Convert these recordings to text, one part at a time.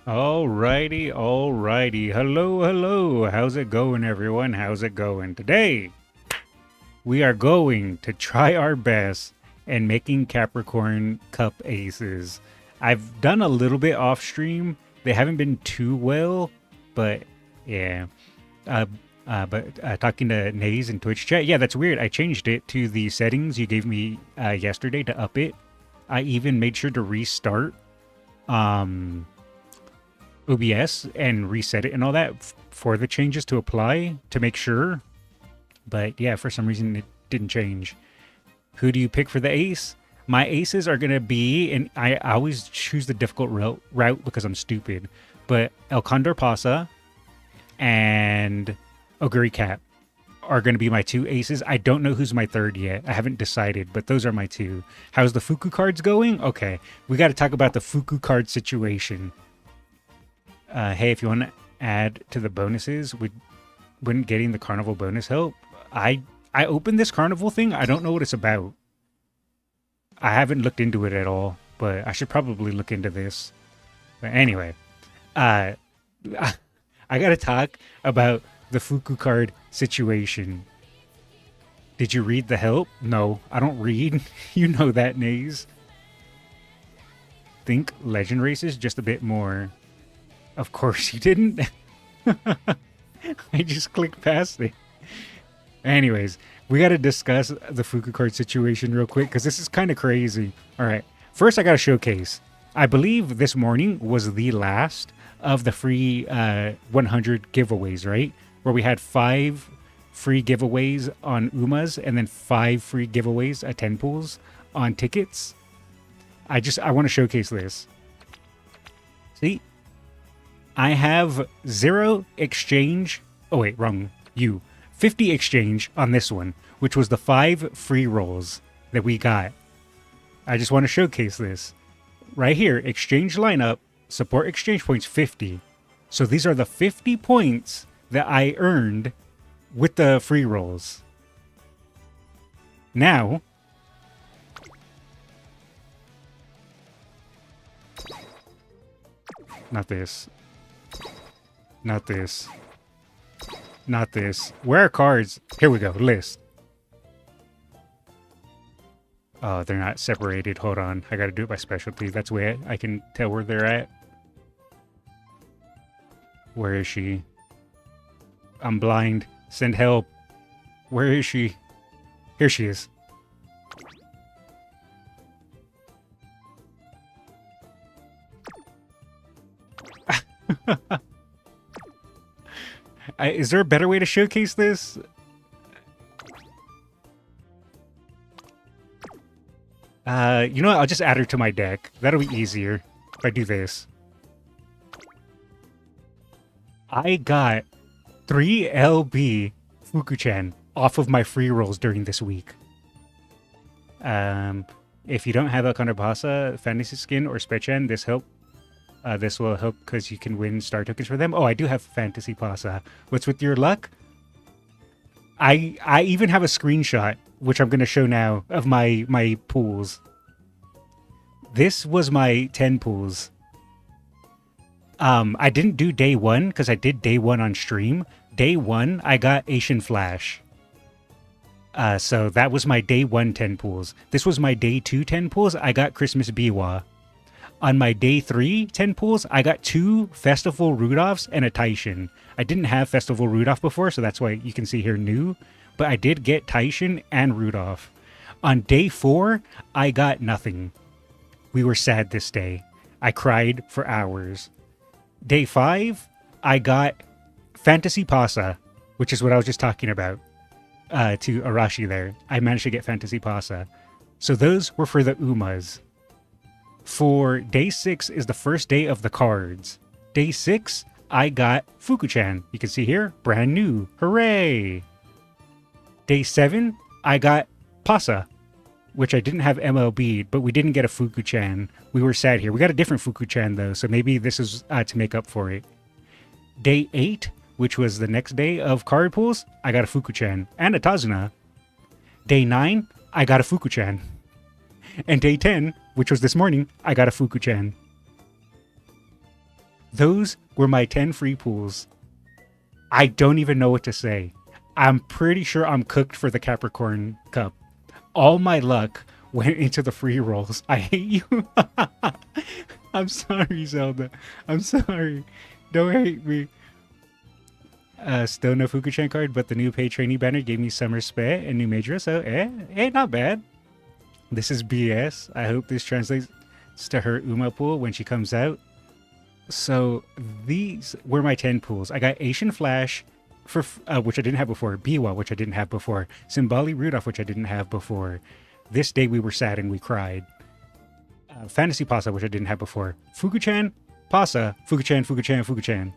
Alrighty. Hello. How's it going, everyone? How's it going? Today, we are going to try our best in making Capricorn Cup Aces. I've done a little bit off stream. They haven't been too well, but yeah. Talking to Naze in Twitch chat, yeah, that's weird. I changed it to the settings you gave me yesterday to up it. I even made sure to restart OBS and reset it and all that for the changes to apply to make sure. But yeah, for some reason it didn't change. Who do you pick for the ace? My aces are going to be, and I always choose the difficult route because I'm stupid, but El Condor Pasa and Oguri Cap are going to be my two aces. I don't know who's my third yet. I haven't decided, but those are my two. How's the Fuku cards going? Okay, we got to talk about the Fuku card situation. Hey, if you want to add to the bonuses, wouldn't getting the carnival bonus help? I opened this carnival thing. I don't know what it's about. I haven't looked into it at all, but I should probably look into this. But anyway, I got to talk about the Fuku card situation. Did you read the help? No, I don't read. You know that, Naze. Think legend races just a bit more. Of course you didn't. I just clicked past it. Anyways, we got to discuss the Fuku card situation real quick because this is kind of crazy. All right. First, I got to showcase. I believe this morning was the last of the free 100 giveaways, right? Where we had 5 free giveaways on Umas and then 5 free giveaways at 10 pools on tickets. I want to showcase this. See? I have 0 exchange. Oh, wait, wrong. 50 exchange on this one, which was the 5 free rolls that we got. I just want to showcase this. Right here, exchange lineup, support exchange points 50. So these are the 50 points that I earned with the free rolls. Now, not this. Not this. Not this. Where are cards? Here we go. List. Oh, they're not separated. Hold on. I gotta do it by specialty. That's the way I can tell where they're at. Where is she? I'm blind. Send help. Where is she? Here she is. Is there a better way to showcase this? You know what? I'll just add her to my deck. That'll be easier if I do this. I got 3 LB Fuku-chan off of my free rolls during this week. If you don't have El Condor fantasy skin or Spechan, this will help because you can win star tokens for them. Oh, I do have Fantasy Pasa. What's with your luck? I even have a screenshot, which I'm going to show now, of my pools. This was my 10 pools. I didn't do day 1 because I did day 1 on stream. Day 1, I got Asian Flash. So that was my day 1 10 pools. This was my day 2 10 pools. I got Christmas Biwa. On my day 3 10 pools, I got 2 Festival Rudolphs and a Taishin. I didn't have Festival Rudolph before, so that's why you can see here new. But I did get Taishin and Rudolph. On day 4, I got nothing. We were sad this day. I cried for hours. Day 5, I got Fantasy Pasa, which is what I was just talking about to Arashi there. I managed to get Fantasy Pasa. So those were for the Umas. For day 6 is the first day of the cards. Day 6, I got Fuku-chan. You can see here, brand new. Hooray! Day 7, I got Pasa, which I didn't have MLB, but we didn't get a Fuku-chan. We were sad here. We got a different Fuku-chan, though, so maybe this is to make up for it. Day 8, which was the next day of card pools, I got a Fuku-chan and a Tazuna. Day 9, I got a Fuku-chan. And day 10, which was this morning, I got a Fuku-chan. Those were my 10 free pools. I don't even know what to say. I'm pretty sure I'm cooked for the Capricorn Cup. All my luck went into the free rolls. I hate you. I'm sorry, Zelda. I'm sorry. Don't hate me. Still no Fuku-chan card, but the new paid trainee banner gave me some respect and new major, so not bad. This is BS. I hope this translates to her Uma pool when she comes out. So these were my 10 pools. I got Asian Flash, for which I didn't have before. Biwa, which I didn't have before. Symboli Rudolph, which I didn't have before. This day we were sad and we cried. Fantasy Pasa, which I didn't have before. Fuku-chan, Pasa, Fuku-chan, Fuku-chan, Fuku-chan.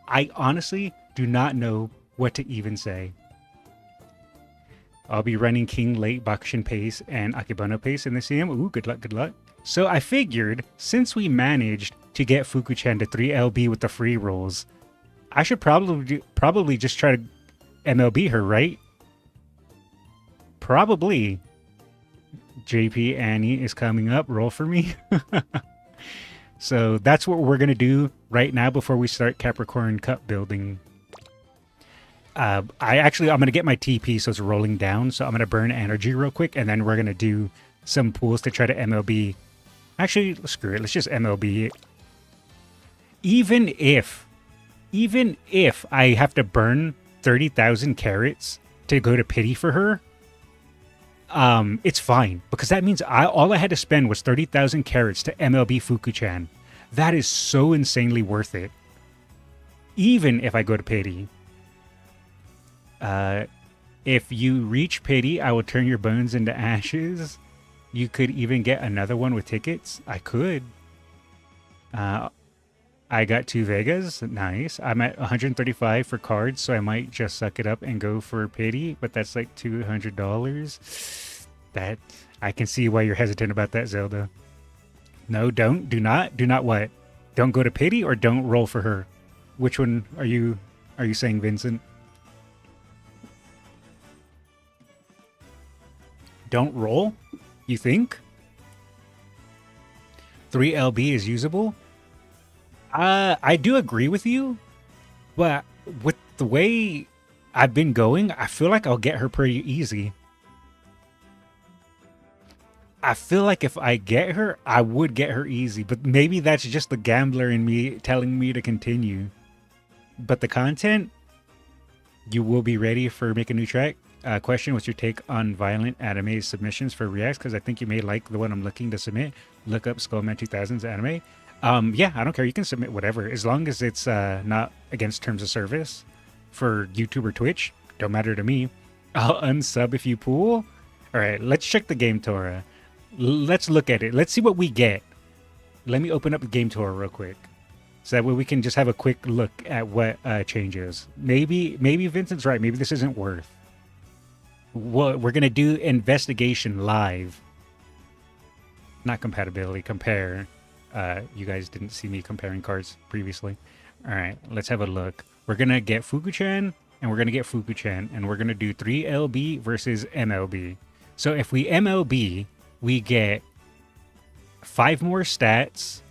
I honestly do not know what to even say. I'll be running King Late Bakushin Pace and Akebano Pace in the CM. Ooh, good luck, good luck. So I figured, since we managed to get Fuku-chan to 3LB with the free rolls, I should probably just try to MLB her, right? Probably. JP Annie is coming up. Roll for me. So that's what we're going to do right now before we start Capricorn Cup building. I'm going to get my TP so it's rolling down. So I'm going to burn energy real quick. And then we're going to do some pools to try to MLB. Actually, screw it. Let's just MLB it. Even if I have to burn 30,000 carats to go to pity for her, it's fine. Because that means all I had to spend was 30,000 carats to MLB Fuku-chan. That is so insanely worth it. Even if I go to pity. If you reach pity, I will turn your bones into ashes. You could even get another one with tickets. I could. I got 2 Vegas. Nice. I'm at 135 for cards, so I might just suck it up and go for pity, but that's like $200. That I can see why you're hesitant about that, Zelda. No, don't. Do not what? Don't go to pity or don't roll for her. Which one are you saying, Vincent? Don't roll? You think? 3LB is usable? I do agree with you, but with the way I've been going, I feel like I'll get her pretty easy. I feel like if I get her, I would get her easy, but maybe that's just the gambler in me telling me to continue. But the content, you will be ready for Make a New Track. Question, what's your take on violent anime submissions for reacts? Because I think you may like the one I'm looking to submit. Look up Skullman 2000's anime. Yeah, I don't care. You can submit whatever. As long as it's not against terms of service for YouTube or Twitch. Don't matter to me. I'll unsub if you pool. All right, let's check the game Torah. Let's look at it. Let's see what we get. Let me open up the game Torah real quick. So that way we can just have a quick look at what changes. Maybe Vincent's right. Maybe this isn't worth. Well, we're going to do investigation live. Not compatibility, compare. You guys didn't see me comparing cards previously. All right, let's have a look. We're going to get Fuku-chan, and we're going to get Fuku-chan, and we're going to do 3 LB versus MLB. So if we MLB, we get 5 more stats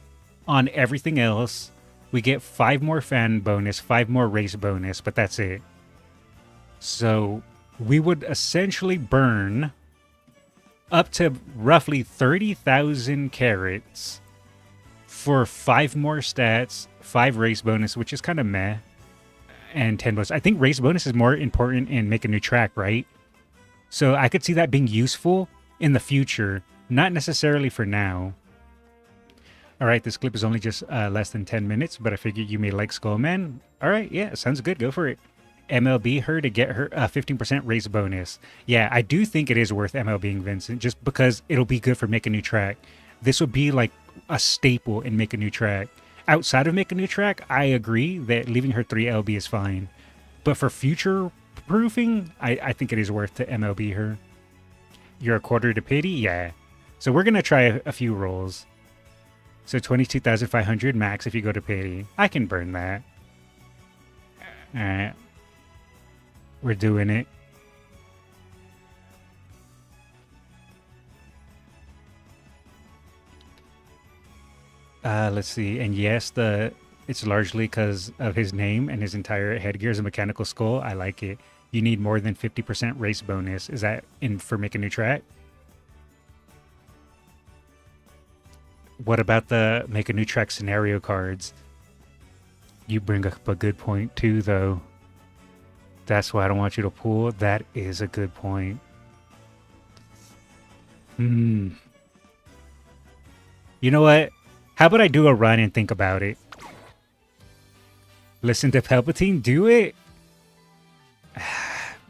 on everything else. We get 5 more fan bonus, 5 more race bonus, but that's it. So we would essentially burn up to roughly 30,000 carats for 5 more stats, 5 race bonus, which is kind of meh, and 10 bonus. I think race bonus is more important in Make a New Track, right? So I could see that being useful in the future, not necessarily for now. All right, this clip is only just less than 10 minutes, but I figured you may like Skullman. All right, yeah, sounds good. Go for it. MLB her to get her 15% race bonus. Yeah, I do think it is worth MLBing Vincent, just because it'll be good for Make a New Track. This would be like a staple in Make a New Track. Outside of Make a New Track, I agree that leaving her 3 LB is fine. But for future proofing, I think it is worth to MLB her. You're a quarter to pity? Yeah. So we're going to try a few rolls. So 22,500 max if you go to pity. I can burn that. Alright. We're doing it. Let's see. And yes, it's largely because of his name and his entire headgear is a mechanical skull. I like it. You need more than 50% race bonus. Is that in for Make a New Track? What about the Make a New Track scenario cards? You bring up a good point too, though. That's why I don't want you to pull. That is a good point. You know what? How about I do a run and think about it? Listen to Palpatine, do it?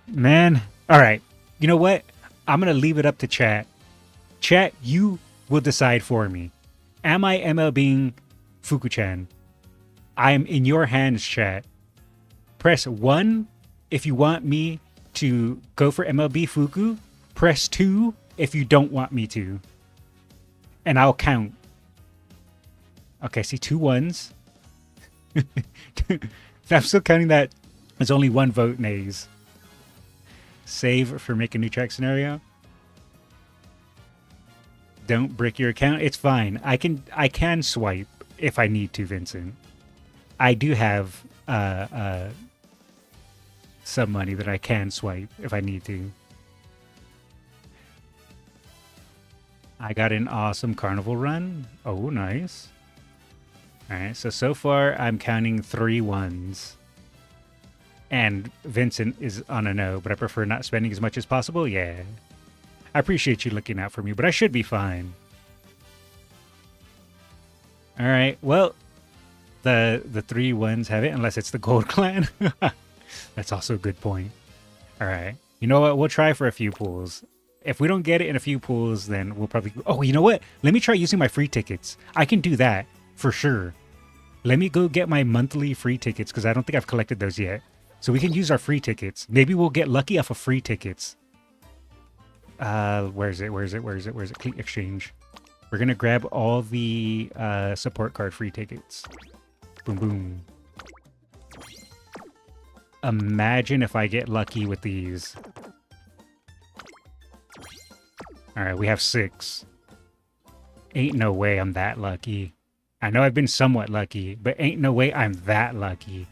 Man. Alright. You know what? I'm going to leave it up to chat. Chat, you will decide for me. Am I MLBing Fuku-chan? I am in your hands, chat. Press 1 if you want me to go for MLB Fuku. Press 2 if you don't want me to. And I'll count. Okay, see 2 1s. I'm still counting that as only 1 vote nays. Save for Make a New Track scenario. Don't brick your account. It's fine. I can swipe if I need to, Vincent. I do have some money that I can swipe if I need to. I got an awesome carnival run. Oh, nice. All right, so far I'm counting 3 1s. And Vincent is on a no, but I prefer not spending as much as possible. Yeah. I appreciate you looking out for me, but I should be fine. All right, well, the 3 1s have it, unless it's the Gold Clan. That's also a good point. All right, you know what? We'll try for a few pulls. If we don't get it in a few pulls, then we'll probably... Oh, you know what? Let me try using my free tickets. I can do that for sure. Let me go get my monthly free tickets because I don't think I've collected those yet. So we can use our free tickets. Maybe we'll get lucky off of free tickets. Where is it? Click exchange. We're going to grab all the support card free tickets. Boom, boom. Imagine if I get lucky with these. All right, we have 6. Ain't no way I'm that lucky. I know I've been somewhat lucky, but ain't no way I'm that lucky.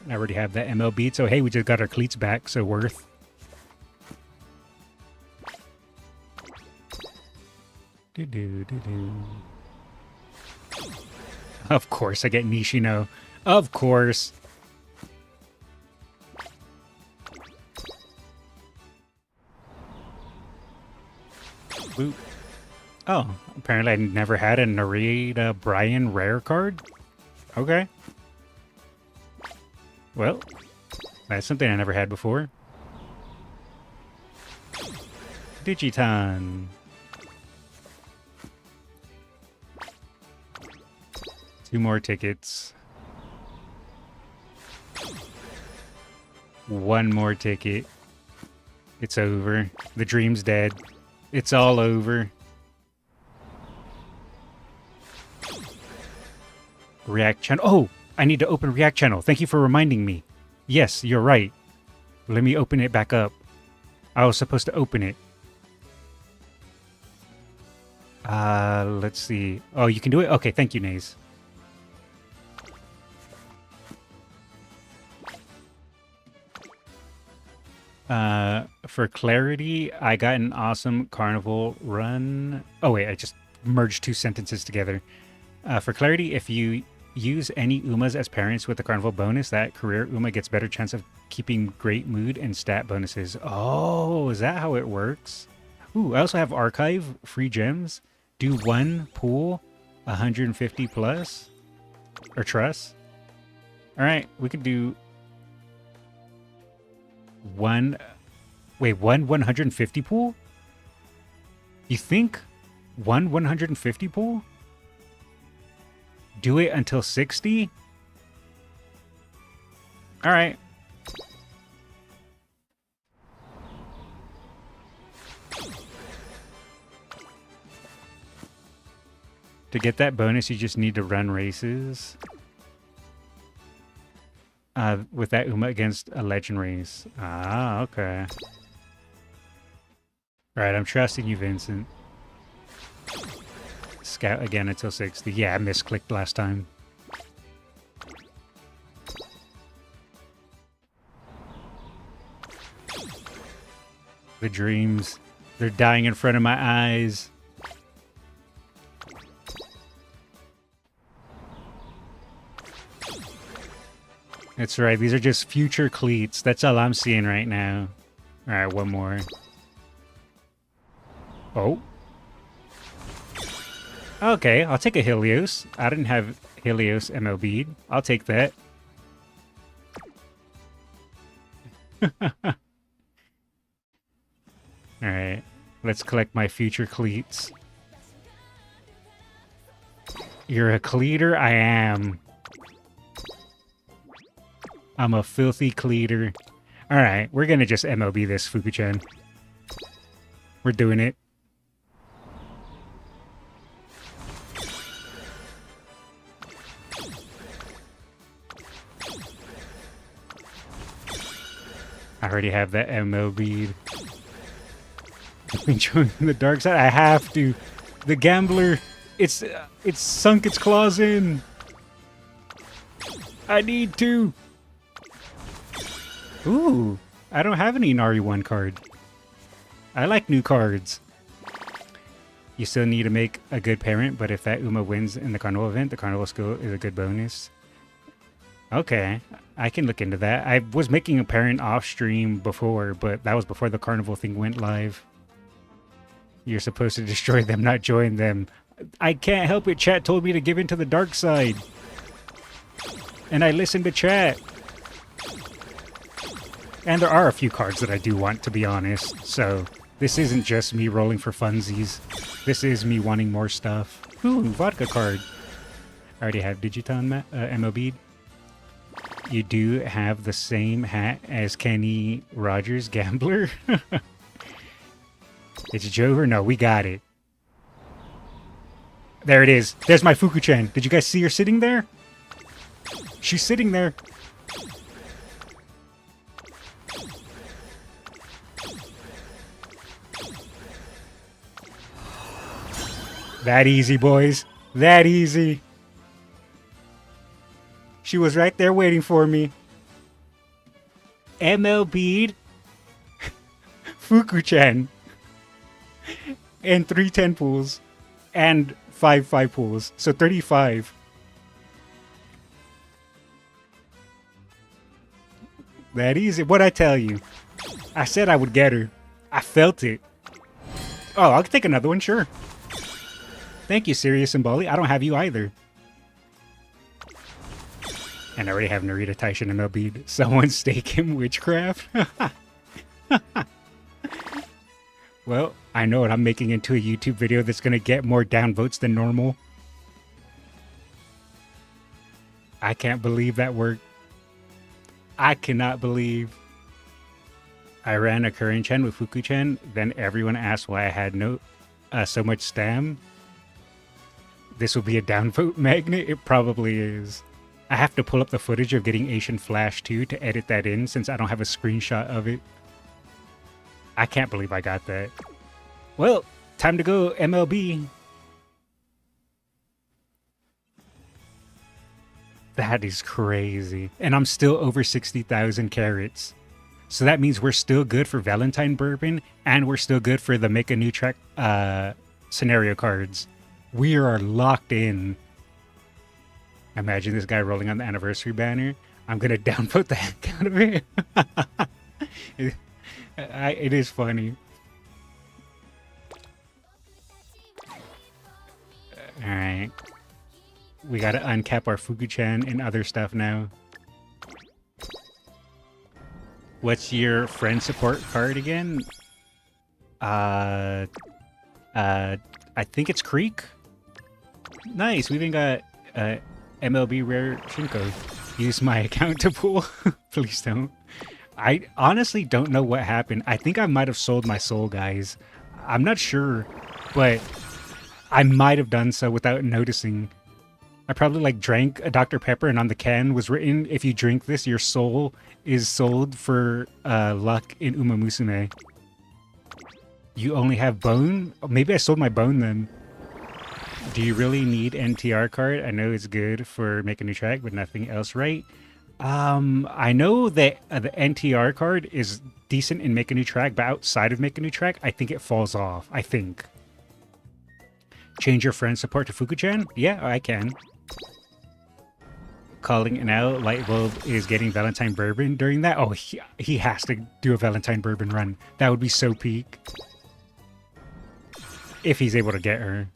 I already have that MLB, so hey, we just got our cleats back, so worth. Of course, I get Nishino. Of course. Boop. Oh, apparently I never had a Narita Brian rare card? Okay. Well, that's something I never had before. Digiton. 2 more tickets. 1 more ticket. It's over. The dream's dead. It's all over. React channel. Oh, I need to open React channel. Thank you for reminding me. Yes, you're right. Let me open it back up. I was supposed to open it. Let's see. Oh, you can do it? Okay, thank you, Naze. For clarity, I got an awesome carnival run. Oh, wait, I just merged two sentences together. For clarity, if you use any Umas as parents with the carnival bonus, that career Uma gets better chance of keeping great mood and stat bonuses. Oh, is that how it works? Ooh, I also have archive, free gems. Do one pool, 150 plus, or trust. All right, we could do one. Wait, one 150 pool? You think one 150 pool? Do it until 60? All right. To get that bonus, you just need to run races. With that Uma against a legend race. Ah, okay. Alright, I'm trusting you, Vincent. Scout again until 60. Yeah, I misclicked last time. The dreams. They're dying in front of my eyes. That's right, these are just future cleats. That's all I'm seeing right now. Alright, one more. Oh. Okay, I'll take a Helios. I didn't have Helios MLB. I'll take that. Alright, let's collect my future cleats. You're a cleater? I am. I'm a filthy cleater. Alright, we're gonna just MLB this, Fuku-chan. We're doing it. I already have that MLB'd. Enjoying the dark side? I have to. The gambler, it's sunk its claws in. I need to. Ooh, I don't have any Nari 1 card. I like new cards. You still need to make a good parent, but if that Uma wins in the carnival event, the carnival skill is a good bonus. Okay, I can look into that. I was making a parent off stream before, but that was before the carnival thing went live. You're supposed to destroy them, not join them. I can't help it. Chat told me to give in to the dark side. And I listened to chat. And there are a few cards that I do want, to be honest. So this isn't just me rolling for funsies. This is me wanting more stuff. Ooh, vodka card. I already have Digiton MLB. You do have the same hat as Kenny Rogers, Gambler. It's Jover? No, we got it. There it is. There's my Fuku-chan. Did you guys see her sitting there? She's sitting there. That easy, boys. That easy. She was right there waiting for me. MLB'd Fuku-chan. And 3 10 pools. And 5 5 pools. So 35. That easy. What'd I tell you? I said I would get her. I felt it. Oh, I'll take another one, sure. Thank you, Sirius and Bali. I don't have you either. And I already have Narita Taishin MLB. Someone stake him witchcraft? Well, I know it. I'm making into a YouTube video that's going to get more downvotes than normal. I can't believe that worked. I cannot believe. I ran a Kurin-chan with Fuku-chan. Then everyone asked why I had so much stam. this will be a downvote magnet. It probably is. I have to pull up the footage of getting Asian Flash 2 to edit that in since I don't have a screenshot of it. I can't believe I got that. Well, time to go MLB. That is crazy. And I'm still over 60,000 carats. So that means we're still good for Valentine Bourbon and we're still good for the Make a New Track scenario cards. We are locked in. Imagine this guy rolling on the anniversary banner. I'm going to downvote the heck out of it. It is funny. Alright. We got to uncap our Fuku-chan and other stuff now. What's your friend support card again? I think it's Creek. Nice. We even got MLB Rare Shinko. Use my account to pull. Please don't. I honestly don't know what happened. I think I might have sold my soul, guys. I'm not sure, but I might have done so without noticing. I probably like drank a Dr. Pepper and on the can was written, if you drink this, your soul is sold for luck in Umamusume. You only have bone? Maybe I sold my bone then. Do you really need NTR card? I know it's good for Make a New Track, but nothing else, right? I know that the NTR card is decent in Make a New Track, but outside of Make a New Track, I think it falls off. I think. Change your friend support to Fuku-chan? Yeah, I can. Calling it out, Lightbulb is getting Valentine Bourbon during that? Oh, he has to do a Valentine Bourbon run. That would be so peak. If he's able to get her.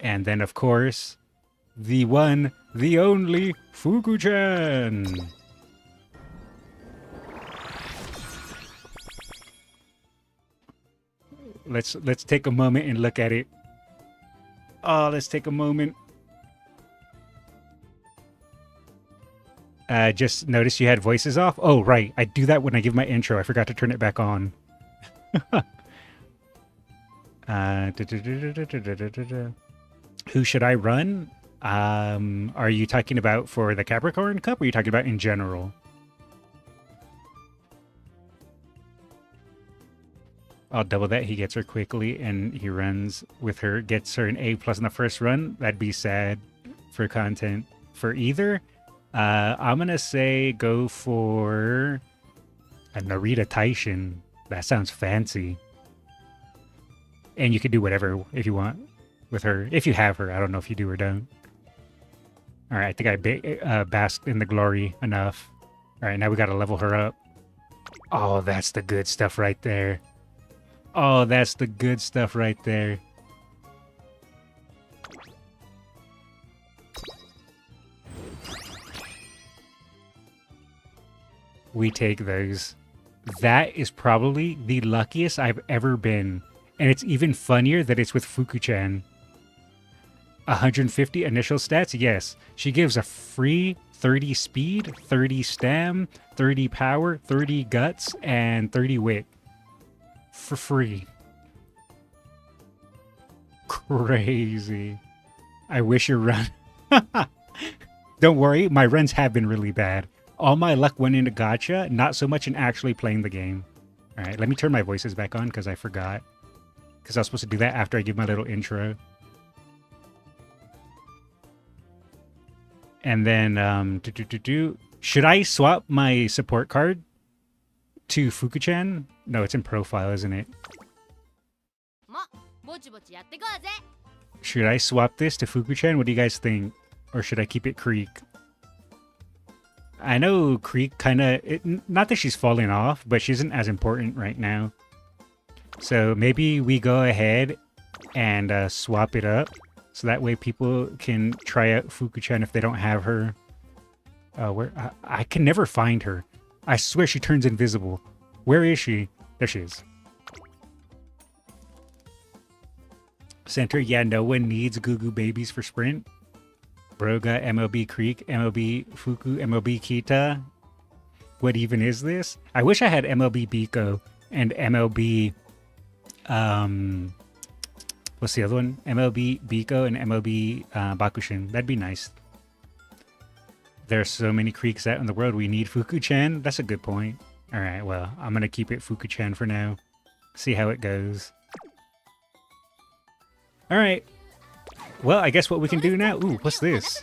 And then, of course, the one, the only Fuku-chan. Let's take a moment and look at it. Oh, let's take a moment. Just noticed you had voices off. Oh, right. I do that when I give my intro. I forgot to turn it back on. Who should I run? Are you talking about for the Capricorn Cup or are you talking about in general? I'll double that. He gets her quickly and he runs with her, gets her an A+ in the first run. That'd be sad for content for either. I'm going to say go for a Narita Taishin. That sounds fancy. And you can do whatever if you want with her. If you have her. I don't know if you do or don't. All right. I think I basked in the glory enough. All right. Now we got to level her up. Oh, that's the good stuff right there. Oh, that's the good stuff right there. We take those. That is probably the luckiest I've ever been. And it's even funnier that it's with Fuku-chan. 150 initial stats? Yes. She gives a free 30 speed, 30 stam, 30 power, 30 guts, and 30 wit. For free. Crazy. I wish your run. Don't worry, my runs have been really bad. All my luck went into gacha, not so much in actually playing the game. Alright, let me turn my voices back on because I forgot. Because I was supposed to do that after I give my little intro. And then, should I swap my support card to Fuku-chan? No, it's in profile, isn't it? Should I swap this to Fuku-chan? What do you guys think? Or should I keep it Creek? I know Creek kind of... Not that she's falling off, but she isn't as important right now. So maybe we go ahead and swap it up. So that way people can try out Fuku-chan if they don't have her. I can never find her. I swear she turns invisible. Where is she? There she is. Center, yeah, no one needs Goo Goo Babies for Sprint. Broga, MLB Creek, MLB Fuku, MLB Kita. What even is this? I wish I had MLB Biko and MLB What's the other one? MLB Biko and MLB Bakushin. That'd be nice. There's so many creeks out in the world. We need Fuku-chan. That's a good point. All right, well, I'm going to keep it Fuku-chan for now. See how it goes. All right. Well, I guess what we can do now... Ooh, what's this?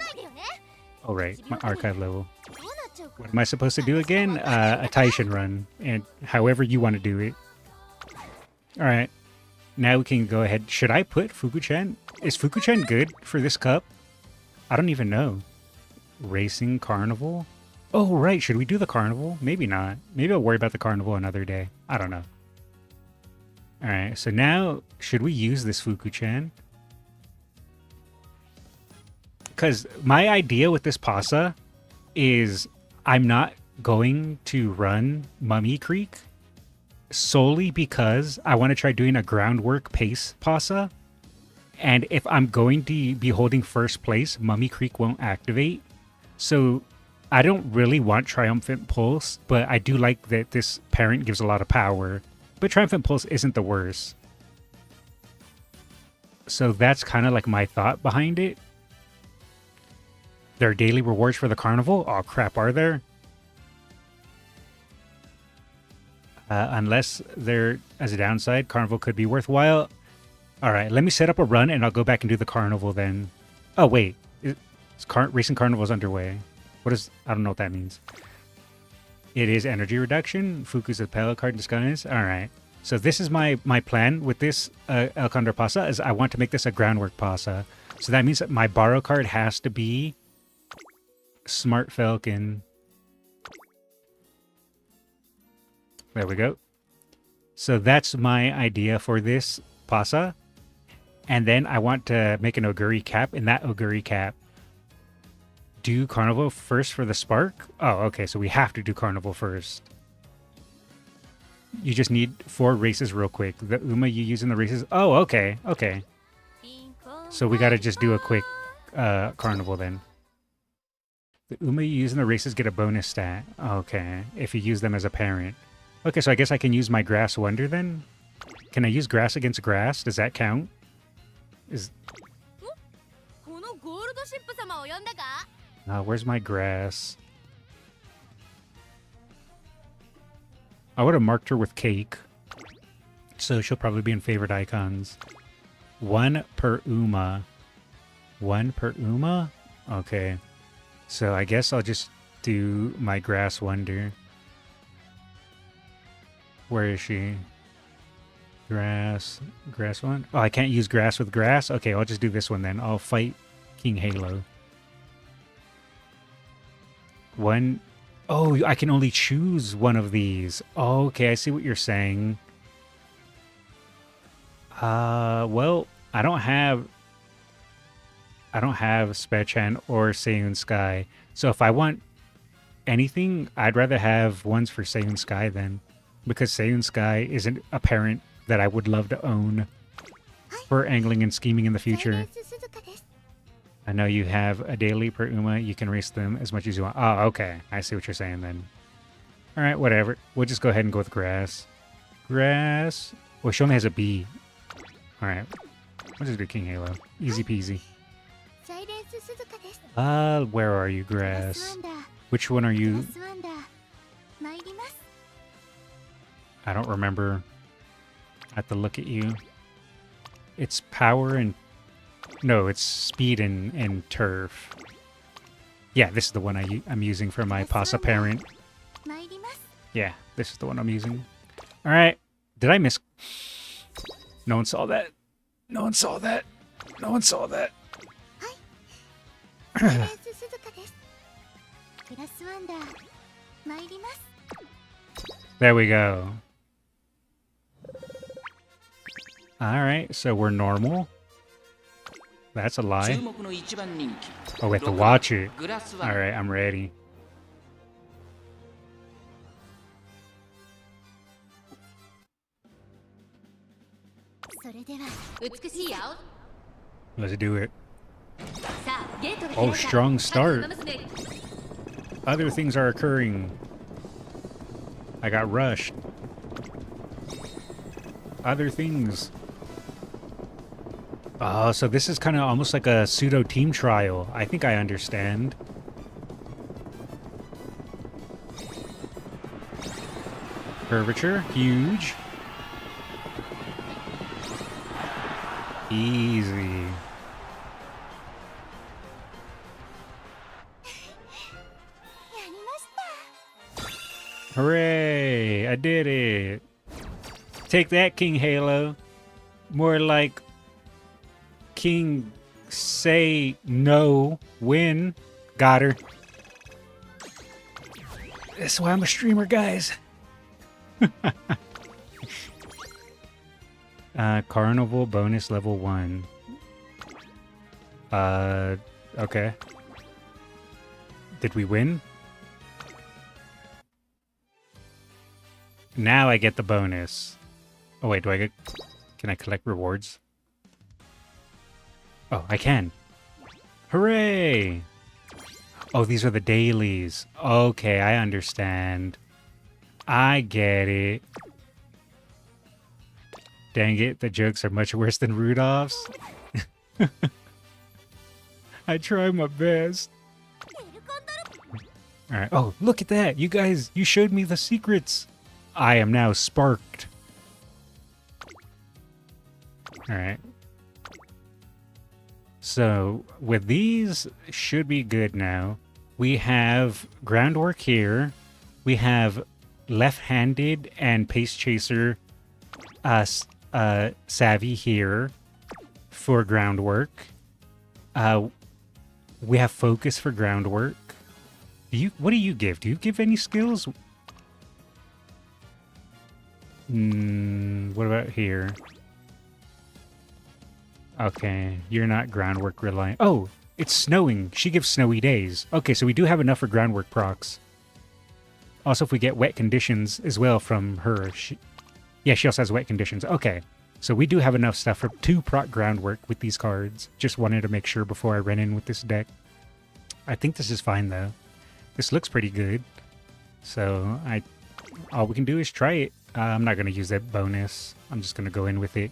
All right, my archive level. What am I supposed to do again? A Taishin run. And however you want to do it. All right. Now we can go ahead. Should I put Fuku-chan? Is Fuku-chan good for this cup? I don't even know. Racing Carnival? Oh, right. Should we do the Carnival? Maybe not. Maybe I'll worry about the Carnival another day. I don't know. All right. So now, should we use this Fuku-chan? Because my idea with this Pasa is I'm not going to run Mummy Creek solely because I want to try doing a groundwork pace Pasa. And if I'm going to be holding first place, Mummy Creek won't activate. So I don't really want Triumphant Pulse, but I do like that this parent gives a lot of power. But Triumphant Pulse isn't the worst. So that's kind of like my thought behind it. There are daily rewards for the carnival? Oh crap, are there? Unless there, as a downside, carnival could be worthwhile. Alright, let me set up a run and I'll go back and do the carnival then. Oh wait, racing carnival's underway. What is, I don't know what that means. It is energy reduction. Fuku's a palette card in disguise. Alright, so this is my plan with this El Condor Pasa, is I want to make this a groundwork Pasa. So that means that my borrow card has to be Smart Falcon. There we go. So that's my idea for this Pasa. And then I want to make an Oguri cap. In that Oguri cap, do Carnival first for the Spark. Oh, okay. So we have to do Carnival first. You just need 4 races real quick. The Uma you use in the races. Oh, okay. Okay. So we got to just do a quick Carnival then. The Uma you use in the races get a bonus stat. Okay. If you use them as a parent. Okay, so I guess I can use my Grass Wonder then? Can I use grass against grass? Does that count? Where's my grass? I would have marked her with cake. So she'll probably be in favorite icons. 1 per Uma. 1 per Uma? Okay. So I guess I'll just do my Grass Wonder. Where is she? Grass one? Oh, I can't use grass with grass? Okay, I'll just do this one then. I'll fight King Halo. 1. Oh, I can only choose one of these. Oh, okay, I see what you're saying. Well, I don't have Spechan or Seiyun Sky. So if I want anything, I'd rather have ones for Seiyun Sky then. Because Seiyun Sky isn't a parent that I would love to own for angling and scheming in the future. I know you have a daily per Uma. You can race them as much as you want. Oh, okay. I see what you're saying then. Alright, whatever. We'll just go ahead and go with grass. Grass. Well, she only has a B. Alright. We'll just do King Halo. Easy peasy. Where are you, grass? Which one are you? I don't remember. I have to look at you. It's power and... No, it's speed and turf. Yeah, this is the one I'm using for my Pasa parent. Yeah, this is the one I'm using. Alright. Did I miss... No one saw that. No one saw that. No one saw that. There we go. Alright, so we're normal. That's a lie. Oh, we have to watch it. Alright, I'm ready. Let's do it. Oh, strong start. Other things are occurring. I got rushed. other things. Oh, so this is kind of almost like a pseudo team trial. I think I understand. Curvature, huge. Easy. Hooray! I did it. Take that, King Halo. More like King say no, win. Got her. That's why I'm a streamer, guys. Carnival bonus level 1. Okay. Did we win? Now I get the bonus. Oh wait, can I collect rewards? Oh, I can. Hooray! Oh, these are the dailies. Okay, I understand. I get it. Dang it, the jokes are much worse than Rudolph's. I try my best. Alright, oh, look at that! You guys, you showed me the secrets! I am now sparked. Alright. So, with these, should be good now. We have groundwork here. We have left-handed and pace chaser savvy here for groundwork. We have focus for groundwork. What do you give? Do you give any skills? What about here? Okay, you're not groundwork reliant. Oh, it's snowing. She gives snowy days. Okay, so we do have enough for groundwork procs. Also, if we get wet conditions as well from her. Yeah, she also has wet conditions. Okay, so we do have enough stuff for 2 proc groundwork with these cards. Just wanted to make sure before I ran in with this deck. I think this is fine, though. This looks pretty good. So, all we can do is try it. I'm not going to use that bonus. I'm just going to go in with it.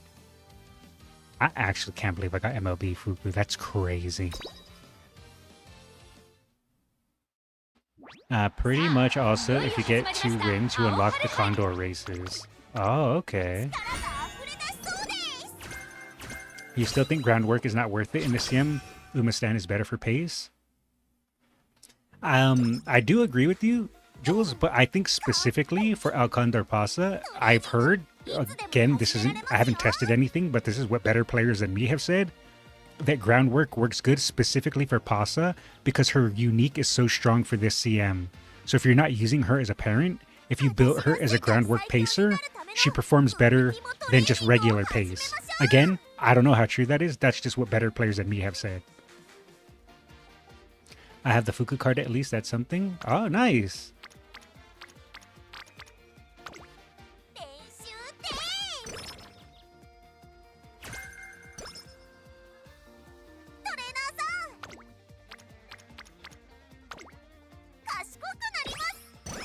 I actually can't believe I got MLB Fuku. That's crazy. Pretty much also, if you get 2 wins, you unlock the Condor races. Oh, okay. You still think groundwork is not worth it in the CM? Umastan is better for pace? I do agree with you, Jules, but I think specifically for El Condor Pasa, I've heard, again, I haven't tested anything, but this is what better players than me have said, that groundwork works good specifically for Pasa because her unique is so strong for this CM. So if you're not using her as a parent, if you build her as a groundwork pacer, she performs better than just regular pace. Again, I don't know how true that is. That's just what better players than me have said. I have the Fuku card at least. That's something. Oh, nice.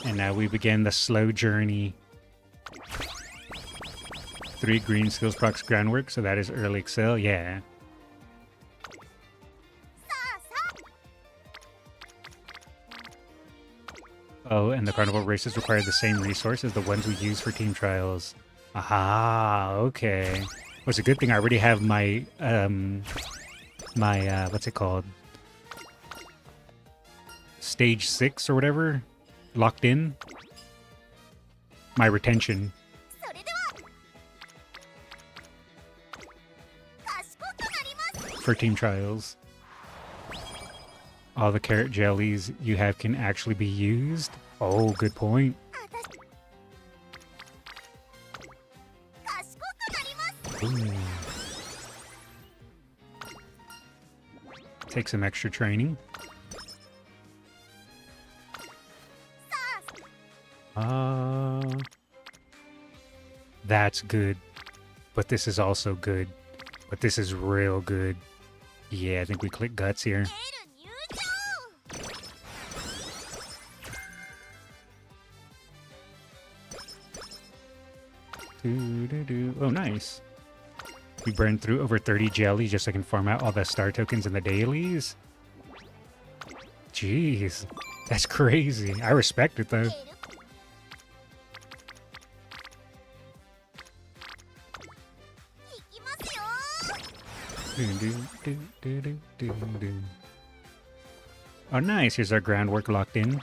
And now we begin the slow journey. 3 green skills procs groundwork, so that is early excel, yeah. Oh, and the carnival races require the same resource as the ones we use for team trials. Aha, okay. Well, it's a good thing I already have my, what's it called? Stage 6 or whatever, locked in. My retention. For team trials. All the carrot jellies you have can actually be used. Oh, good point. Ooh. Take some extra training. That's good. But this is also good. But this is real good. Yeah, I think we click guts here. Oh, nice. We burned through over 30 jelly just so I can farm out all the star tokens in the dailies. Jeez, that's crazy. I respect it though. Oh, nice. Here's our groundwork locked in.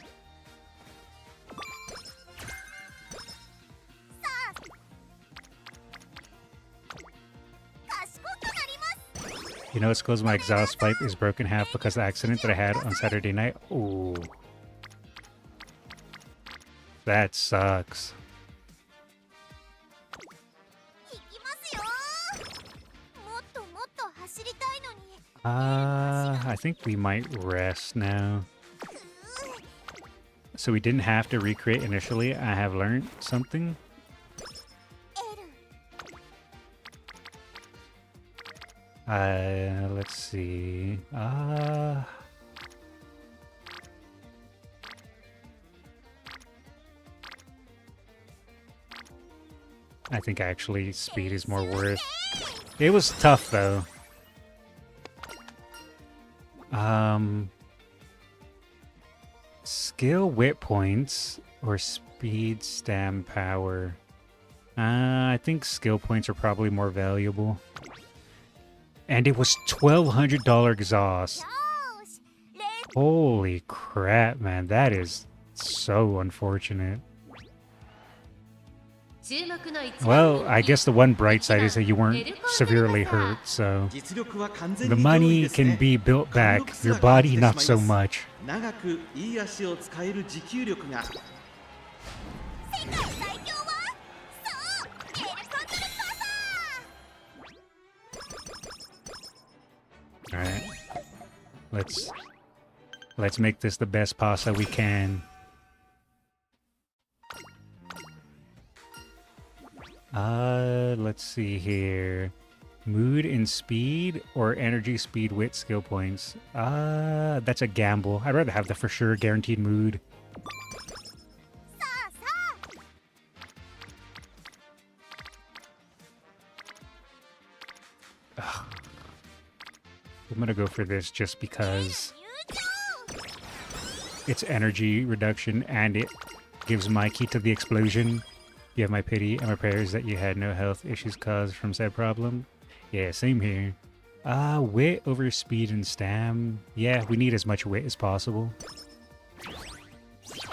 You know, Skullz, my exhaust pipe is broken half because of the accident that I had on Saturday night. Ooh. That sucks. I think we might rest now. So we didn't have to recreate initially. I have learned something. Let's see. I think actually speed is more worth. It was tough though. Skill wit points or speed stam power. I think skill points are probably more valuable. And it was $1,200 exhaust. Holy crap, man. That is so unfortunate. Well, I guess the one bright side is that you weren't severely hurt, so the money can be built back, your body not so much. Alright. Let's make this the best pasta we can. Let's see here. Mood and speed or energy, speed, wit, skill points. That's a gamble. I'd rather have the for sure guaranteed mood. Ugh. I'm gonna go for this just because it's energy reduction and it gives my key to the explosion. You have my pity and my prayers that you had no health issues caused from said problem. Yeah, same here. Wit over speed and stam. Yeah, we need as much wit as possible.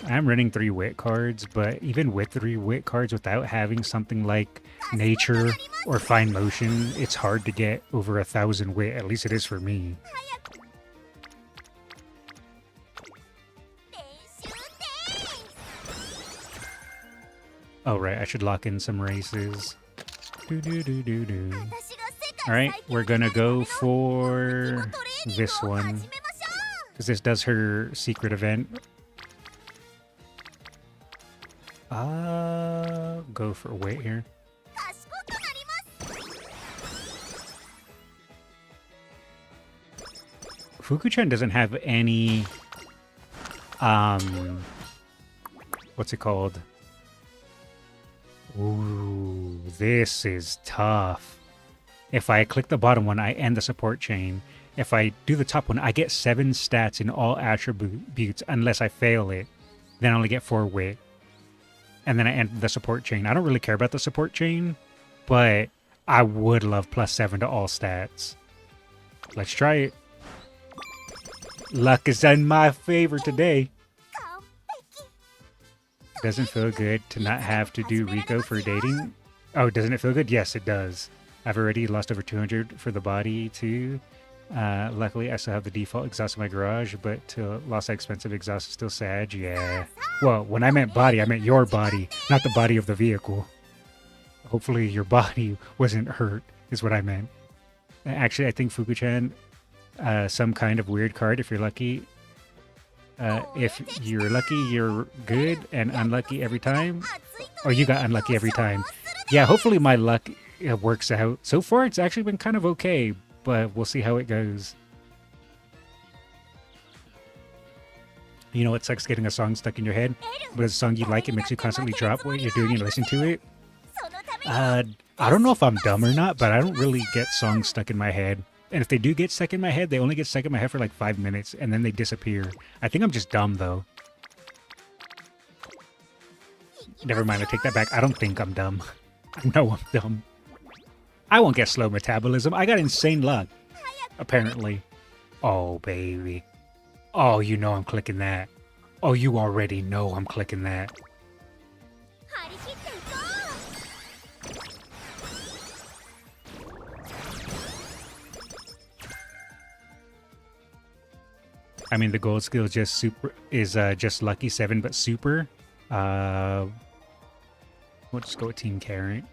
I'm running 3 wit cards, but even with 3 wit cards without having something like nature or fine motion, it's hard to get over 1,000 wit. At least it is for me. Oh, right, I should lock in some races. Alright, we're gonna go for this one. Because this does her secret event. Go for wait here. Fuku-chan doesn't have any... what's it called? Ooh, this is tough. If I click the bottom one, I end the support chain. If I do the top one, I get 7 stats in all attributes unless I fail it. Then I only get 4 wit. And then I end the support chain. I don't really care about the support chain, but I would love +7 to all stats. Let's try it. Luck is in my favor today. Doesn't feel good to not have to do Rico for dating. Oh, doesn't it feel good? Yes, it does. I've already lost over 200 for the body too. Luckily, I still have the default exhaust in my garage, but to lost that expensive exhaust is still sad. Yeah. Well, when I meant body, I meant your body, not the body of the vehicle. Hopefully your body wasn't hurt, is what I meant. Actually, I think Fuku-chan, some kind of weird card if you're lucky. If you're lucky, you're good, and unlucky every time. Oh, you got unlucky every time. Yeah, hopefully my luck works out. So far, it's actually been kind of okay, but we'll see how it goes. You know what sucks getting a song stuck in your head? But it's a song you like, it makes you constantly drop what you're doing and listen to it. I don't know if I'm dumb or not, but I don't really get songs stuck in my head. And if they do get stuck in my head, they only get stuck in my head for like 5 minutes, and then they disappear. I think I'm just dumb, though. Never mind, I take that back. I don't think I'm dumb. I know I'm dumb. I won't get slow metabolism. I got insane luck, apparently. Oh, baby. Oh, you know I'm clicking that. Oh, you already know I'm clicking that. I mean, the gold skill just super is just lucky 7, but super. We'll just go with Team Carrot.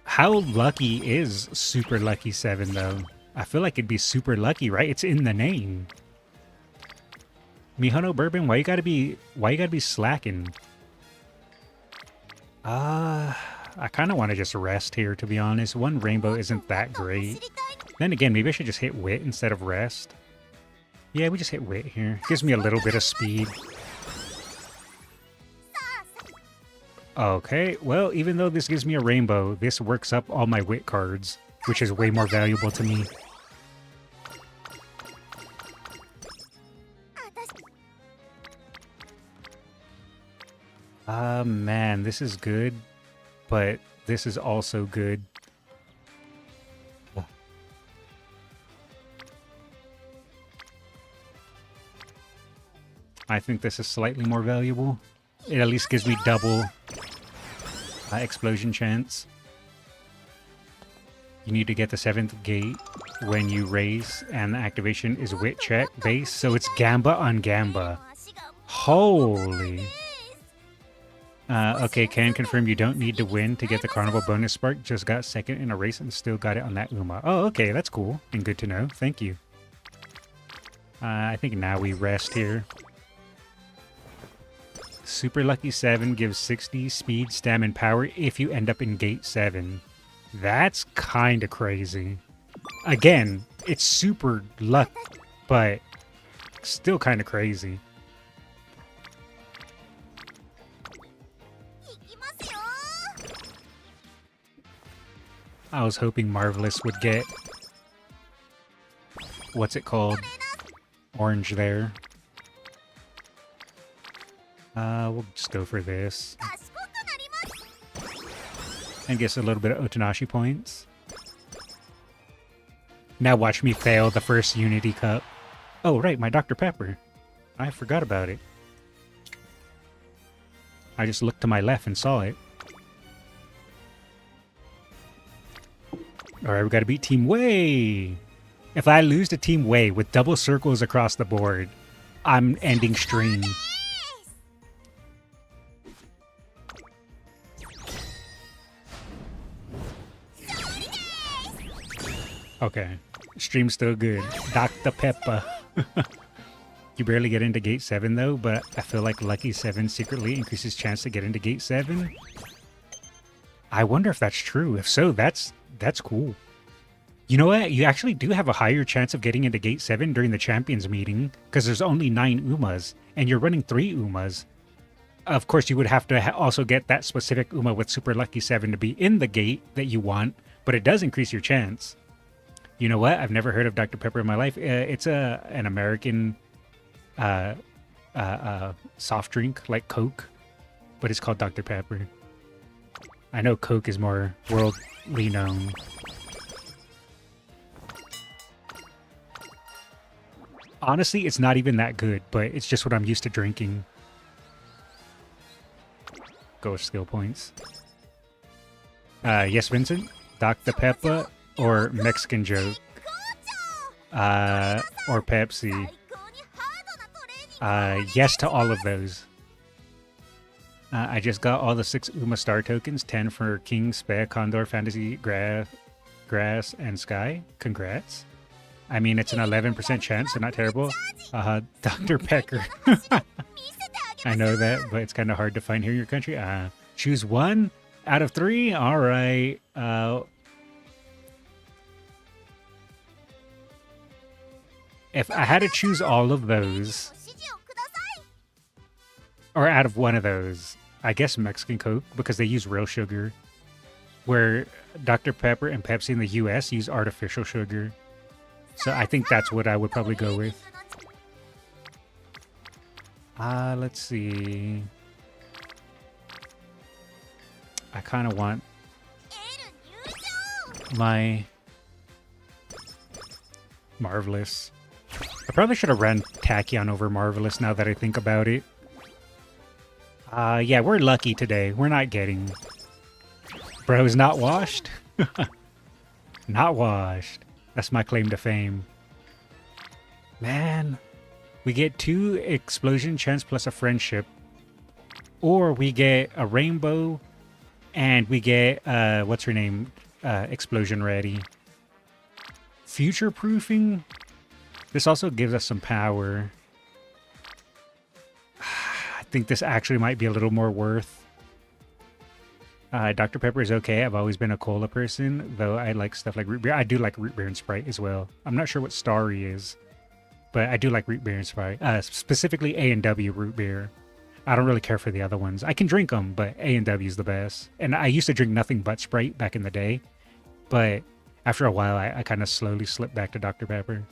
How lucky is super lucky 7 though? I feel like it'd be super lucky, right? It's in the name. Mihono Bourbon, why you gotta be slacking? I kind of want to just rest here, to be honest. One rainbow isn't that great. Then again, maybe I should just hit wit instead of rest. Yeah, we just hit wit here. Gives me a little bit of speed. Okay, well, even though this gives me a rainbow, this works up all my wit cards, which is way more valuable to me. Man, this is good, but this is also good. I think this is slightly more valuable. It at least gives me double explosion chance. You need to get the 7th gate when you race, and the activation is wit check base, so it's Gamba on Gamba. Holy. Okay, can confirm you don't need to win to get the carnival bonus spark. Just got 2nd in a race and still got it on that Uma. Oh, okay, that's cool and good to know. Thank you. I think now we rest here. Super Lucky 7 gives 60 speed, stam, and power if you end up in Gate 7. That's kind of crazy. Again, it's super luck, but still kind of crazy. I was hoping Marvelous would get... what's it called? Orange there. We'll just go for this. And get a little bit of Otanashi points. Now watch me fail the first Unity Cup. Oh, right, my Dr. Pepper. I forgot about it. I just looked to my left and saw it. Alright, we gotta beat Team Way! If I lose to Team Way with double circles across the board, I'm ending stream. Okay, stream's still good. Dr. Pepper. You barely get into Gate 7 though, but I feel like Lucky 7 secretly increases chance to get into Gate 7. I wonder if that's true. If so, that's cool. You know what? You actually do have a higher chance of getting into Gate 7 during the Champions meeting, because there's only 9 Umas, and you're running 3 Umas. Of course, you would have to also get that specific Uma with Super Lucky 7 to be in the gate that you want, but it does increase your chance. You know what? I've never heard of Dr. Pepper in my life. It's an American soft drink like Coke, but it's called Dr. Pepper. I know Coke is more worldly known. Honestly, it's not even that good, but it's just what I'm used to drinking. Go with skill points. Yes, Vincent? Dr. Pepper or Mexican joke? Or Pepsi? Yes to all of those. I just got all the 6 Uma Star tokens, 10 for King, Spec, Condor, Fantasy, Grass, and Sky. Congrats. I mean, it's an 11% chance, so not terrible. Dr. Pecker. I know that, but it's kind of hard to find here in your country. Choose 1 out of 3? Alright. If I had to choose all of those, or out of one of those, I guess Mexican Coke because they use real sugar, where Dr. Pepper and Pepsi in the US use artificial sugar. So I think that's what I would probably go with. Let's see. I kind of want my Marvelous. I probably should have ran Tachyon over Marvelous now that I think about it. Yeah, we're lucky today. We're not getting... Bro's not washed? Not washed. That's my claim to fame. Man, we get 2 explosion chance plus a friendship. Or we get a rainbow and we get, what's her name? Explosion ready. Future proofing? This also gives us some power. I think this actually might be a little more worth. Dr. Pepper is okay. I've always been a cola person, though I like stuff like root beer. I do like root beer and Sprite as well. I'm not sure what Starry is, but I do like root beer and Sprite. Specifically A&W root beer. I don't really care for the other ones. I can drink them, but A&W is the best. And I used to drink nothing but Sprite back in the day, but after a while, I kind of slowly slipped back to Dr. Pepper.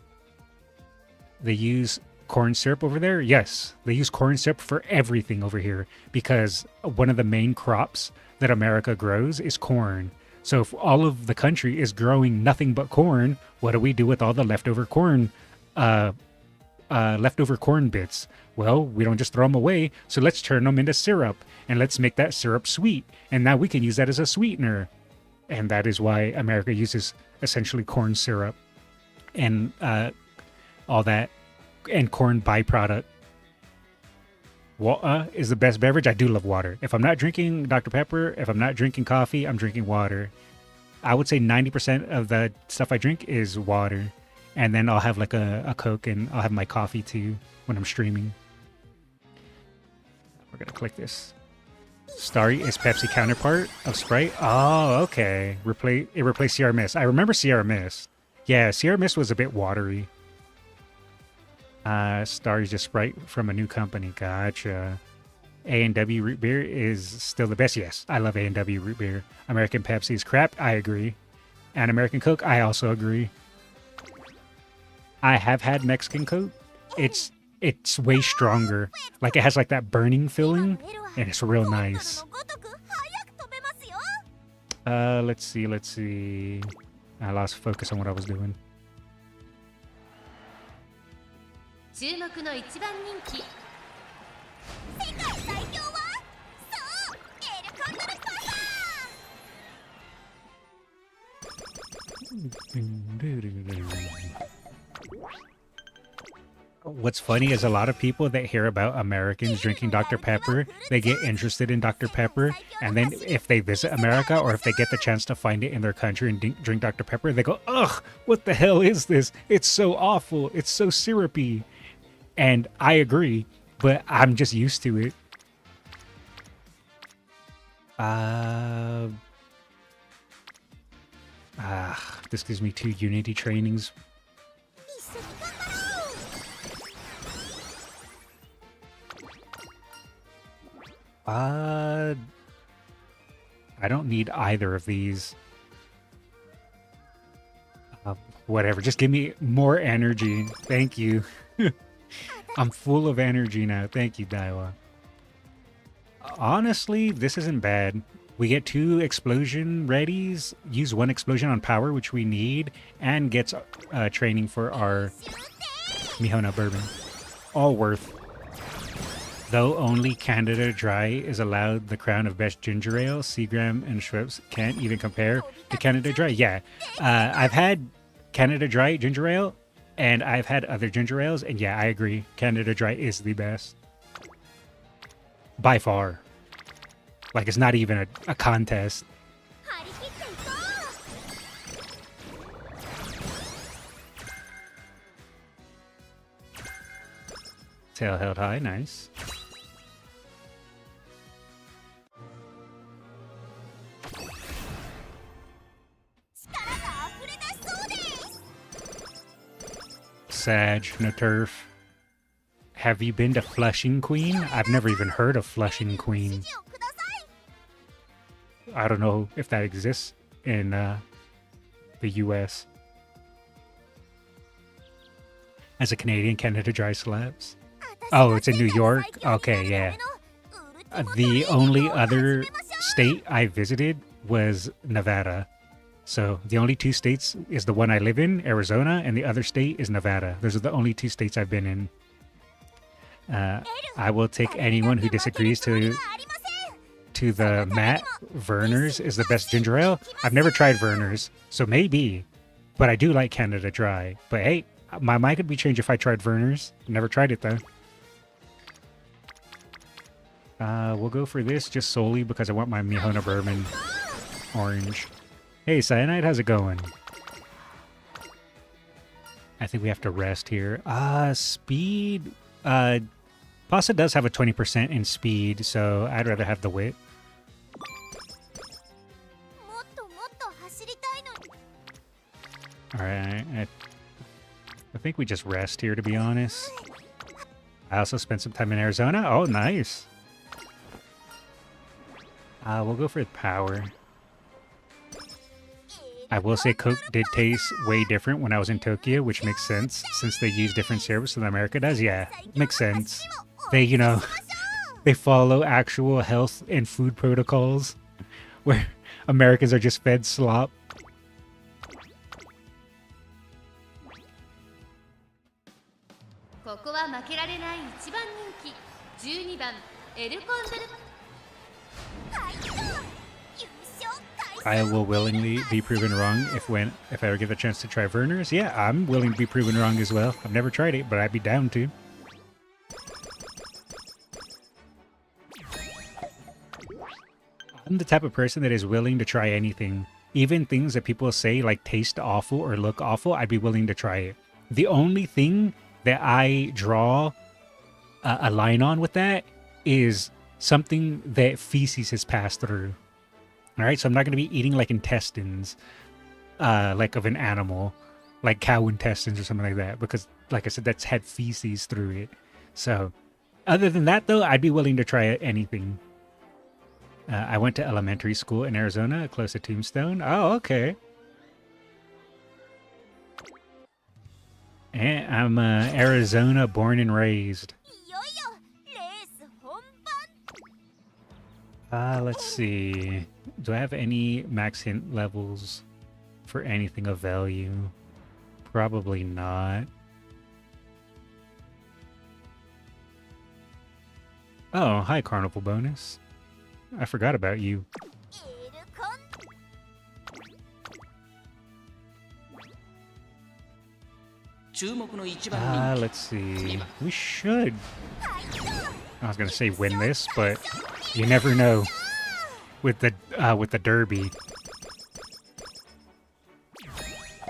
They use corn syrup over there? Yes, they use corn syrup for everything over here because one of the main crops that America grows is corn. So if all of the country is growing nothing but corn, what do we do with all the leftover corn bits? Well, we don't just throw them away, so let's turn them into syrup and let's make that syrup sweet. And now we can use that as a sweetener. And that is why America uses essentially corn syrup and all that, and corn byproduct. Water is the best beverage. I do love water. If I'm not drinking Dr. Pepper, if I'm not drinking coffee, I'm drinking water. I would say 90% of the stuff I drink is water. And then I'll have like a Coke and I'll have my coffee too when I'm streaming. We're going to click this. Starry is Pepsi counterpart of Sprite. Oh, okay. It replaced Sierra Mist. I remember Sierra Mist. Yeah, Sierra Mist was a bit watery. Starry's just Sprite from a new company. Gotcha. A&W root beer is still the best. Yes, I love A&W root beer. American Pepsi is crap. I agree. And American Coke, I also agree. I have had Mexican Coke. It's way stronger. Like it has like that burning feeling, and it's real nice. Let's see. I lost focus on what I was doing. What's funny is a lot of people that hear about Americans drinking Dr. Pepper, they get interested in Dr. Pepper, and then if they visit America or if they get the chance to find it in their country and drink Dr. Pepper, they go, ugh, what the hell is this? It's so awful. It's so syrupy. And I agree, but I'm just used to it. This gives me 2 Unity trainings. I don't need either of these. Whatever, just give me more energy. Thank you. I'm full of energy now. Thank you, Daiwa. Honestly, this isn't bad. We get 2 explosion readies, use 1 explosion on power, which we need, and gets training for our Mihona bourbon. All worth. Though only Canada Dry is allowed the crown of best ginger ale, Seagram and Schweppes can't even compare to Canada Dry. Yeah, I've had Canada Dry ginger ale, and I've had other ginger ales, and yeah, I agree. Canada Dry is the best. By far. Like, it's not even a contest. Tail held high, nice. Sag, no turf. Have you been to Flushing Queen? I've never even heard of Flushing Queen. I don't know if that exists in the US. As a Canadian, Canada dry slabs. Oh, it's in New York? Okay, yeah. The only other state I visited was Nevada. So the only two states is the one I live in, Arizona, and the other state is Nevada. Those are the only two states I've been in. I will take anyone who disagrees to the Matt. Verner's is the best ginger ale. I've never tried Verner's, so maybe. But I do like Canada Dry. But hey, my mind could be changed if I tried Verner's. Never tried it though. We'll go for this just solely because I want my Mihona Bourbon orange. Hey, Cyanide, how's it going? I think we have to rest here. Speed. Pasta does have a 20% in speed, so I'd rather have the wit. Alright, I think we just rest here, to be honest. I also spent some time in Arizona. Oh, nice. We'll go for power. I will say Coke did taste way different when I was in Tokyo, which makes sense since they use different syrups than America does. Yeah, makes sense. They, you know, they follow actual health and food protocols where Americans are just fed slop. I will willingly be proven wrong if I ever get a chance to try Verner's. Yeah, I'm willing to be proven wrong as well. I've never tried it, but I'd be down to. I'm the type of person that is willing to try anything. Even things that people say like taste awful or look awful, I'd be willing to try it. The only thing that I draw a line on with that is something that feces has passed through. All right, so I'm not going to be eating like intestines, like of an animal, like cow intestines or something like that, because, like I said, that's had feces through it. So, other than that, though, I'd be willing to try anything. I went to elementary school in Arizona, close to Tombstone. Oh, okay. And I'm Arizona born and raised. Let's see. Do I have any max hint levels for anything of value? Probably not. Oh, hi, Carnival bonus. I forgot about you. Let's see. We should. I was gonna say win this, but you never know with the Derby.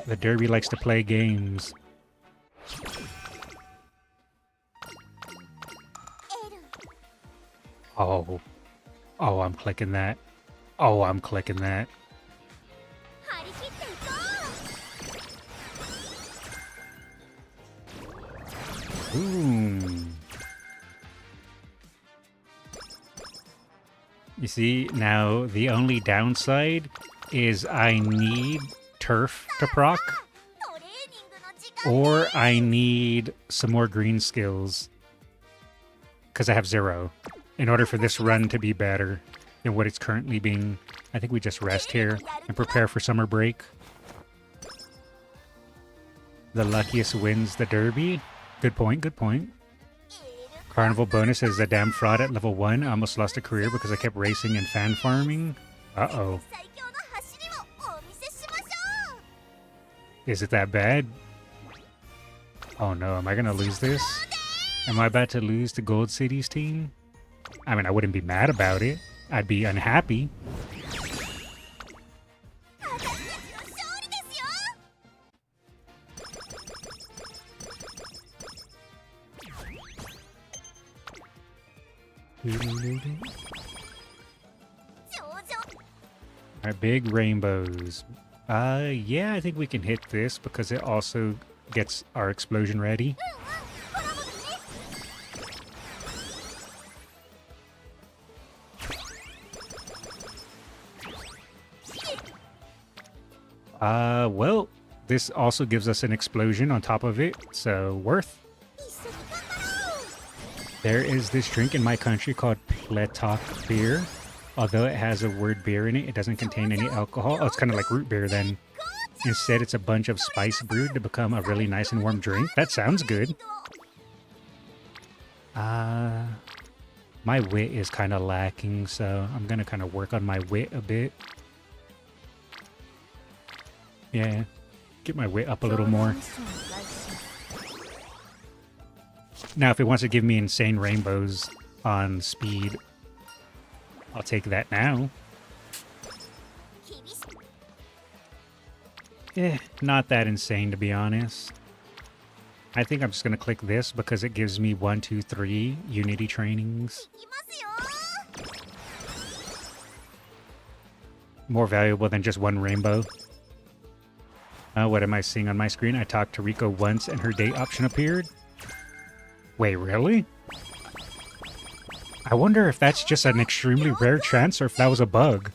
The Derby likes to play games. Oh, I'm clicking that. Oh, I'm clicking that. Ooh. You see, now the only downside is I need turf to proc, or I need some more green skills, because I have 0, in order for this run to be better than what it's currently being. I think we just rest here and prepare for summer break. The luckiest wins the Derby. Good point, good point. Carnival bonus is a damn fraud at level 1. I almost lost a career because I kept racing and fan farming. Uh-oh. Is it that bad? Oh no, am I gonna lose this? Am I about to lose to Gold City's team? I mean, I wouldn't be mad about it. I'd be unhappy. Our big rainbows. Yeah, I think we can hit this because it also gets our explosion ready. Well, this also gives us an explosion on top of it, so worth. There is this drink in my country called Pletok beer. Although it has a word beer in it, it doesn't contain any alcohol. Oh, it's kind of like root beer then. Instead, it's a bunch of spice brewed to become a really nice and warm drink. That sounds good. My wit is kind of lacking, so I'm going to kind of work on my wit a bit. Yeah, get my wit up a little more. Now, if it wants to give me insane rainbows on speed, I'll take that now. Not that insane, to be honest. I think I'm just going to click this because it gives me 1, 2, 3 Unity trainings. More valuable than just one rainbow. What am I seeing on my screen? I talked to Rico once and her date option appeared. Wait, really? I wonder if that's just an extremely rare chance or if that was a bug.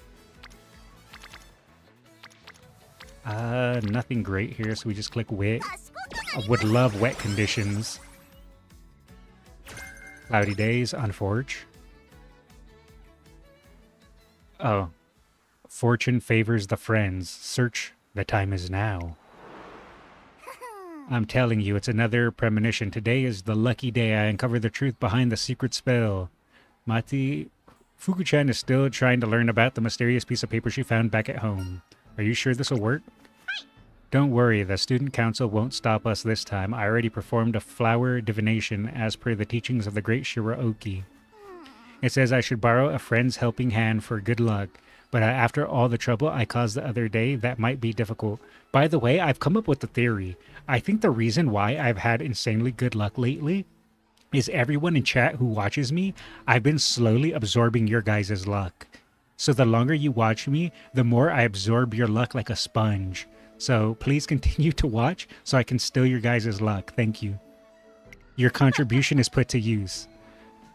Nothing great here, so we just click wit. I would love wet conditions. Cloudy days on Forge. Oh. Fortune favors the friends. Search, the time is now. I'm telling you, it's another premonition. Today is the lucky day I uncover the truth behind the secret spell. Mati, Fuku-chan is still trying to learn about the mysterious piece of paper she found back at home. Are you sure this will work? Don't worry, the student council won't stop us this time. I already performed a flower divination as per the teachings of the great Shiraoki. It says I should borrow a friend's helping hand for good luck. But after all the trouble I caused the other day, that might be difficult. By the way, I've come up with a theory. I think the reason why I've had insanely good luck lately is everyone in chat who watches me, I've been slowly absorbing your guys' luck. So the longer you watch me, the more I absorb your luck like a sponge. So please continue to watch so I can steal your guys' luck. Thank you. Your contribution is put to use.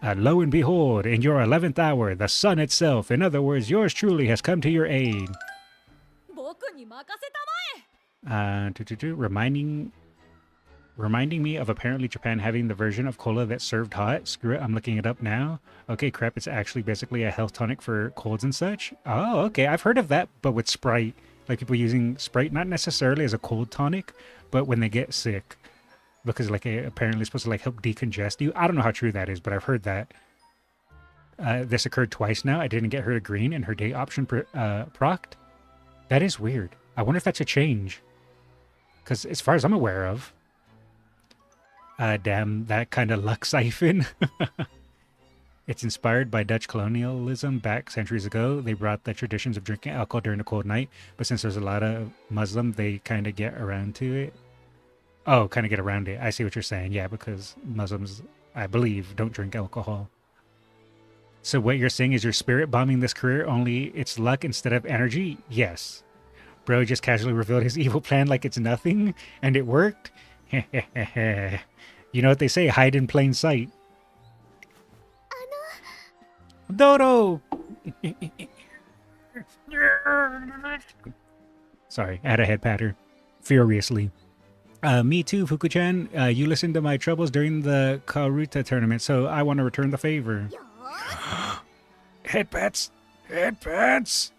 Lo and behold, in your 11th hour, the sun itself, in other words, yours truly, has come to your aid. Reminding me of apparently Japan having the version of cola that served hot. Screw it, I'm looking it up now. Okay, crap, it's actually basically a health tonic for colds and such. Oh, okay, I've heard of that, but with Sprite. Like people using Sprite, not necessarily as a cold tonic, but when they get sick. Because like apparently it's supposed to like help decongest you. I don't know how true that is, but I've heard that. This occurred twice now. I didn't get her to green and her date option procced. That is weird. I wonder if that's a change. Because as far as I'm aware of... damn, that kind of luck siphon. It's inspired by Dutch colonialism back centuries ago. They brought the traditions of drinking alcohol during a cold night. But since there's a lot of Muslim, they kind of get around to it. Oh, kind of get around it. I see what you're saying. Yeah, because Muslims, I believe, don't drink alcohol. So what you're saying is you're spirit bombing this career, only it's luck instead of energy? Yes. Bro just casually revealed his evil plan like it's nothing, and it worked? You know what they say, hide in plain sight. Dodo! Sorry, I had a head patter. Furiously. Me too, Fuku-chan. You listened to my troubles during the Karuta tournament, so I want to return the favor. Headpats! Headpats!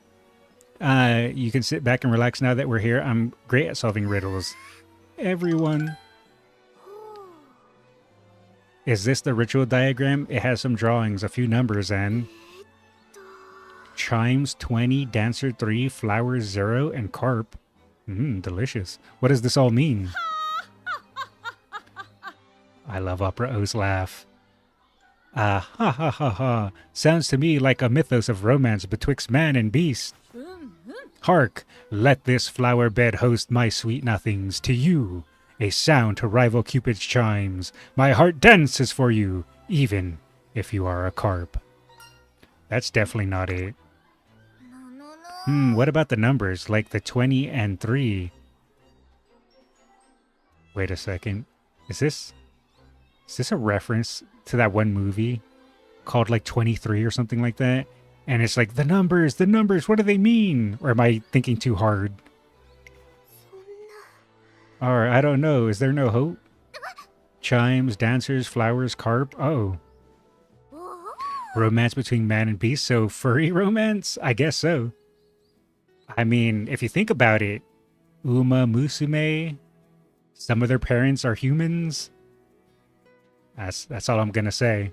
You can sit back and relax now that we're here. I'm great at solving riddles. Everyone. Is this the ritual diagram? It has some drawings, a few numbers, and... Chimes 20, Dancer 3, Flowers 0, and Carp. Delicious. What does this all mean? I love Opera O's laugh. Ha ha ha ha. Sounds to me like a mythos of romance betwixt man and beast. Hark, let this flower bed host my sweet nothings. To you, a sound to rival Cupid's chimes. My heart dances for you, even if you are a carp. That's definitely not it. What about the numbers, like the 20 and 3? Wait a second. Is this a reference to that one movie called like 23 or something like that? And it's like, the numbers, what do they mean? Or am I thinking too hard? Or, I don't know, is there no hope? Chimes, dancers, flowers, carp. Oh. Romance between man and beast, so furry romance? I guess so. I mean, if you think about it, Umamusume, some of their parents are humans. That's all I'm gonna say.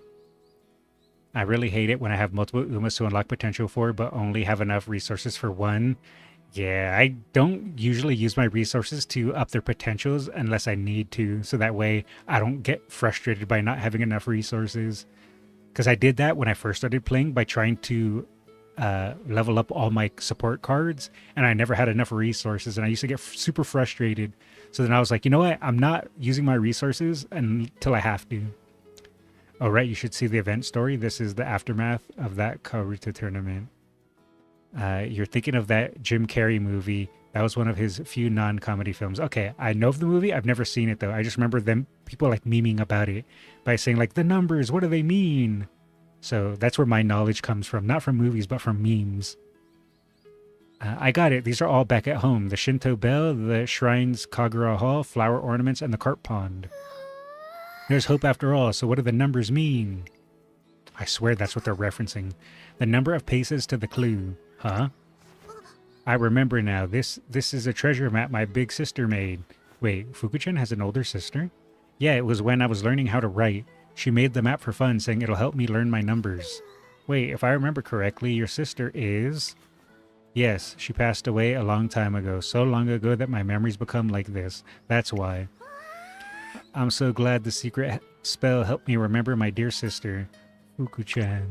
I really hate it when I have multiple Umas to unlock potential for, but only have enough resources for one. Yeah, I don't usually use my resources to up their potentials unless I need to, so that way I don't get frustrated by not having enough resources. Because I did that when I first started playing by trying to level up all my support cards, and I never had enough resources, and I used to get super frustrated. So then I was like, you know what? I'm not using my resources until I have to. Oh, right, you should see the event story. This is the aftermath of that Karuta tournament. You're thinking of that Jim Carrey movie. That was one of his few non-comedy films. Okay, I know of the movie. I've never seen it, though. I just remember people like memeing about it by saying, like, the numbers, what do they mean? So that's where my knowledge comes from. Not from movies, but from memes. I got it. These are all back at home. The Shinto bell, the shrines, Kagura Hall, flower ornaments, and the carp pond. There's hope after all, so what do the numbers mean? I swear that's what they're referencing. The number of paces to the clue. Huh? I remember now. This is a treasure map my big sister made. Wait, Fuku-chan has an older sister? Yeah, it was when I was learning how to write. She made the map for fun, saying it'll help me learn my numbers. Wait, if I remember correctly, your sister is... Yes, she passed away a long time ago. So long ago that my memories become like this. That's why. I'm so glad the secret spell helped me remember my dear sister, Fuku-chan.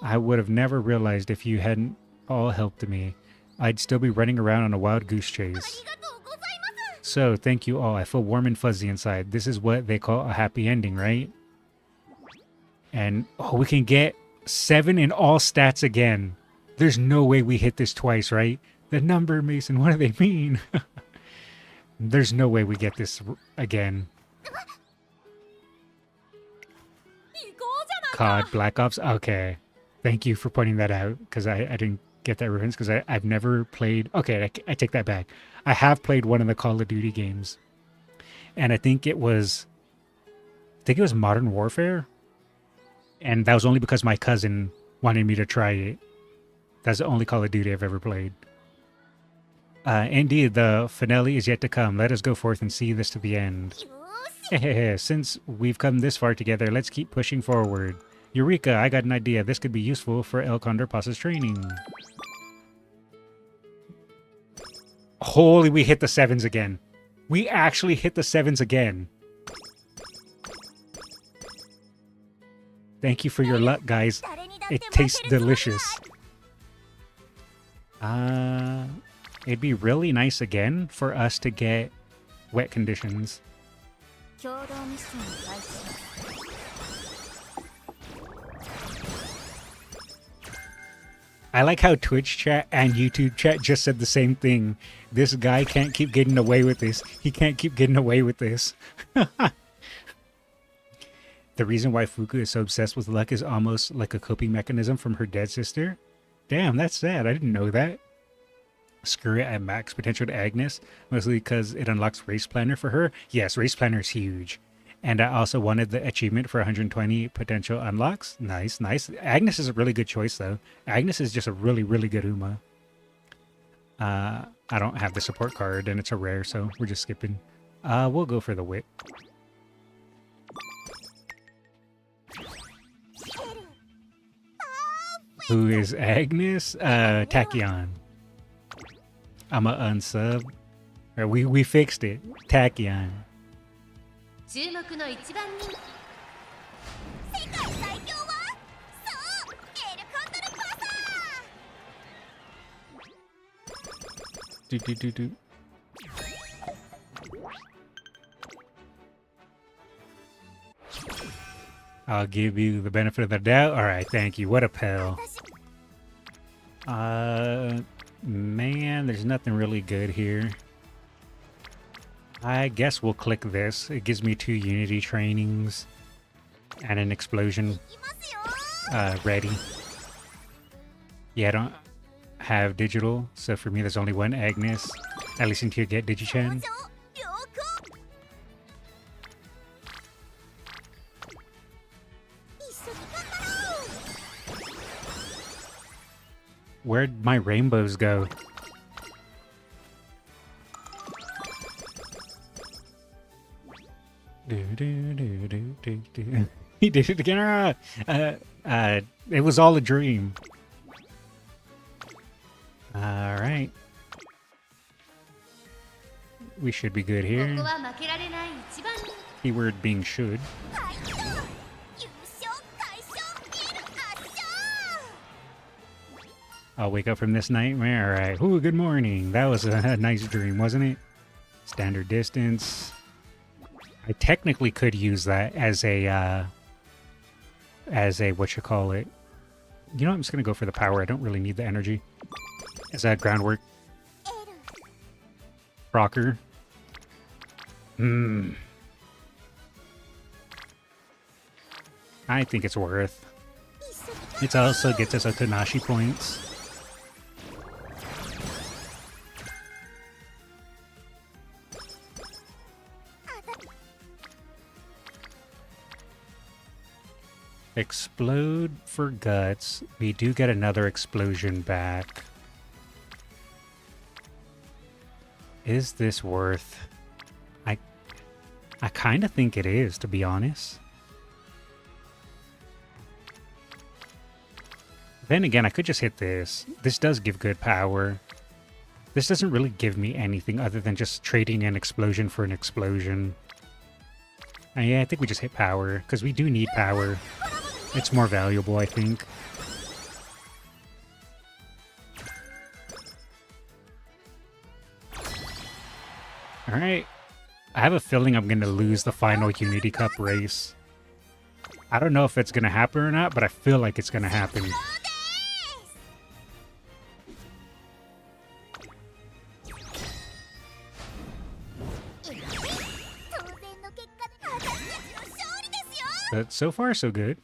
I would have never realized if you hadn't all helped me. I'd still be running around on a wild goose chase. So, thank you all. I feel warm and fuzzy inside. This is what they call a happy ending, right? And, oh, we can get 7 in all stats again. There's no way we hit this twice, right? The number, Mason, what do they mean? There's no way we get this again. COD Black Ops? Okay. Thank you for pointing that out, because I didn't get that reference, because I've never played... Okay, I take that back. I have played one of the Call of Duty games. And I think it was Modern Warfare. And that was only because my cousin wanted me to try it. That's the only Call of Duty I've ever played. Indeed, the finale is yet to come. Let us go forth and see this to the end. Since we've come this far together, let's keep pushing forward. Eureka, I got an idea. This could be useful for El Condor Pasa's training. Holy, we hit the 7s again. We actually hit the 7s again. Thank you for your luck, guys. It tastes delicious. It'd be really nice again for us to get wet conditions. I like how Twitch chat and YouTube chat just said the same thing. This guy can't keep getting away with this. He can't keep getting away with this. The reason why Fuku is so obsessed with luck is almost like a coping mechanism from her dead sister. Damn, that's sad. I didn't know that. Screw it at max potential to Agnes, mostly because it unlocks Race Planner for her. Yes, Race Planner is huge. And I also wanted the achievement for 120 potential unlocks. Nice, nice. Agnes is a really good choice, though. Agnes is just a really, really good Uma. I don't have the support card, and it's a rare, so we're just skipping. We'll go for the Wit. Who is Agnes? Tachyon. I'm a unsub. We fixed it. Tachyon. Do. I'll give you the benefit of the doubt. Alright, thank you. What a pal. Man, there's nothing really good here. I guess we'll click this. It gives me 2 Unity trainings and an explosion ready. Yeah, I don't have digital, so for me there's only one Agnes, at least until you get Digichan. Where'd my rainbows go? He did it again. It was all a dream. All right. We should be good here. Keyword being should. I'll wake up from this nightmare. All right. Ooh, good morning. That was a nice dream, wasn't it? Standard distance. I technically could use that as a what you call it. You know, I'm just gonna go for the power. I don't really need the energy. Is that groundwork? Rocker. I think it's worth. It also gets us a Tanashi points. Explode for guts. We do get another explosion back. Is this worth? I kind of think it is, to be honest. Then again, I could just hit this. This does give good power. This doesn't really give me anything other than just trading an explosion for an explosion. And yeah, I think we just hit power, because we do need power. It's more valuable, I think. Alright. I have a feeling I'm going to lose the final Unity Cup race. I don't know if it's going to happen or not, but I feel like it's going to happen. But so far, so good.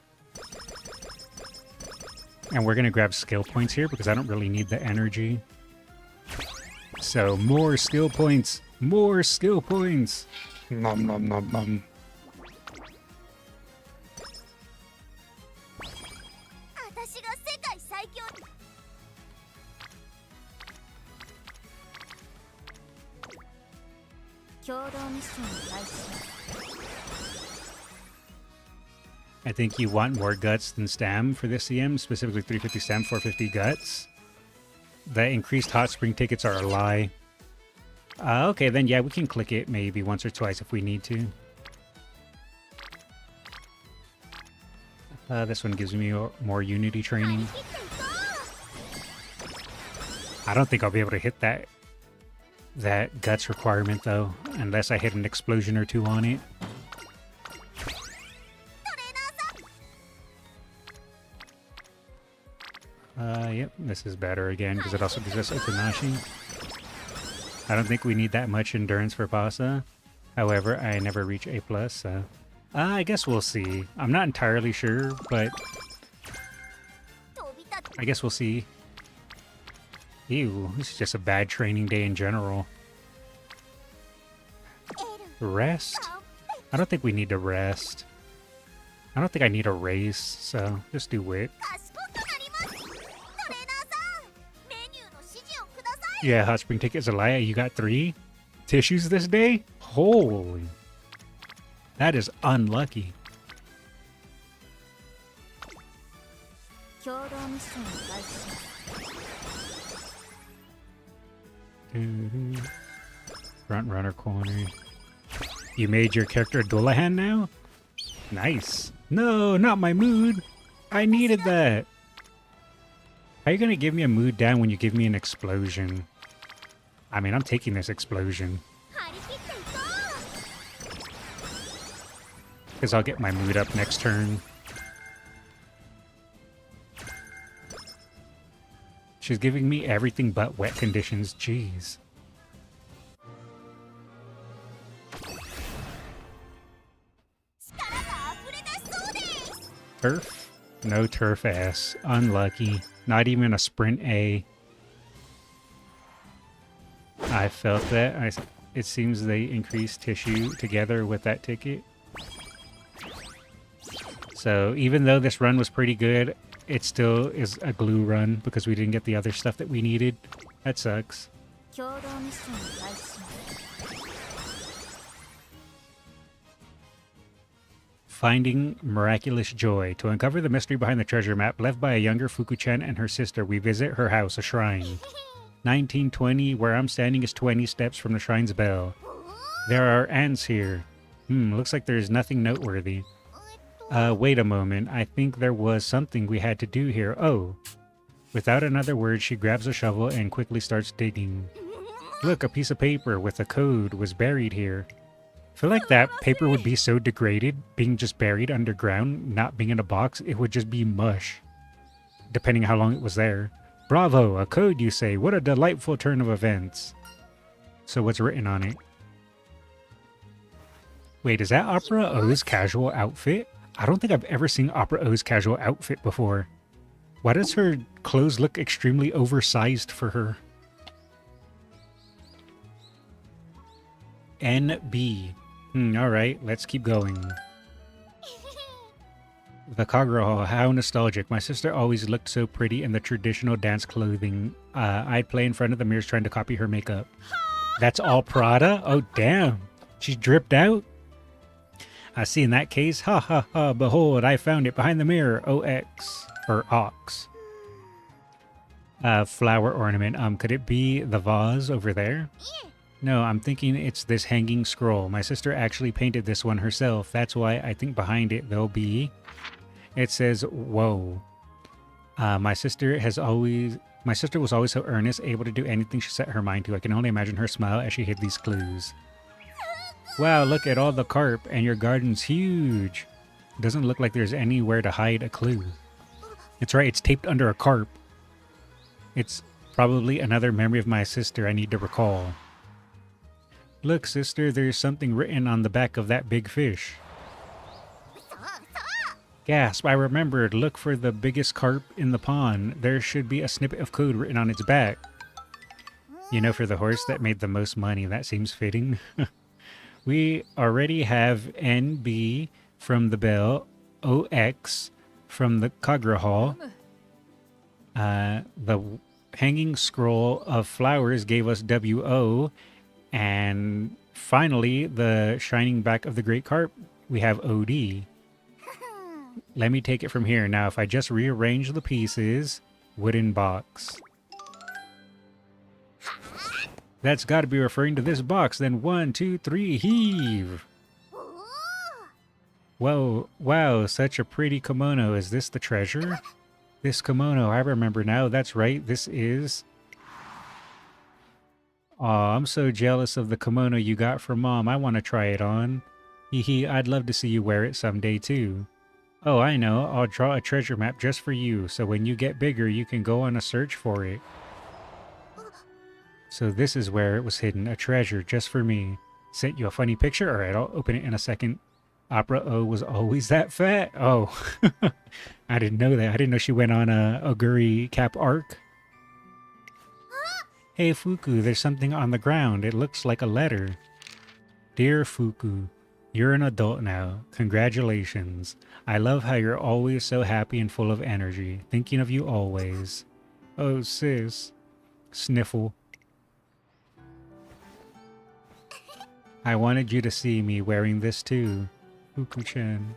And we're going to grab skill points here because I don't really need the energy. So more skill points. More skill points. Nom nom nom nom. I think you want more guts than stam for this CM, specifically 350 stam, 450 guts. The increased hot spring tickets are a lie. Okay, then yeah, we can click it maybe once or twice if we need to. This one gives me more Unity training. I don't think I'll be able to hit that guts requirement though, unless I hit an explosion or two on it. Yep, this is better again because it also gives us Otanashi. I don't think we need that much endurance for Pasa. However, I never reach A+, so... I guess we'll see. I'm not entirely sure, but... I guess we'll see. Ew, this is just a bad training day in general. Rest? I don't think we need to rest. I don't think I need a race, so just do wit. Yeah, hot spring tickets, Alaya, you got 3 tissues this day? Holy. That is unlucky. Front runner corner. You made your character a Dullahan now? Nice. No, not my mood. I needed that. How are you going to give me a mood down when you give me an explosion? I mean, I'm taking this explosion. Because I'll get my mood up next turn. She's giving me everything but wet conditions. Jeez. Turf? No turf S. Unlucky. Not even a sprint A. I felt that. It seems they increased tissue together with that ticket. So even though this run was pretty good, it still is a glue run because we didn't get the other stuff that we needed. That sucks. Finding miraculous joy. To uncover the mystery behind the treasure map left by a younger Fuku-chan and her sister, we visit her house, a shrine. 1920, where I'm standing is 20 steps from the shrine's bell. There are ants here. Looks like there's nothing noteworthy. Wait a moment. I think there was something we had to do here. Oh. Without another word, she grabs a shovel and quickly starts digging. Look, a piece of paper with a code was buried here. I feel like that paper would be so degraded, being just buried underground, not being in a box, it would just be mush. Depending how long it was there. Bravo, a code you say. What a delightful turn of events. So what's written on it? Wait, is that Opera O's casual outfit? I don't think I've ever seen Opera O's casual outfit before. Why does her clothes look extremely oversized for her? NB. Alright, let's keep going. The Kagura Hall, how nostalgic. My sister always looked so pretty in the traditional dance clothing. I'd play in front of the mirrors trying to copy her makeup. That's all Prada? Oh, damn. She's dripped out? I see in that case. Ha ha ha, behold, I found it behind the mirror. OX. Or Ox. Flower ornament. Could it be the vase over there? No, I'm thinking it's this hanging scroll. My sister actually painted this one herself. That's why I think behind it there'll be... It says, whoa. My sister was always so earnest, able to do anything she set her mind to. I can only imagine her smile as she hid these clues. Wow, look at all the carp, and your garden's huge. Doesn't look like there's anywhere to hide a clue. It's right, it's taped under a carp. It's probably another memory of my sister I need to recall. Look, sister, there's something written on the back of that big fish. Gasp, I remembered. Look for the biggest carp in the pond. There should be a snippet of code written on its back. You know, for the horse that made the most money, that seems fitting. We already have NB from the bell, OX from the Kagura Hall. The hanging scroll of flowers gave us WO. And finally, the shining back of the great carp, we have OD. Let me take it from here. Now, if I just rearrange the pieces, wooden box. That's got to be referring to this box. Then 1, 2, 3, heave. Whoa, wow, such a pretty kimono. Is this the treasure? This kimono, I remember now. That's right, this is... Aw, I'm so jealous of the kimono you got from Mom. I want to try it on. Hee, I'd love to see you wear it someday too. Oh, I know. I'll draw a treasure map just for you, so when you get bigger, you can go on a search for it. So this is where it was hidden, a treasure just for me. Sent you a funny picture? Alright, I'll open it in a second. Opera O was always that fat? Oh, I didn't know that. I didn't know she went on a Oguri Cap arc. Hey Fuku, there's something on the ground. It looks like a letter. Dear Fuku, you're an adult now. Congratulations. I love how you're always so happy and full of energy. Thinking of you always. Oh sis. Sniffle. I wanted you to see me wearing this too. Fuku-chan.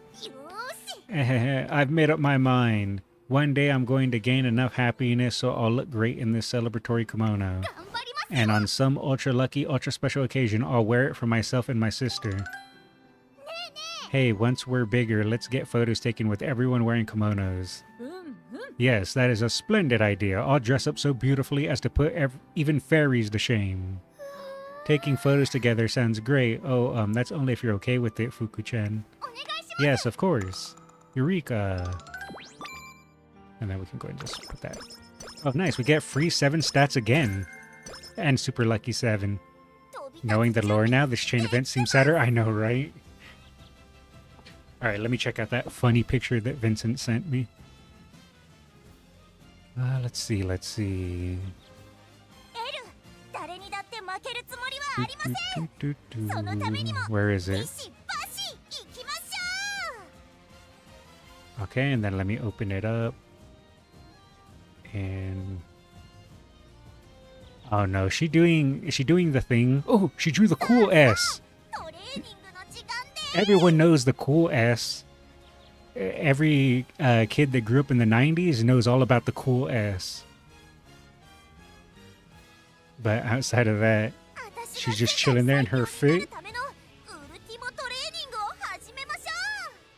I've made up my mind. One day I'm going to gain enough happiness so I'll look great in this celebratory kimono. And on some ultra lucky, ultra special occasion, I'll wear it for myself and my sister. Hey, once we're bigger, let's get photos taken with everyone wearing kimonos. Yes, that is a splendid idea. I'll dress up so beautifully as to put even fairies to shame. Taking photos together sounds great. Oh, that's only if you're okay with it, Fuku-chan. Yes, of course. Eureka. And then we can go and just put that. Oh, nice. We get free 7 stats again. And super lucky 7. Knowing the lore now, this chain event seems sadder. I know, right? Alright, let me check out that funny picture that Vincent sent me. Let's see. Where is it? Okay, and then let me open it up. And oh no, is she doing the thing? Oh, she drew the cool S. Everyone knows the cool S. Every kid that grew up in the 90s knows all about the cool S. But outside of that, she's just chilling there in her fit.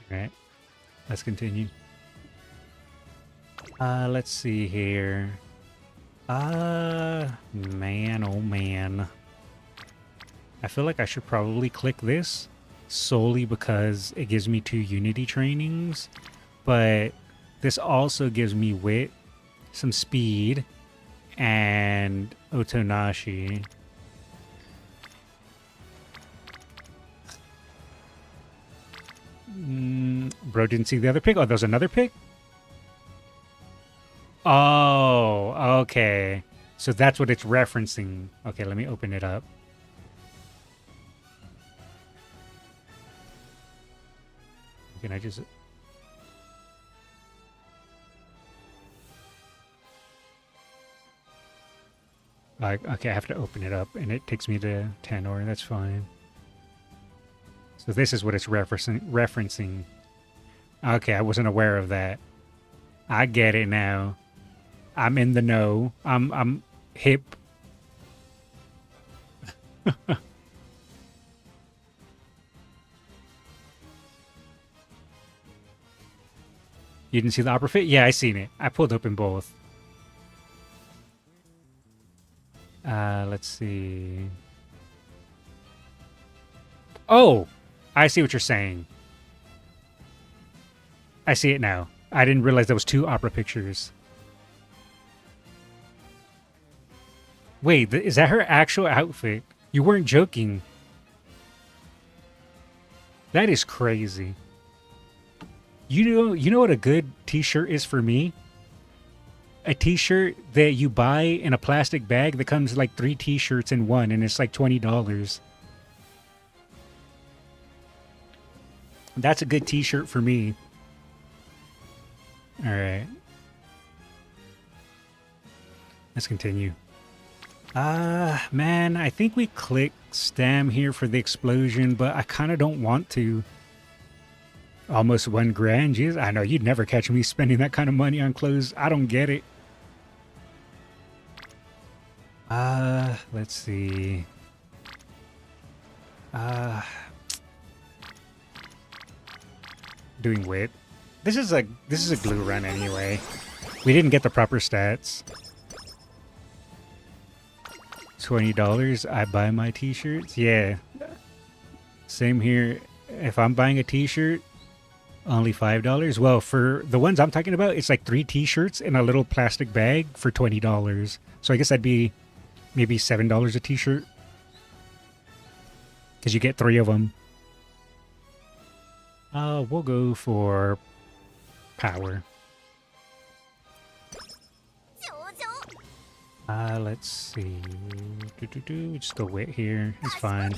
Alright, let's continue. Let's see here. Man, oh man. I feel like I should probably click this solely because it gives me 2 Unity trainings, but this also gives me wit, some speed, and Otonashi. Bro didn't see the other pick. Oh, there's another pick? Oh, okay. So that's what it's referencing. Okay, let me open it up. Can I just... okay, I have to open it up, and it takes me to Tenor. That's fine. So this is what it's referencing. Okay, I wasn't aware of that. I get it now. I'm in the know. I'm hip. You didn't see the opera fit? Yeah, I seen it. I pulled open both. Let's see. Oh, I see what you're saying. I see it now. I didn't realize there was 2 opera pictures. Wait, is that her actual outfit? You weren't joking. That is crazy. You know what a good t-shirt is for me? A t-shirt that you buy in a plastic bag that comes like 3 t-shirts in one, and it's like $20. That's a good t-shirt for me. All right. Let's continue. Man, I think we click Stam here for the explosion, but I kind of don't want to. Almost $1 grand. Jeez, I know you'd never catch me spending that kind of money on clothes. I don't get it. Let's see. Doing wit. This is a glue run anyway. We didn't get the proper stats. $20, I buy my t-shirts. Yeah. Same here. If I'm buying a t-shirt, only $5. Well, for the ones I'm talking about, it's like 3 t-shirts in a little plastic bag for $20. So I guess that'd be maybe $7 a t-shirt. Because you get 3 of them. We'll go for power. Let's see. Just go wit here. It's fine.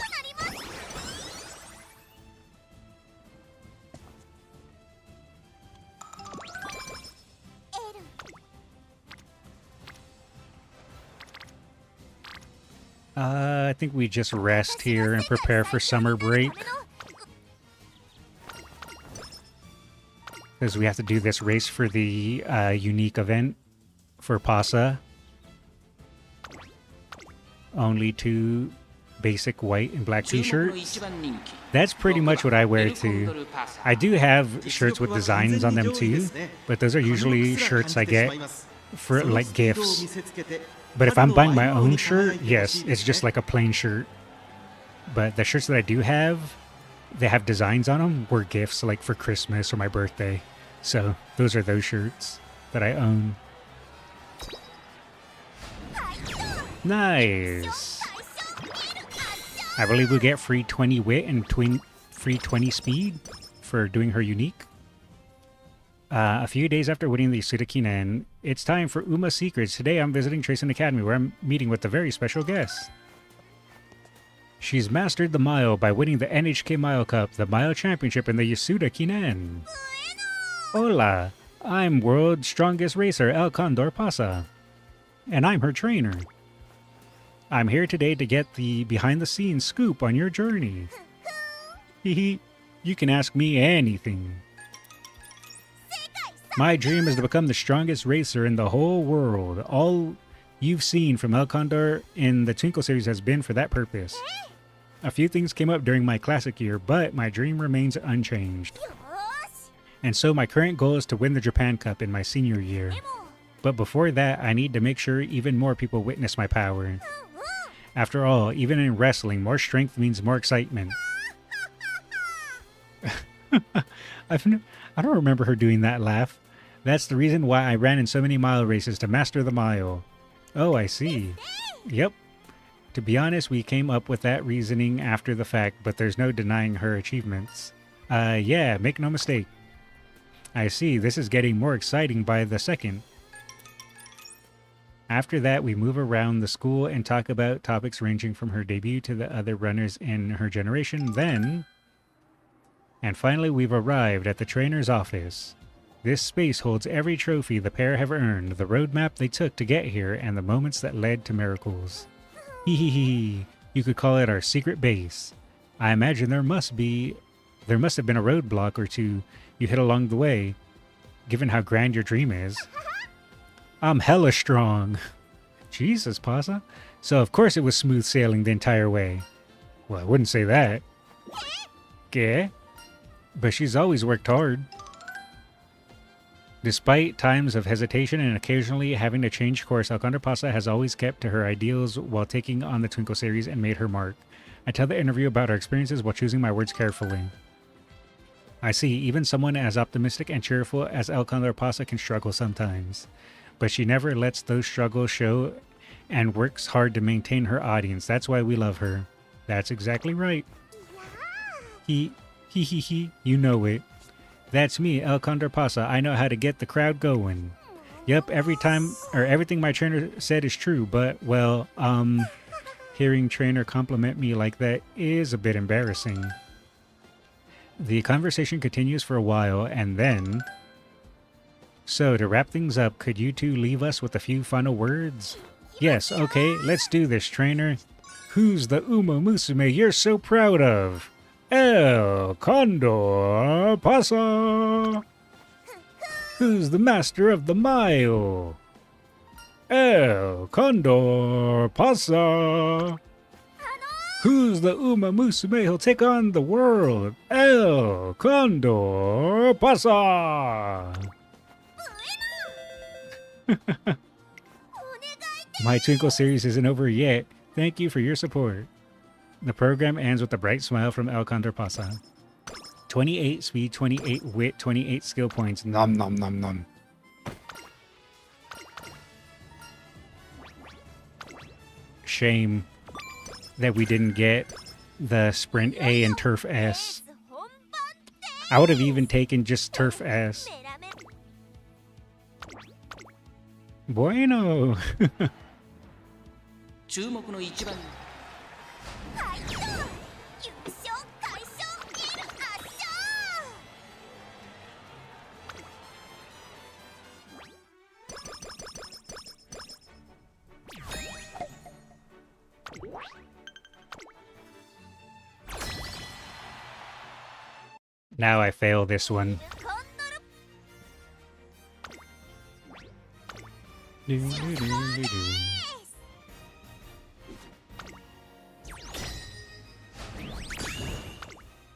I think we just rest here and prepare for summer break. Because we have to do this race for the unique event for Pasa. Only 2 basic white and black t-shirts. That's pretty much what I wear too. I do have shirts with designs on them too, but those are usually shirts I get for like gifts. But if I'm buying my own shirt, yes, it's just like a plain shirt. But the shirts that I do have, they have designs on them, were gifts like for Christmas or my birthday. So those are those shirts that I own. Nice. I believe we'll get free 20 wit and free 20 speed for doing her unique. A few days after winning the Sudakinen, it's time for Uma Secrets. Today I'm visiting Tracing Academy where I'm meeting with a very special guest. She's mastered the mile by winning the NHK Mile Cup, the Mile Championship, and the Yasuda Kinen. Hola! I'm world's strongest racer, El Condor Pasa, and I'm her trainer. I'm here today to get the behind-the-scenes scoop on your journey. Hehe, you can ask me anything. My dream is to become the strongest racer in the whole world. All you've seen from El Condor in the Twinkle series has been for that purpose. A few things came up during my classic year, but my dream remains unchanged. And so my current goal is to win the Japan Cup in my senior year. But before that, I need to make sure even more people witness my power. After all, even in wrestling, more strength means more excitement. I don't remember her doing that laugh. That's the reason why I ran in so many mile races to master the mile. Oh, I see. Yep. To be honest, we came up with that reasoning after the fact, but there's no denying her achievements. Yeah, make no mistake. I see, this is getting more exciting by the second. After that, we move around the school and talk about topics ranging from her debut to the other runners in her generation, then... And finally, we've arrived at the trainer's office. This space holds every trophy the pair have earned, the roadmap they took to get here, and the moments that led to miracles. Hee. You could call it our secret base. I imagine there must have been a roadblock or two you hit along the way, given how grand your dream is. I'm hella strong. Jesus, Pasa. So of course it was smooth sailing the entire way. Well, I wouldn't say that. Okay. But she's always worked hard. Despite times of hesitation and occasionally having to change course, Alcondra Pasa has always kept to her ideals while taking on the Twinkle series and made her mark. I tell the interview about her experiences while choosing my words carefully. I see, even someone as optimistic and cheerful as Alcondra Pasa can struggle sometimes. But she never lets those struggles show and works hard to maintain her audience. That's why we love her. That's exactly right. He, you know it. That's me, El Condor Pasa. I know how to get the crowd going. Yep, everything my trainer said is true, but, well, hearing trainer compliment me like that is a bit embarrassing. The conversation continues for a while, and then... So, to wrap things up, could you two leave us with a few final words? Yes, okay, let's do this, trainer. Who's the Umamusume you're so proud of? El Condor Pasa! Who's the master of the mile? El Condor Pasa! Who's the Umamusume who'll take on the world? El Condor Pasa! My Twinkle series isn't over yet. Thank you for your support. The program ends with a bright smile from El Condor Pasa. 28 speed, 28 wit, 28 skill points. Nom nom nom nom. Shame that we didn't get the Sprint A and Turf S. I would have even taken just Turf S. Bueno. Now I fail this one.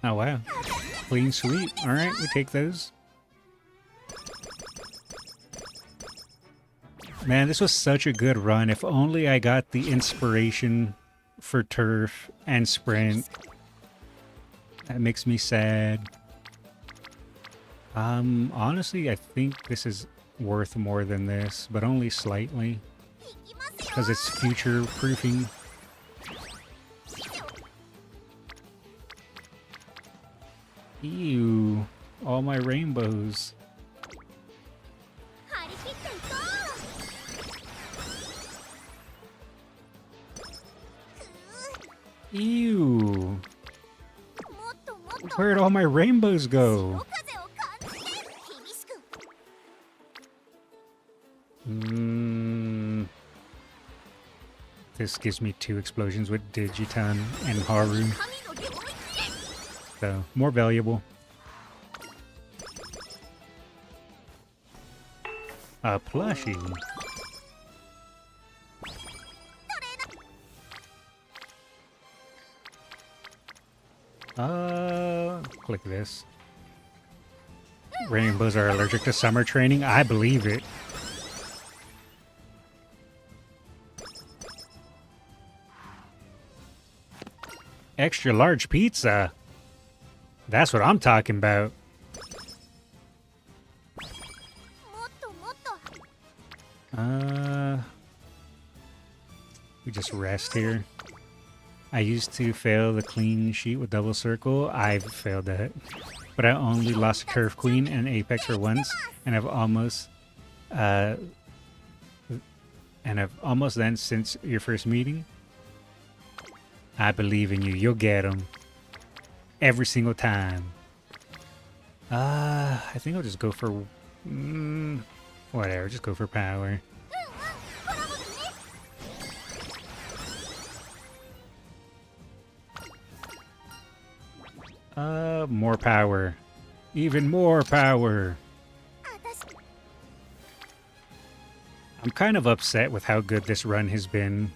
Oh wow. Clean sweep. Alright, we take those. Man, this was such a good run. If only I got the inspiration for Turf and Sprint. That makes me sad. Honestly, I think this is worth more than this, but only slightly. Because it's future-proofing. Ew. All my rainbows. Ew. Where'd all my rainbows go? this gives me 2 explosions with Digiton and Haru. So, more valuable. A plushie. Click this. Rainbows are allergic to summer training. I believe it. Extra large pizza. That's what I'm talking about. We just rest here. I used to fail the clean sheet with double circle. I've failed that. But I only lost Curve Queen and Apex for once, and I've almost then since your first meeting. I believe in you. You'll get them. Every single time. I think I'll just go for... whatever, just go for power. More power. Even more power. I'm kind of upset with how good this run has been,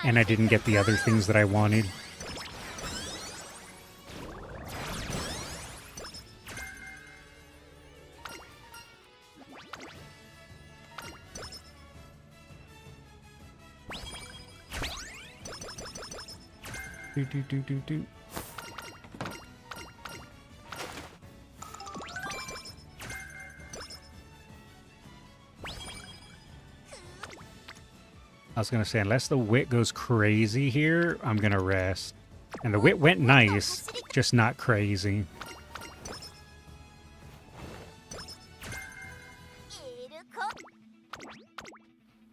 and I didn't get the other things that I wanted. Do. I was gonna say, unless the wit goes crazy here, I'm gonna rest. And the wit went nice, just not crazy.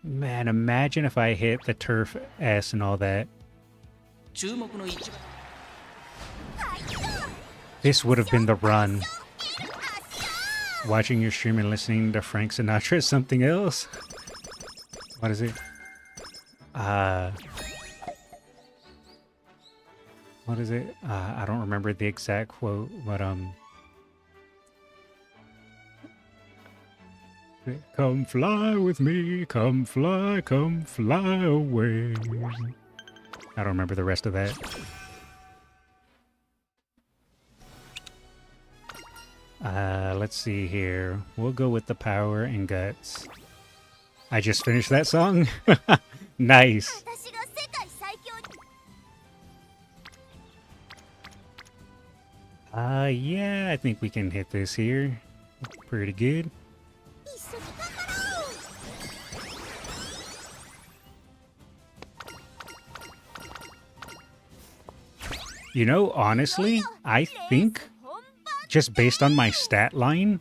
Man, imagine if I hit the turf S and all that. This would have been the run. Watching your stream and listening to Frank Sinatra is something else. What is it? What is it? I don't remember the exact quote, but come fly with me, come fly away. I don't remember the rest of that. Let's see here. We'll go with the power and guts. I just finished that song. Nice. Yeah, I think we can hit this here. Pretty good. You know, honestly, I think, just based on my stat line,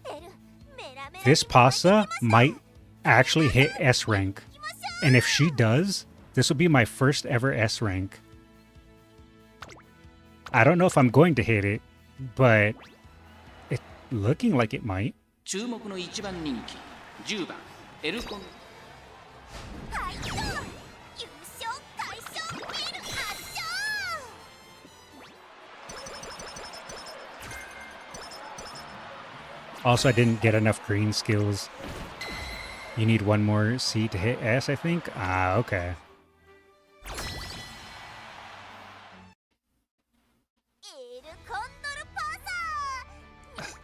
this Pasa might actually hit S rank. And if she does, this will be my first ever S rank. I don't know if I'm going to hit it, but it's looking like it might. Also, I didn't get enough green skills. You need one more C to hit S, I think? Ah, okay.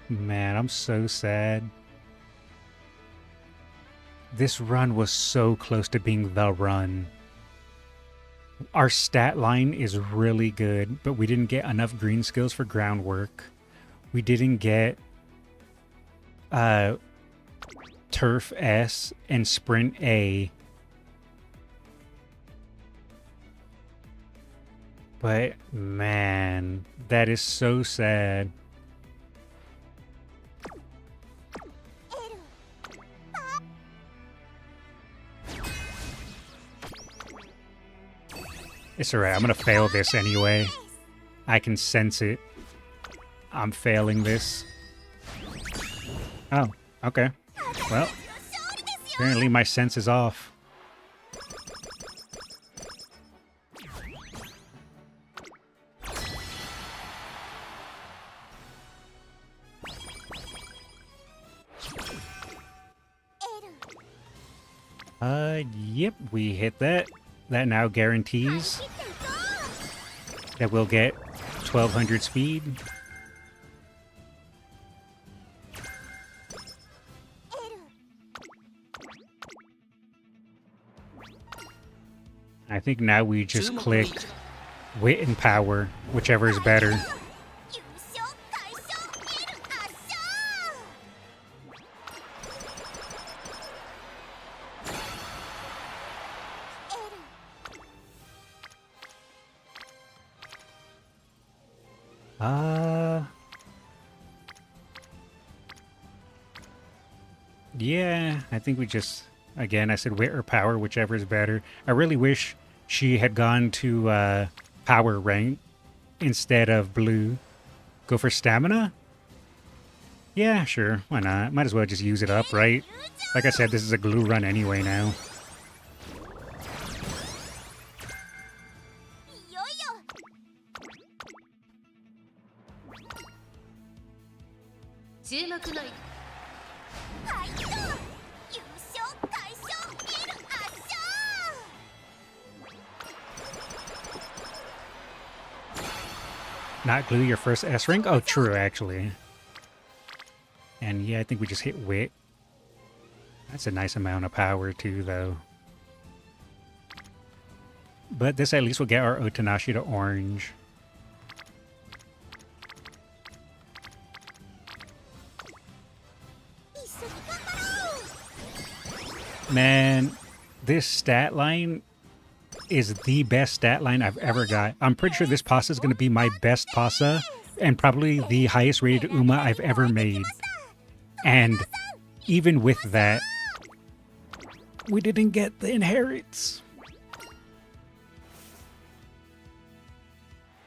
Man, I'm so sad. This run was so close to being the run. Our stat line is really good, but we didn't get enough green skills for groundwork. We didn't get Turf S and Sprint A. But man, that is so sad. It's alright, I'm gonna fail this anyway. I can sense it. I'm failing this. Oh, okay. Well, apparently my sense is off. Yep, we hit that. That now guarantees that we'll get 1200 speed. I think now we just click wit and power, whichever is better. Yeah, I think we just, again, I said wit or power, whichever is better. I really wish she had gone to power rank instead of blue. Go for stamina? Yeah, sure, why not? Might as well just use it up, right? Like I said, this is a glue run anyway now. Not glue your first S rank? Oh, true, actually. And yeah, I think we just hit wit. That's a nice amount of power, too, though. But this at least will get our Otanashi to orange. Man, this stat line is the best stat line I've ever got. I'm pretty sure this pasta is going to be my best pasta and probably the highest rated Uma I've ever made. And even with that, we didn't get the inherits.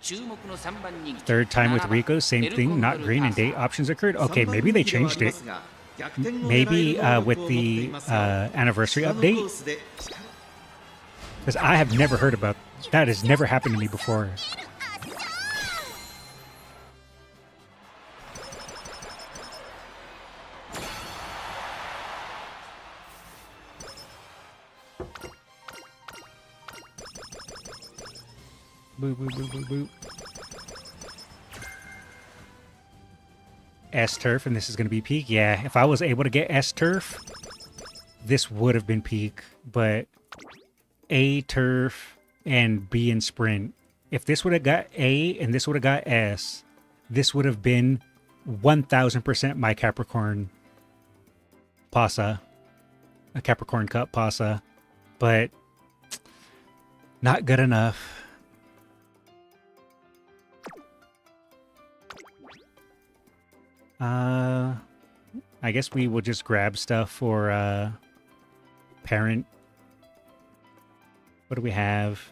Third time with Rico, same thing, not green and date options occurred. Okay, maybe they changed it. Maybe with the anniversary update. Because I have never heard about that. Has never happened to me before. Boo, boo, boo, boo, boo. S-Turf, and this is going to be peak. Yeah, if I was able to get S-Turf, this would have been peak. But A turf and B in sprint. If this would have got A and this would have got S, this would have been 1000% my Capricorn Pasa. A Capricorn Cup Pasa. But not good enough. I guess we will just grab stuff for parent. What do we have?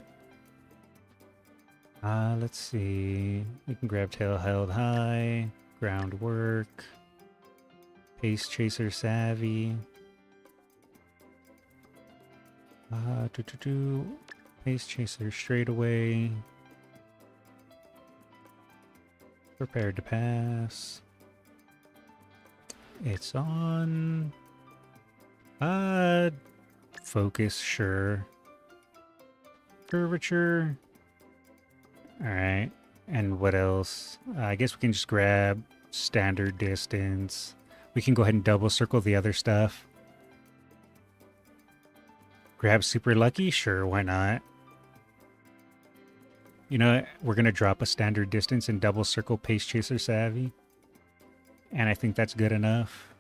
Let's see. We can grab tail held high, groundwork, pace chaser savvy. Pace chaser straightaway. Prepared to pass. It's on. Focus, sure. Curvature. Alright. And what else? I guess we can just grab standard distance. We can go ahead and double circle the other stuff. Grab super lucky? Sure, why not? You know what? We're going to drop a standard distance and double circle pace chaser savvy. And I think that's good enough.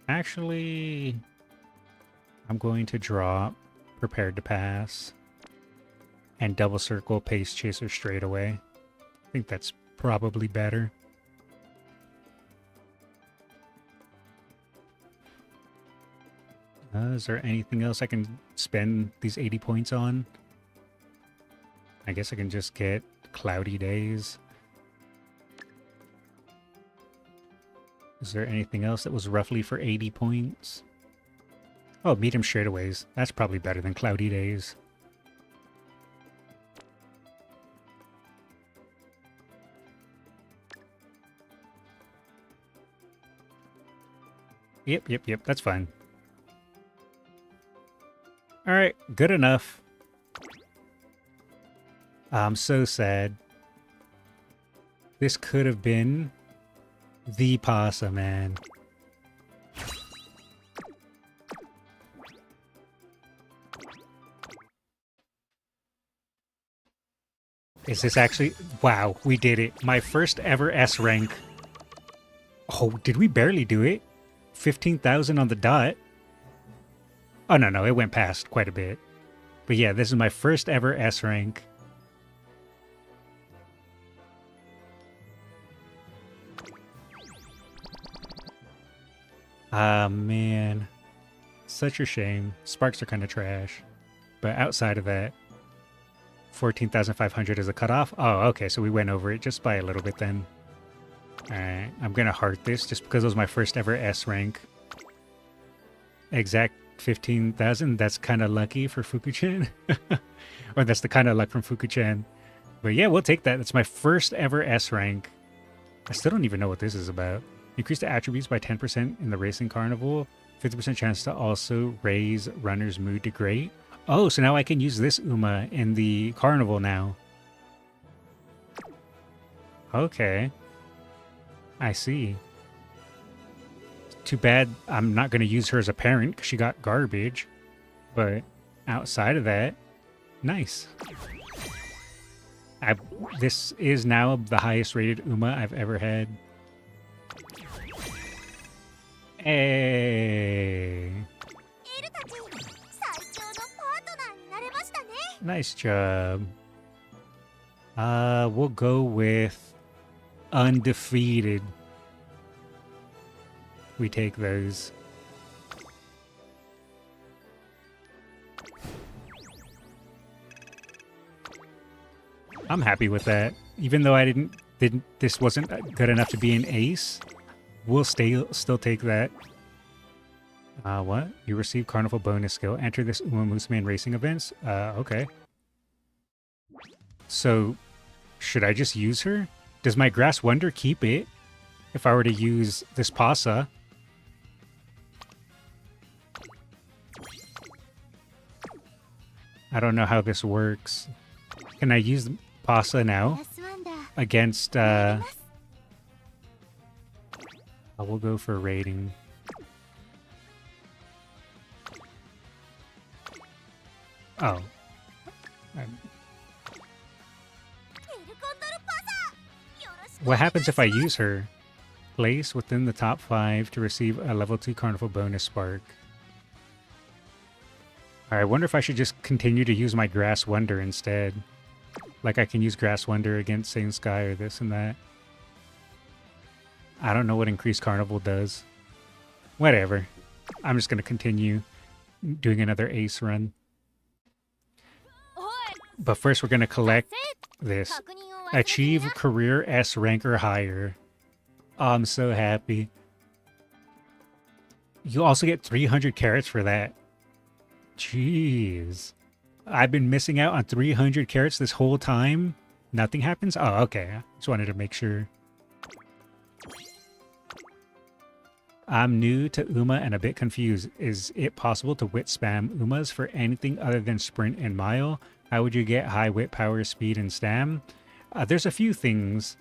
Actually, I'm going to drop prepared to pass and double circle pace chaser straight away. I think that's probably better. Is there anything else I can spend these 80 points on? I guess I can just get cloudy days. Is there anything else that was roughly for 80 points? Oh, medium straightaways. That's probably better than cloudy days. Yep. That's fine. All right, good enough. I'm so sad. This could have been the pasta, man. Is this actually... Wow, we did it. My first ever S rank. Oh, did we barely do it? 15,000 on the dot. Oh, no, it went past quite a bit. But yeah, this is my first ever S rank. Ah, man. Such a shame. Sparks are kind of trash. But outside of that, 14,500 is a cutoff. Oh, okay, so we went over it just by a little bit then. Alright, I'm gonna heart this just because it was my first ever S rank. Exact 15,000. That's kind of lucky for Fuku-chan. Or that's the kind of luck from Fuku-chan. But yeah, we'll take that. That's my first ever S rank. I still don't even know what this is about. Increase the attributes by 10% in the racing carnival. 50% chance to also raise runner's mood to great. Oh, so now I can use this Uma in the carnival now. Okay. I see. Too bad I'm not going to use her as a parent because she got garbage. But outside of that, nice. This is now the highest rated Uma I've ever had. Hey. Nice job. We'll go with undefeated. We take those. I'm happy with that. Even though I didn't this wasn't good enough to be an ace, we'll still take that. What? You receive carnival bonus skill. Enter this Umamusume in racing events. Okay. So, should I just use her? Does my Grass Wonder keep it if I were to use this Pasa? I don't know how this works. Can I use Pasa now against... I will go for rating. Oh. What happens if I use her? Place within the top 5 to receive a level 2 carnival bonus spark. I wonder if I should just continue to use my Grass Wonder instead. Like I can use Grass Wonder against Saiyan Sky or this and that. I don't know what increased carnival does. Whatever. I'm just going to continue doing another ace run. But first we're going to collect this. Achieve career S rank or higher. Oh, I'm so happy. You also get 300 carats for that. Jeez. I've been missing out on 300 carats this whole time. Nothing happens? Oh, okay. I just wanted to make sure. I'm new to Uma and a bit confused. Is it possible to wit spam Umas for anything other than sprint and mile? How would you get high wit power, speed, and stam? There's a few things.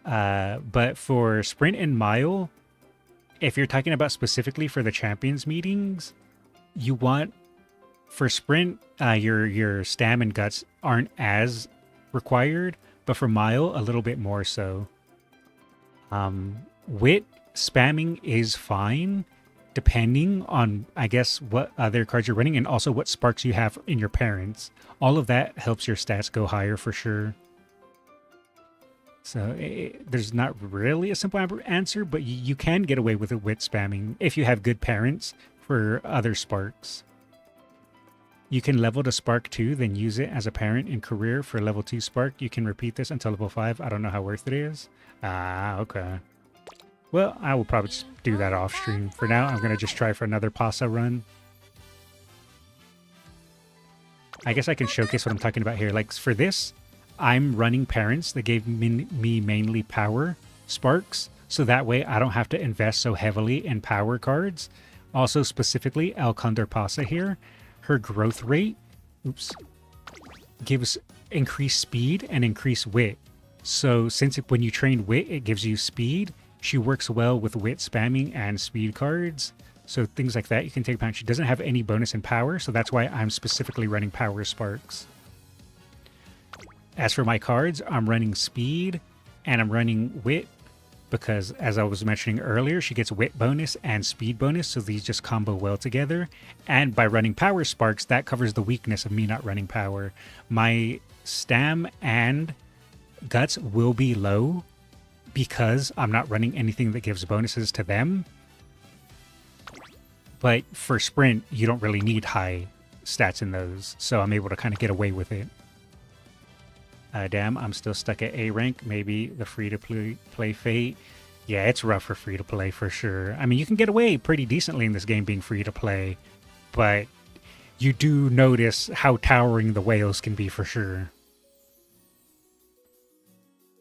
But for sprint and mile, if you're talking about specifically for the champions meetings, you want... For sprint, your stam and guts aren't as required, but for mile, a little bit more so. Wit spamming is fine, depending on, I guess, what other cards you're running and also what sparks you have in your parents. All of that helps your stats go higher for sure. So there's not really a simple answer, but you can get away with a wit spamming if you have good parents for other sparks. You can level to Spark 2, then use it as a parent in career for level 2 Spark. You can repeat this until level 5. I don't know how worth it is. Ah, okay. Well, I will probably just do that off stream. For now, I'm going to just try for another Pasa run. I guess I can showcase what I'm talking about here. Like, for this, I'm running parents that gave me mainly power sparks. so that way I don't have to invest so heavily in power cards. Also, specifically, El Condorpasa here, her growth rate, gives increased speed and increased wit. So since when you train wit, it gives you speed, she works well with wit spamming and speed cards. So things like that you can take advantage. She doesn't have any bonus in power, so that's why I'm specifically running power sparks. As for my cards, I'm running speed and I'm running wit because, as I was mentioning earlier, she gets wit bonus and speed bonus, so these just combo well together. And by running power sparks, that covers the weakness of me not running power. My stam and guts will be low because I'm not running anything that gives bonuses to them. But for sprint, you don't really need high stats in those, so I'm able to kind of get away with it. Damn, I'm still stuck at A rank. Maybe the free-to-play fate. Yeah, it's rough for free-to-play for sure. I mean, you can get away pretty decently in this game being free-to-play, but you do notice how towering the whales can be for sure.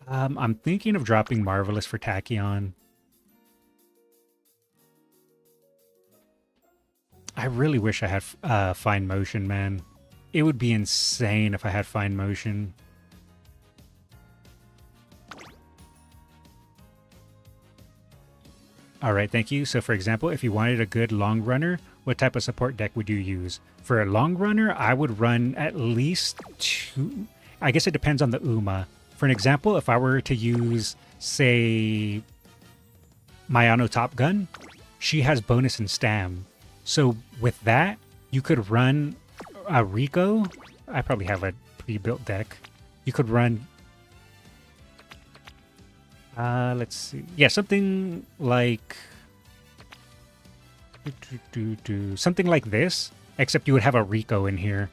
I'm thinking of dropping Marvelous for Tachyon. I really wish I had Fine Motion, man. It would be insane if I had Fine Motion. Alright, thank you. So for example, if you wanted a good long runner, what type of support deck would you use? For a long runner, I would run at least 2... I guess it depends on the Uma. For an example, if I were to use, say, Mayano Top Gun, she has bonus in Stam. So with that, you could run a Rico. I probably have a pre-built deck. You could run... let's see. Yeah, something like... something like this, except you would have a Rico in here.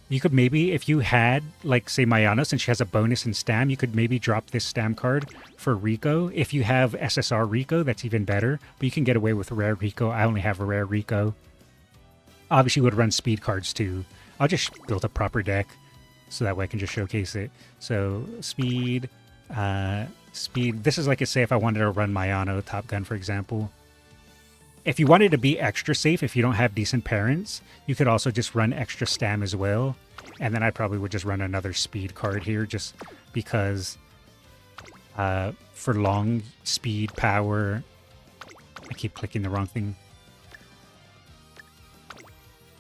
You could maybe, if you had, like, say, Mayano, since she has a bonus in Stam, you could maybe drop this Stam card for Rico. If you have SSR Rico, that's even better. But you can get away with rare Rico. I only have a rare Rico. Obviously, you would run speed cards, too. I'll just build a proper deck, so that way I can just showcase it. So, speed, speed. This is like, say, if I wanted to run Mayano Top Gun, for example. If you wanted to be extra safe, if you don't have decent parents, you could also just run extra Stam as well. And then I probably would just run another speed card here just because for long speed power... I keep clicking the wrong thing.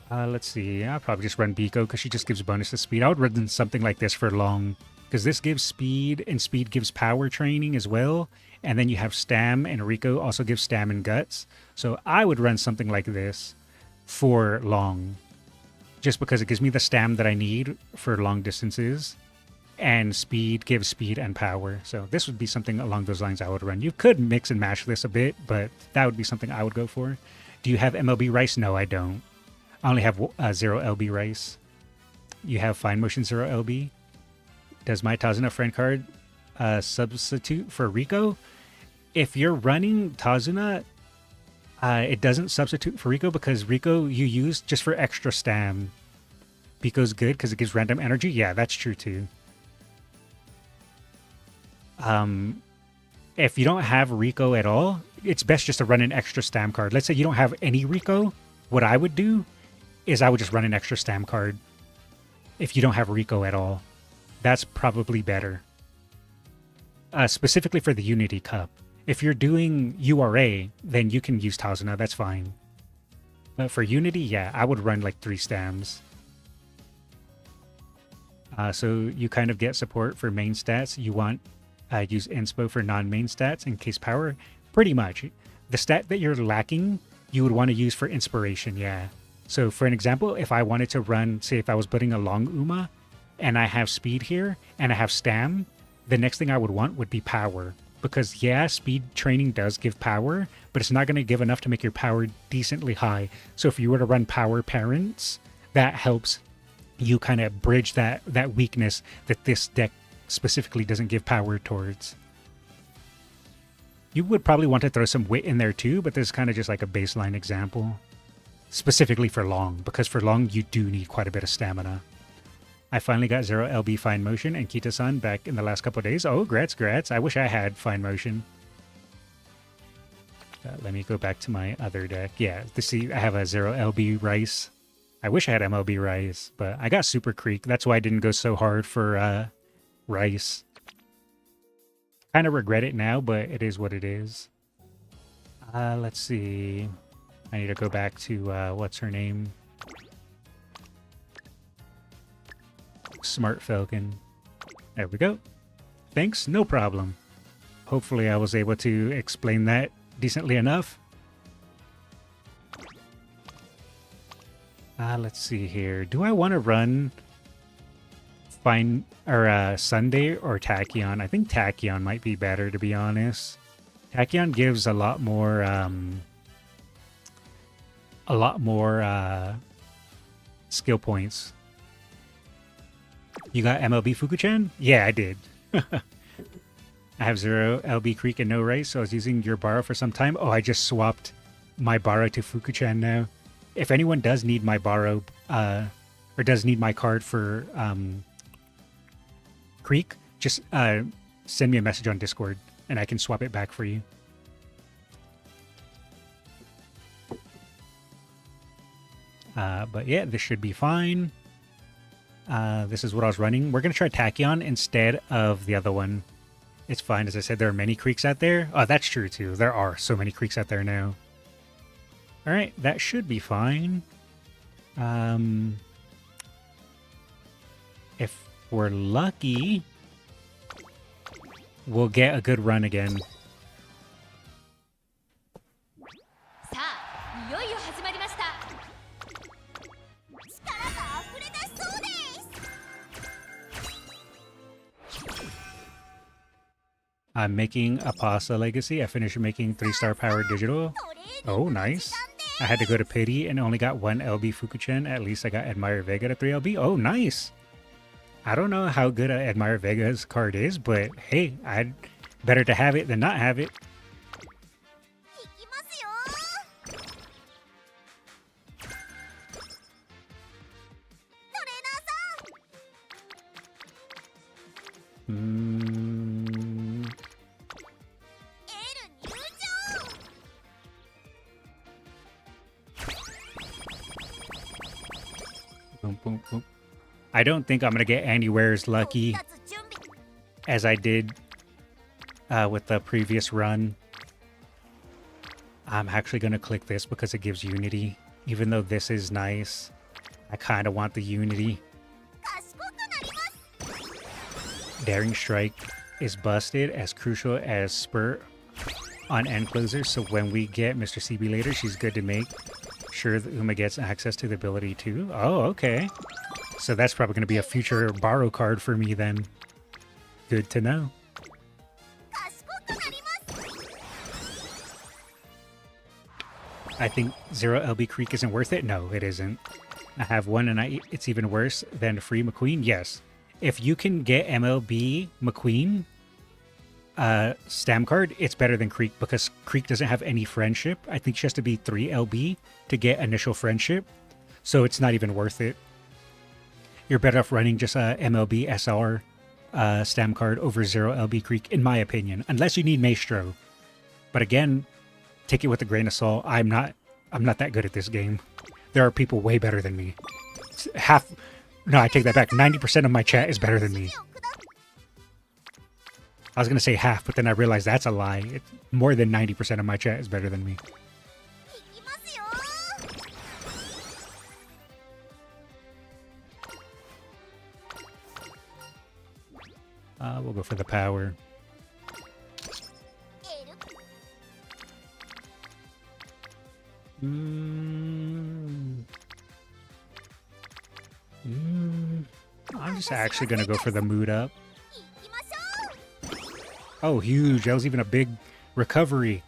Let's see. I'll probably just run Biko because she just gives bonus to speed. I would run something like this for long because this gives speed and speed gives power training as well. And then you have Stam and Rico also gives Stam and Guts. So I would run something like this for long. Just because it gives me the Stam that I need for long distances. And speed gives speed and power. So this would be something along those lines I would run. You could mix and match this a bit, but that would be something I would go for. Do you have MLB Rice? No, I don't. I only have 0 LB Rice. You have Fine Motion 0 LB. Does my Tazuna friend card substitute for Rico? If you're running Tazuna, it doesn't substitute for Rico because Rico you use just for extra Stam. Biko's good because it gives random energy. Yeah, that's true too. If you don't have Rico at all, it's best just to run an extra Stam card. Let's say you don't have any Rico. What I would do is I would just run an extra Stam card if you don't have Rico at all. That's probably better. Specifically for the Unity Cup. If you're doing URA, then you can use Tazuna, that's fine. But for Unity, yeah, I would run like 3 Stams. So you kind of get support for main stats. You want use Inspo for non-main stats in case power. Pretty much. The stat that you're lacking, you would want to use for inspiration, yeah. So for an example, if I wanted to run, say if I was building a long Uma, and I have speed here, and I have Stam, the next thing I would want would be power. Because yeah, speed training does give power, but it's not going to give enough to make your power decently high. So if you were to run power parents, that helps you kind of bridge that weakness that this deck specifically doesn't give power towards. You would probably want to throw some wit in there too, but this is kind of just like a baseline example. Specifically for long, because for long you do need quite a bit of stamina. I finally got 0 LB Fine Motion and Kita-san back in the last couple of days. Oh, grats. I wish I had Fine Motion. Let me go back to my other deck. Yeah, see, I have a 0 LB Rice. I wish I had MLB Rice, but I got Super Creek. That's why I didn't go so hard for Rice. Kind of regret it now, but it is what it is. Let's see. I need to go back to, what's her name? Smart Falcon. There we go. Thanks, no problem. Hopefully I was able to explain that decently enough. Let's see here. Do I want to run Sunday or Tachyon? I think Tachyon might be better, to be honest. Tachyon gives a lot more skill points. You got MLB Fuku-chan? Yeah, I did. I have 0 LB Creek and no Rice, so I was using your Borrow for some time. Oh, I just swapped my Borrow to Fuku-chan now. If anyone does need my Borrow, or does need my card for Creek, just send me a message on Discord, and I can swap it back for you. But yeah, this should be fine. This is what I was running. We're going to try Tachyon instead of the other one. It's fine. As I said, there are many creeks out there. Oh, that's true too. There are so many creeks out there now. All right, that should be fine. If we're lucky, we'll get a good run again. I'm making a Pasa Legacy. I finished making 3-star power digital. Oh, nice. I had to go to Pity and only got 1 LB Fuku-chan. At least I got Admire Vega to 3 LB. Oh, nice. I don't know how good Admire Vega's card is, but hey, I'd better to have it than not have it. Boom, boom, boom. I don't think I'm going to get anywhere as lucky as I did with the previous run. I'm actually going to click this because it gives Unity. Even though this is nice, I kind of want the Unity. Daring Strike is busted as crucial as Spurt on End Closer, so when we get Mr. CB later, she's good to make sure that Uma gets access to the ability too. Oh, okay. So that's probably going to be a future borrow card for me then. Good to know. I think 0 LB Creek isn't worth it. No, it isn't. I have one and it's even worse than Free McQueen. Yes. If you can get MLB McQueen stam card, it's better than Creek because Creek doesn't have any friendship. I think she has to be 3 LB to get initial friendship. So it's not even worth it. You're better off running just a MLB SR stam card over 0 LB Creek, in my opinion, unless you need Maestro. But again, take it with a grain of salt. I'm not that good at this game. There are people way better than me. No, I take that back. 90% of my chat is better than me. I was going to say half, but then I realized that's a lie. More than 90% of my chat is better than me. We'll go for the power. I'm just actually going to go for the mood up. Oh, huge. That was even a big recovery.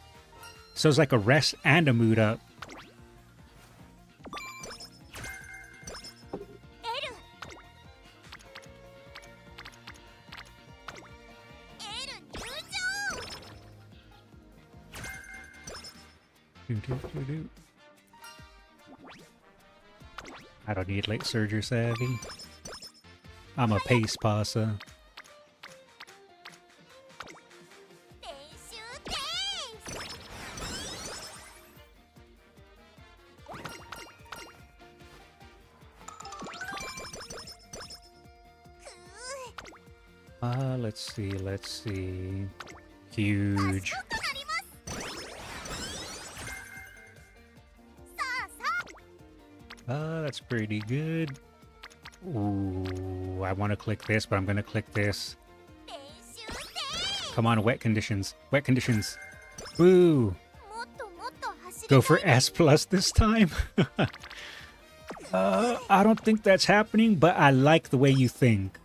So it's like a rest and a mood up. I don't need late surger savvy. I'm a pace pasa. Let's see, let's see. Huge. That's pretty good. Ooh, I want to click this, but I'm going to click this. Come on, wet conditions. Wet conditions. Woo! Go for S plus this time? I don't think that's happening, but I like the way you think.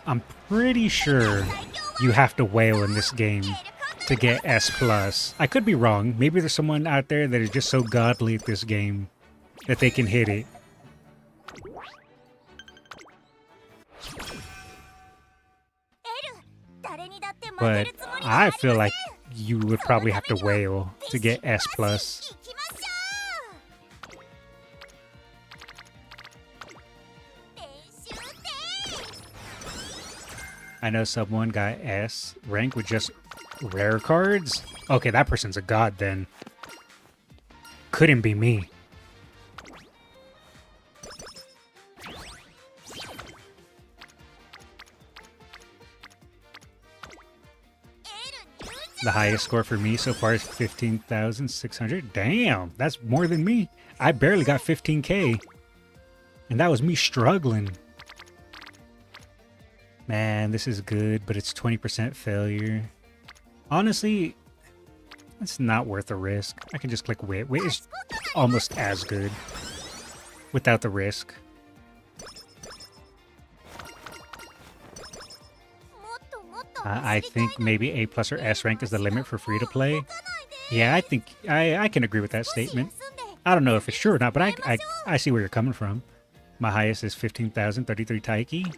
I'm pretty sure you have to whale in this game to get S plus. I could be wrong. Maybe there's someone out there that is just so godly at this game that they can hit it. But I feel like you would probably have to whale to get S plus. I know someone got S rank with just rare cards. Okay, that person's a god then. Couldn't be me. The highest score for me so far is 15,600. Damn, that's more than me. I barely got 15k. And that was me struggling. Man, this is good, but it's 20% failure. Honestly, it's not worth the risk. I can just click Wit. Wit is almost as good without the risk. I think maybe A plus or S rank is the limit for free to play. Yeah, I think I can agree with that statement. I don't know if it's true or not, but I see where you're coming from. My highest is 15,033 Taiki.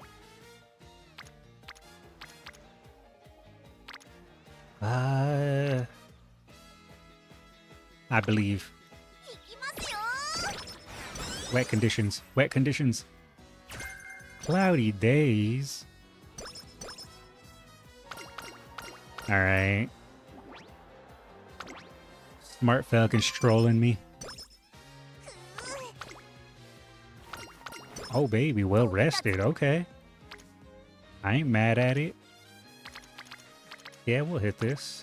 I believe. Wet conditions. Wet conditions. Cloudy days. Alright. Smart Falcon strolling me. Oh baby, well rested. Okay. I ain't mad at it. Yeah, we'll hit this.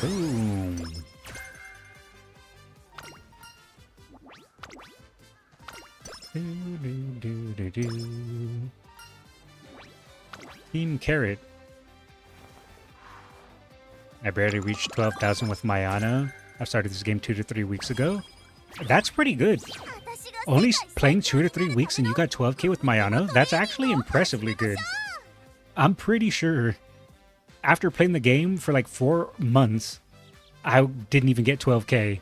Boom. Team Carrot. I barely reached 12,000 with Mayana. I started this game 2 to 3 weeks ago. That's pretty good. Only playing 2 to 3 weeks and you got 12k with Mayana? That's actually impressively good. I'm pretty sure after playing the game for like 4 months, I didn't even get 12k.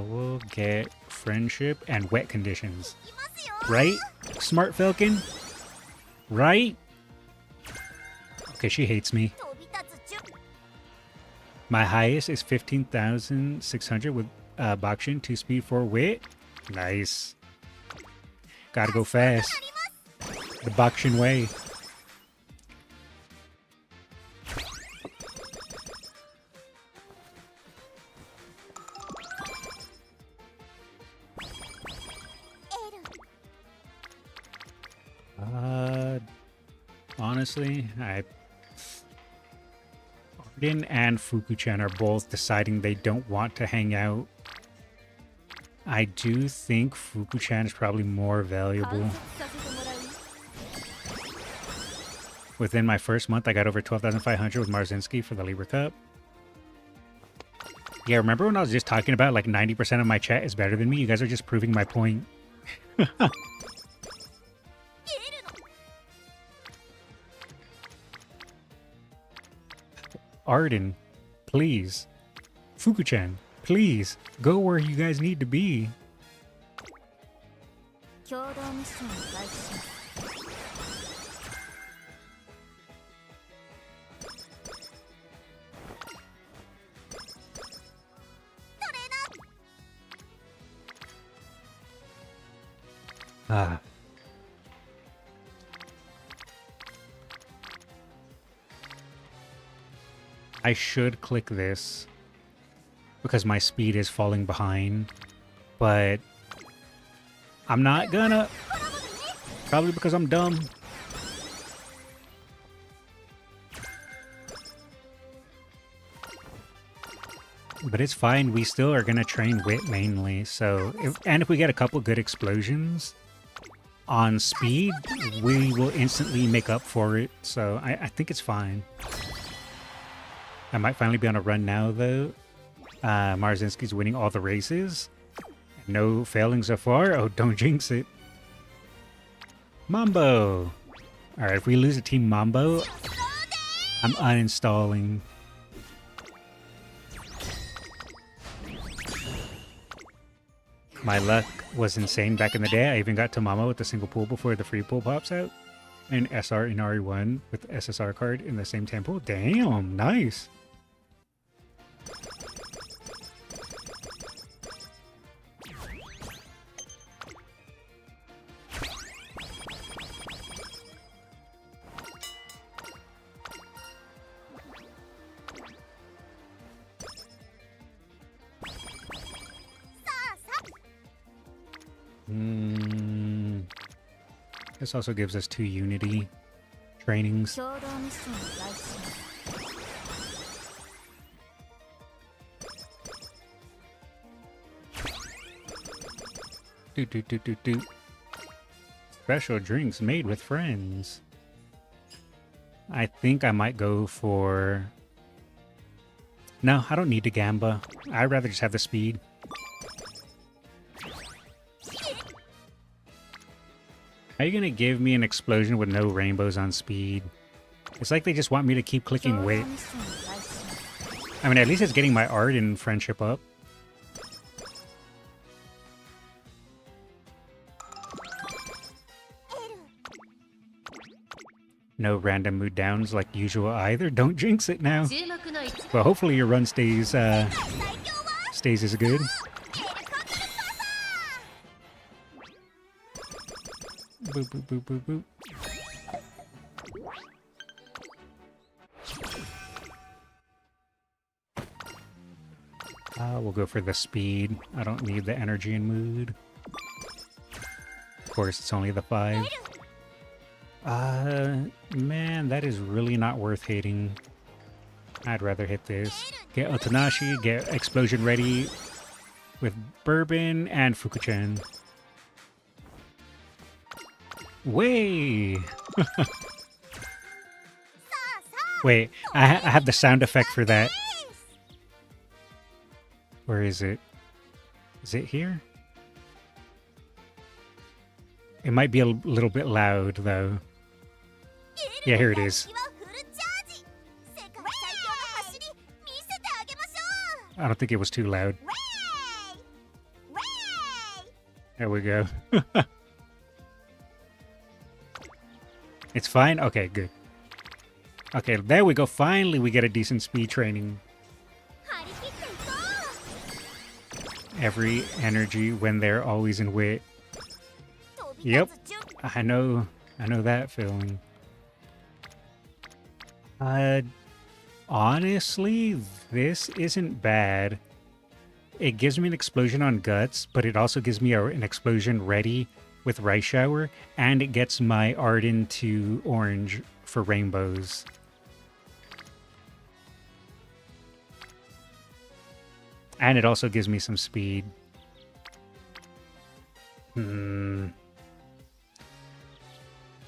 We'll get friendship and wet conditions. Right? Smart Falcon? Right? Okay, she hates me. My highest is 15,600 with Bakshin, 2 speed, 4 wit. Nice. Gotta go fast. The Bakshin way. Honestly, Arden and Fuku-chan are both deciding they don't want to hang out. I do think Fuku-chan is probably more valuable. Within my first month, I got over 12,500 with Marzinski for the Libra Cup. Yeah, remember when I was just talking about like 90% of my chat is better than me? You guys are just proving my point. Arden, please. Fuku-chan, please. Go where you guys need to be. Ah. I should click this because my speed is falling behind, but I'm not gonna. Probably because I'm dumb. But it's fine. We still are gonna train wit mainly. So, if we get a couple good explosions on speed, we will instantly make up for it. So I think it's fine. I might finally be on a run now, though. Marzinski's winning all the races. No failing so far. Oh, don't jinx it. Mambo! Alright, if we lose a Team Mambo, I'm uninstalling. My luck was insane back in the day. I even got to Mama with a single pool before the free pool pops out. And SR in RE1 with SSR card in the same tempo. Damn, nice! This also gives us 2 Unity trainings. Do. Special drinks made with friends. I think I might go for... No, I don't need to Gamba. I'd rather just have the speed. How are you gonna give me an explosion with no rainbows on speed? It's like they just want me to keep clicking wit. I mean, at least it's getting my art and friendship up. No random mood downs like usual either. Don't jinx it now. But hopefully your run stays as good. Boop, boop, boop, boop, boop. We'll go for the speed. I don't need the energy and mood. Of course, it's only the 5. Man, that is really not worth hating. I'd rather hit this. Get Otanashi, get Explosion ready with Bourbon and Fukuchen. Way! Wait, I have the sound effect for that. Where is it? Is it here? It might be a little bit loud, though. Yeah, here it is. I don't think it was too loud. There we go. It's fine? Okay, good. Okay, there we go. Finally, we get a decent speed training. Every energy when they're always in wit. Yep. I know that feeling. Honestly, this isn't bad. It gives me an explosion on Guts, but it also gives me an explosion ready with Rice Shower, and it gets my Arden to orange for rainbows. And it also gives me some speed.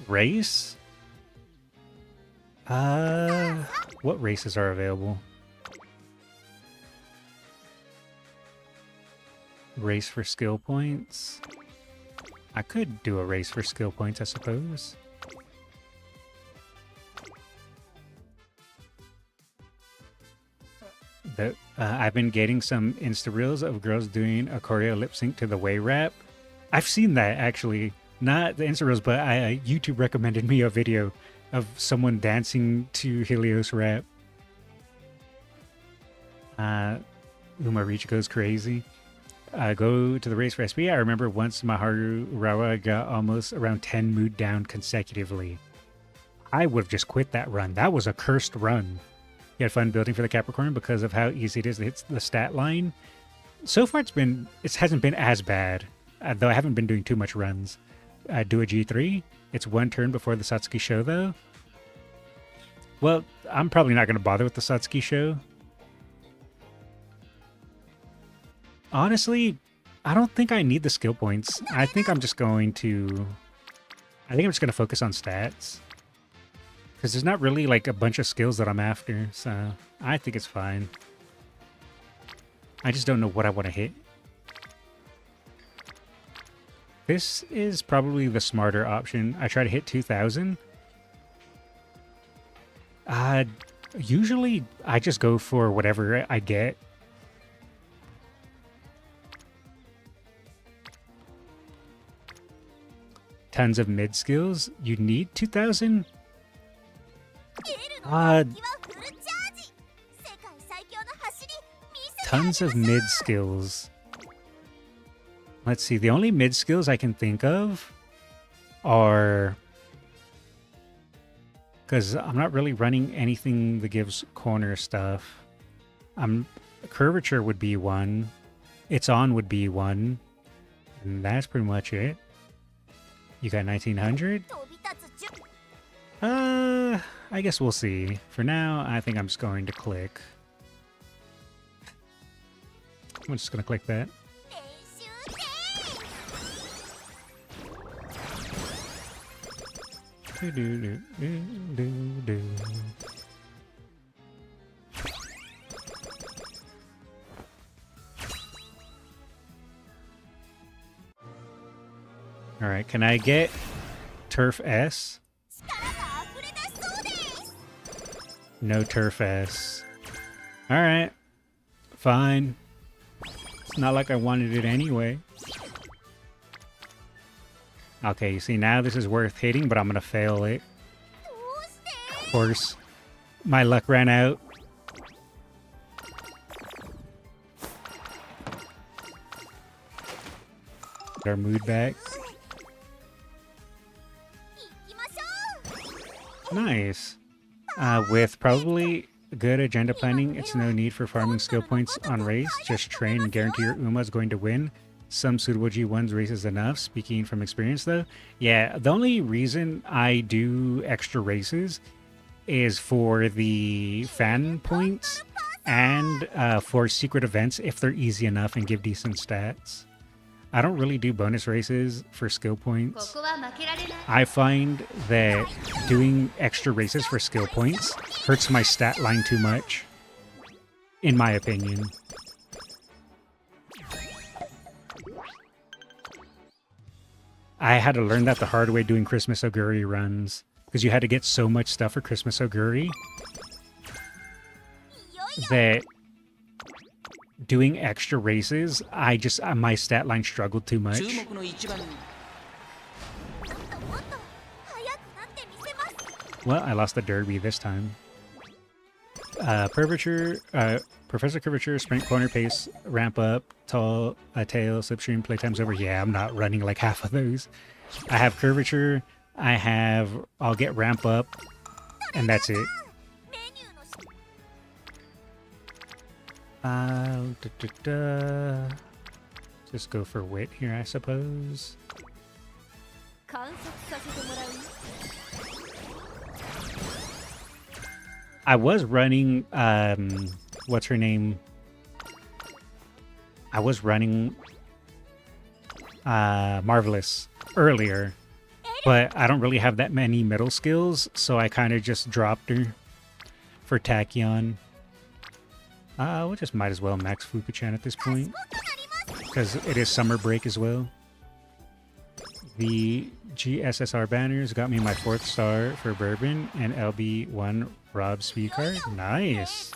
Race? What races are available? Race for skill points? I could do a race for skill points, I suppose. I've been getting some Insta Reels of girls doing a choreo lip sync to the Way rap. I've seen that, actually. Not the Insta Reels, but YouTube recommended me a video of someone dancing to Helios rap. Uma Reach goes crazy. go to the race for SP. I remember once Maharu Rawa got almost around 10 mood down consecutively. I would have just quit that run. That was a cursed run. You had fun building for the Capricorn because of how easy it is to hit the stat line. So far, it hasn't been as bad, though I haven't been doing too much runs. Do a G3. It's one turn before the Satsuki show, though. Well, I'm probably not going to bother with the Satsuki show. Honestly, I don't think I need the skill points. I think I'm just going to focus on stats. Because there's not really like a bunch of skills that I'm after, so I think it's fine. I just don't know what I want to hit. This is probably the smarter option. I try to hit 2,000. Usually I just go for whatever I get. Tons of mid skills. You need 2,000? Tons of mid skills. Let's see. The only mid skills I can think of are... Because I'm not really running anything that gives corner stuff. Curvature would be one. It's on would be one. And that's pretty much it. You got 1900? I guess we'll see. For now, I think I'm just going to click. I'm just going to click that. All right, can I get Turf S? No Turf S. All right, fine. It's not like I wanted it anyway. Okay, you see, now this is worth hitting, but I'm going to fail it. Of course, my luck ran out. Get our mood back. Nice. With probably good agenda planning, it's no need for farming skill points on race. Just train and guarantee your Uma is going to win. Some suitable G1s races enough, speaking from experience though. Yeah, the only reason I do extra races is for the fan points and for secret events if they're easy enough and give decent stats. I don't really do bonus races for skill points. I find that doing extra races for skill points hurts my stat line too much, in my opinion. I had to learn that the hard way doing Christmas Oguri runs, because you had to get so much stuff for Christmas Oguri that doing extra races, my stat line struggled too much. Well, I lost the Derby this time. Professor Curvature, Sprint, Corner Pace, Ramp Up, Tail, Slipstream, Playtime's Over. Yeah, I'm not running like half of those. I have Curvature, I'll get Ramp Up, and that's it. Just go for Wit here, I suppose. I was running, what's her name? I was running Marvelous earlier, but I don't really have that many middle skills, so I kind of just dropped her for Tachyon. We just might as well max Fuku-chan at this point, because it is summer break as well. The GSSR banners got me my 4th star for Bourbon and LB1 Rob speed card. Nice.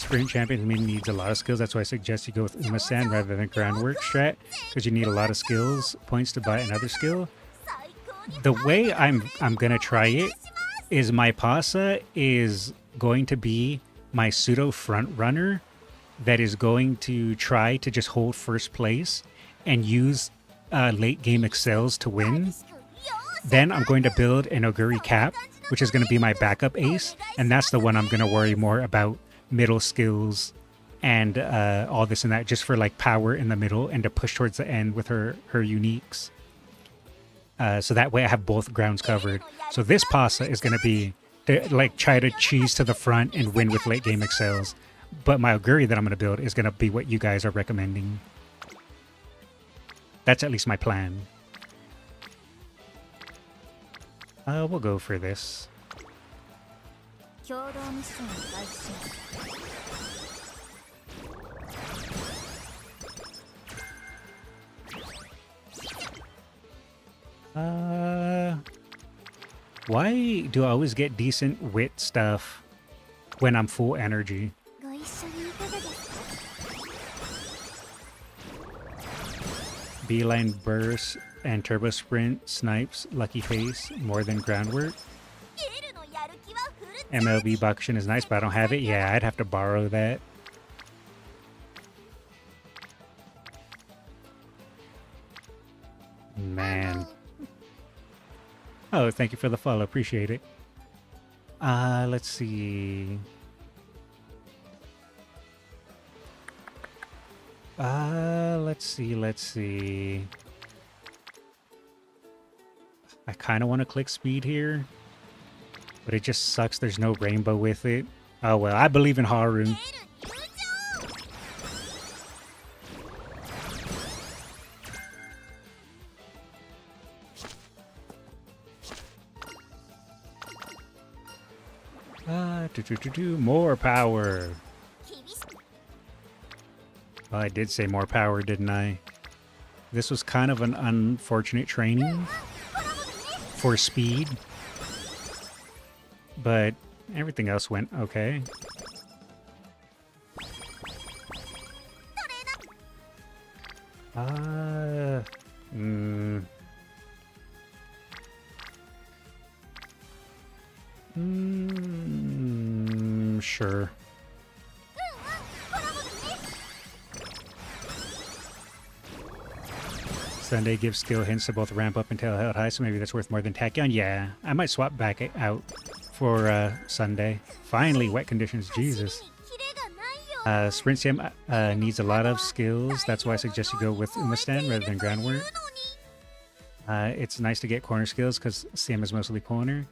sprint champion needs a lot of skills. That's why I suggest you go with Umamusume rather than groundwork strat, because you need a lot of skills points to buy another skill. The way I'm gonna try it is my Pasa is going to be my pseudo front runner that is going to try to just hold first place and use late game excels to win. Then I'm going to build an Oguri Cap, which is going to be my backup ace, and that's the one I'm going to worry more about middle skills and all this and that, just for like power in the middle and to push towards the end with her uniques. So that way I have both grounds covered. So this Pasa is going to be to like try to cheese to the front and win with late game excels. But my Oguri that I'm going to build is going to be what you guys are recommending. That's at least my plan. We'll go for this. Why do I always get decent wit stuff when I'm full energy? Beeline burst and turbo sprint snipes lucky face more than groundwork. MLB Bakushin is nice, but I don't have it. Yeah, I'd have to borrow that. Man. Oh, thank you for the follow. Appreciate it. Let's see. Let's see. I kind of want to click speed here, but it just sucks there's no rainbow with it. Oh well, I believe in Haru. More power. Well, I did say more power, didn't I? This was kind of an unfortunate training for speed, but everything else went okay. Sure. Sunday gives skill hints to both ramp up and tail held high, so maybe that's worth more than Tachyon. Yeah, I might swap back out for Sunday. Finally, wet conditions, Jesus. Sprint Sim needs a lot of skills. That's why I suggest you go with Umamusume rather than groundwork. It's nice to get corner skills because Sim is mostly corner.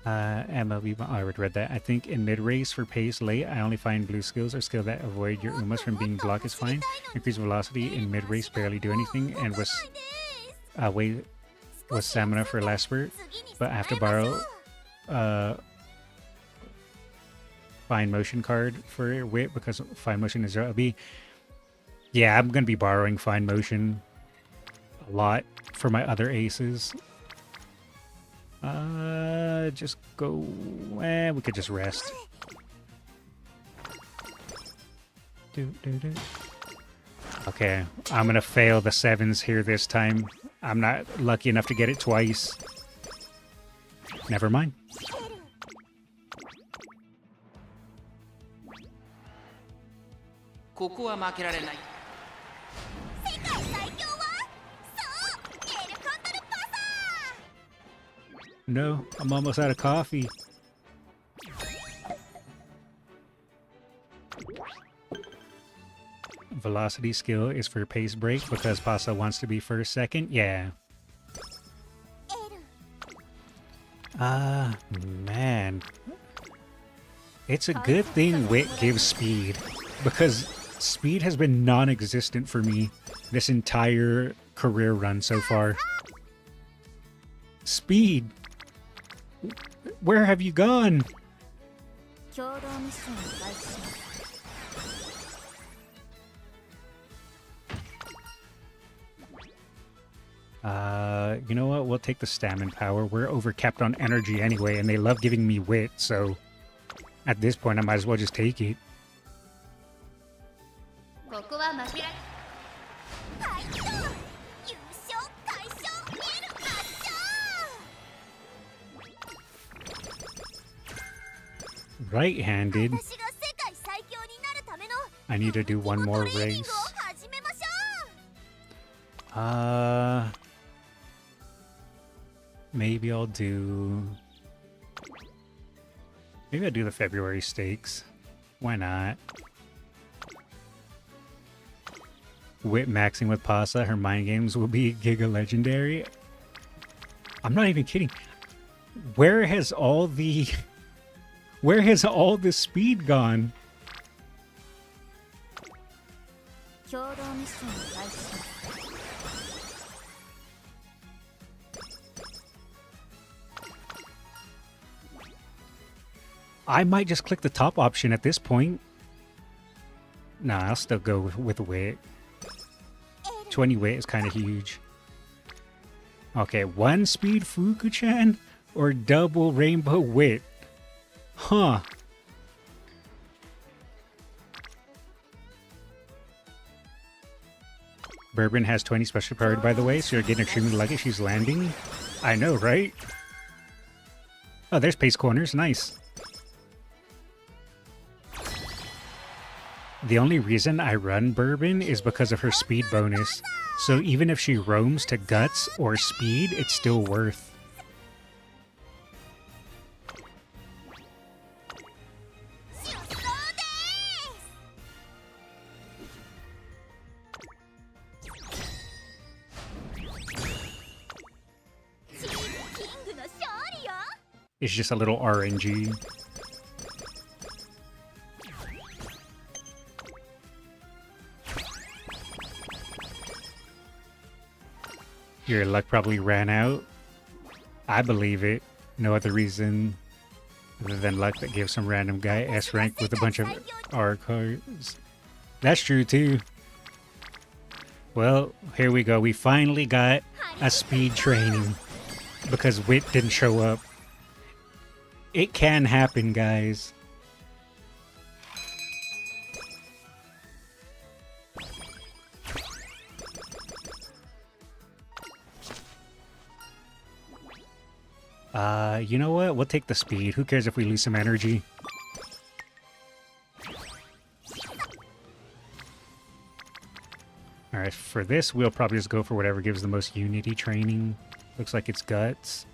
MLB, I already read that. I think in mid-race for pace late, I only find blue skills or skill that avoid your Umas from being blocked is fine. Increased velocity in mid-race barely do anything, and was stamina for last spurt, but I have to borrow fine motion card for wit because fine motion is 0 LB. Yeah, I'm gonna be borrowing fine motion a lot for my other aces. Just go. We could just rest. Okay, I'm gonna fail the 7s here this time. I'm not lucky enough to get it twice. Never mind. No, I'm almost out of coffee. Velocity skill is for pace break because Pasa wants to be first, second. Yeah. Man. It's a good thing Wit gives speed because speed has been non-existent for me this entire career run so far. Speed! Where have you gone? You know what? We'll take the stamina power. We're overcapped on energy anyway, and they love giving me wit, so at this point I might as well just take it. Right-handed. I need to do one more race. Maybe I'll do the February stakes. Why not? Wit maxing with Pasa, her mind games will be Giga Legendary. I'm not even kidding. Where has all the speed gone? I might just click the top option at this point. Nah, I'll still go with wit. 20 wit is kind of huge. Okay, 1 speed Fuku-chan or double rainbow wit? Huh. Bourbon has 20 special priority, by the way, so you're getting extremely lucky she's landing. I know, right? Oh, there's pace corners. Nice. The only reason I run Bourbon is because of her speed bonus. So even if she roams to Guts or Speed, it's still worth. It's just a little RNG. Your luck probably ran out. I believe it. No other reason other than luck that gives some random guy S rank with a bunch of R cards. That's true too. Well, here we go. We finally got a speed training because Wit didn't show up. It can happen, guys. You know what? We'll take the speed. Who cares if we lose some energy? Alright, for this, we'll probably just go for whatever gives the most unity training. Looks like it's Guts.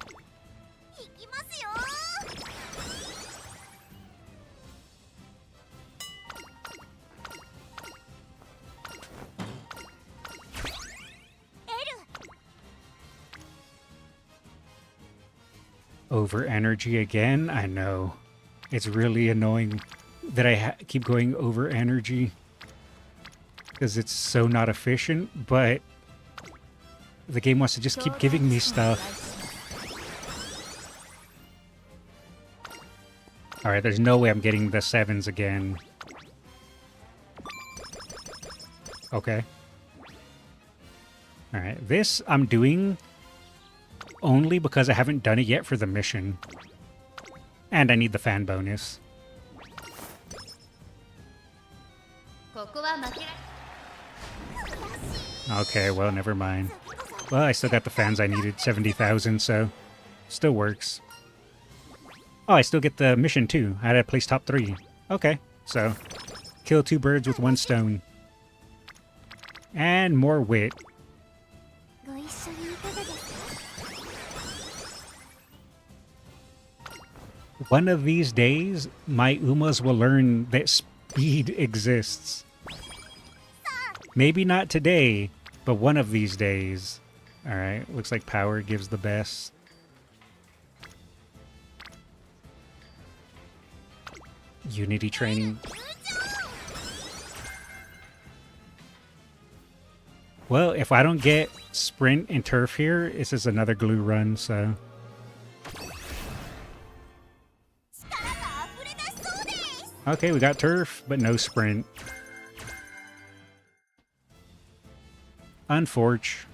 Over energy again? I know. It's really annoying that I keep going over energy because it's so not efficient, but the game wants to just keep giving me stuff. Alright, there's no way I'm getting the 7s again. Okay. Alright, this I'm doing only because I haven't done it yet for the mission. And I need the fan bonus. Okay, well, never mind. Well, I still got the fans I needed, 70,000, so still works. Oh, I still get the mission too. I had to place top 3. Okay, so kill 2 birds with 1 stone. And more wit. One of these days, my Umas will learn that speed exists. Maybe not today, but one of these days. Alright, looks like power gives the best. Unity training. Well, if I don't get sprint and turf here, this is another glue run, so... Okay, we got turf, but no sprint. Unfortunate.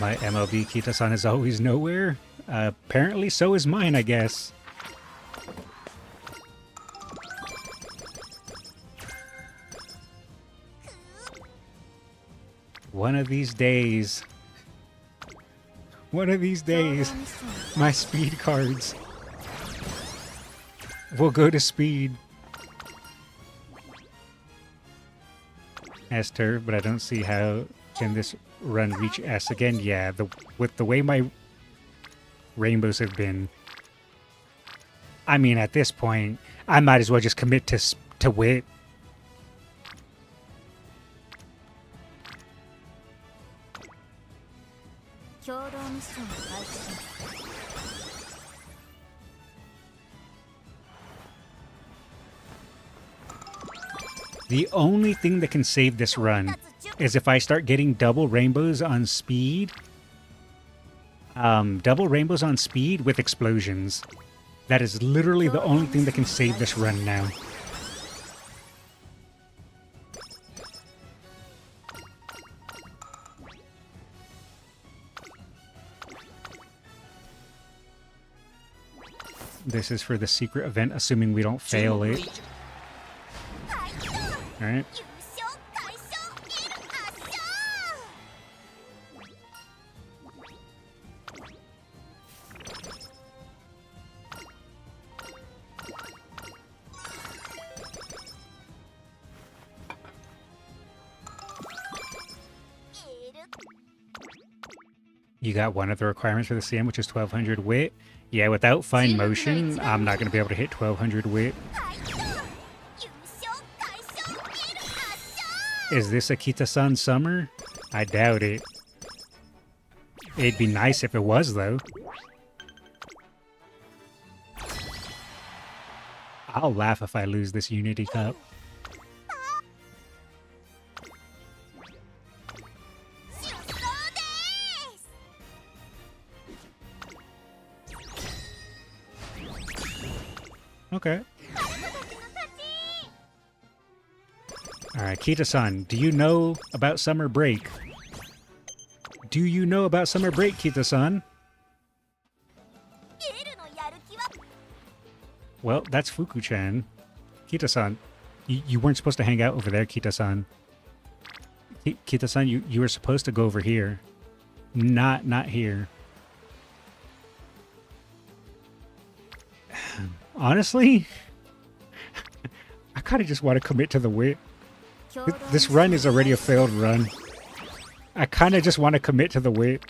My MLB Kita-san is always nowhere. Apparently so is mine, I guess. One of these days, my speed cards will go to speed. S turf, but I don't see how can this run reach S again. Yeah, with the way my rainbows have been, I mean, at this point, I might as well just commit to wit. The only thing that can save this run is if I start getting double rainbows on speed. Double rainbows on speed with explosions. That is literally the only thing that can save this run now. This is for the secret event, assuming we don't fail it. Alright. You got one of the requirements for the CM, which is 1200 wit. Yeah, without fine motion, I'm not going to be able to hit 1200 wit. Is this a Kita-san summer? I doubt it. It'd be nice if it was, though. I'll laugh if I lose this Unity Cup. Okay. Alright, Kita-san, do you know about summer break? Do you know about summer break, Kita-san? Well, that's Fuku-chan. Kita-san, you weren't supposed to hang out over there, Kita-san. Kita-san, you were supposed to go over here. Not here. Honestly, I kind of just want to commit to the wit. This run is already a failed run. I kind of just want to commit to the wit.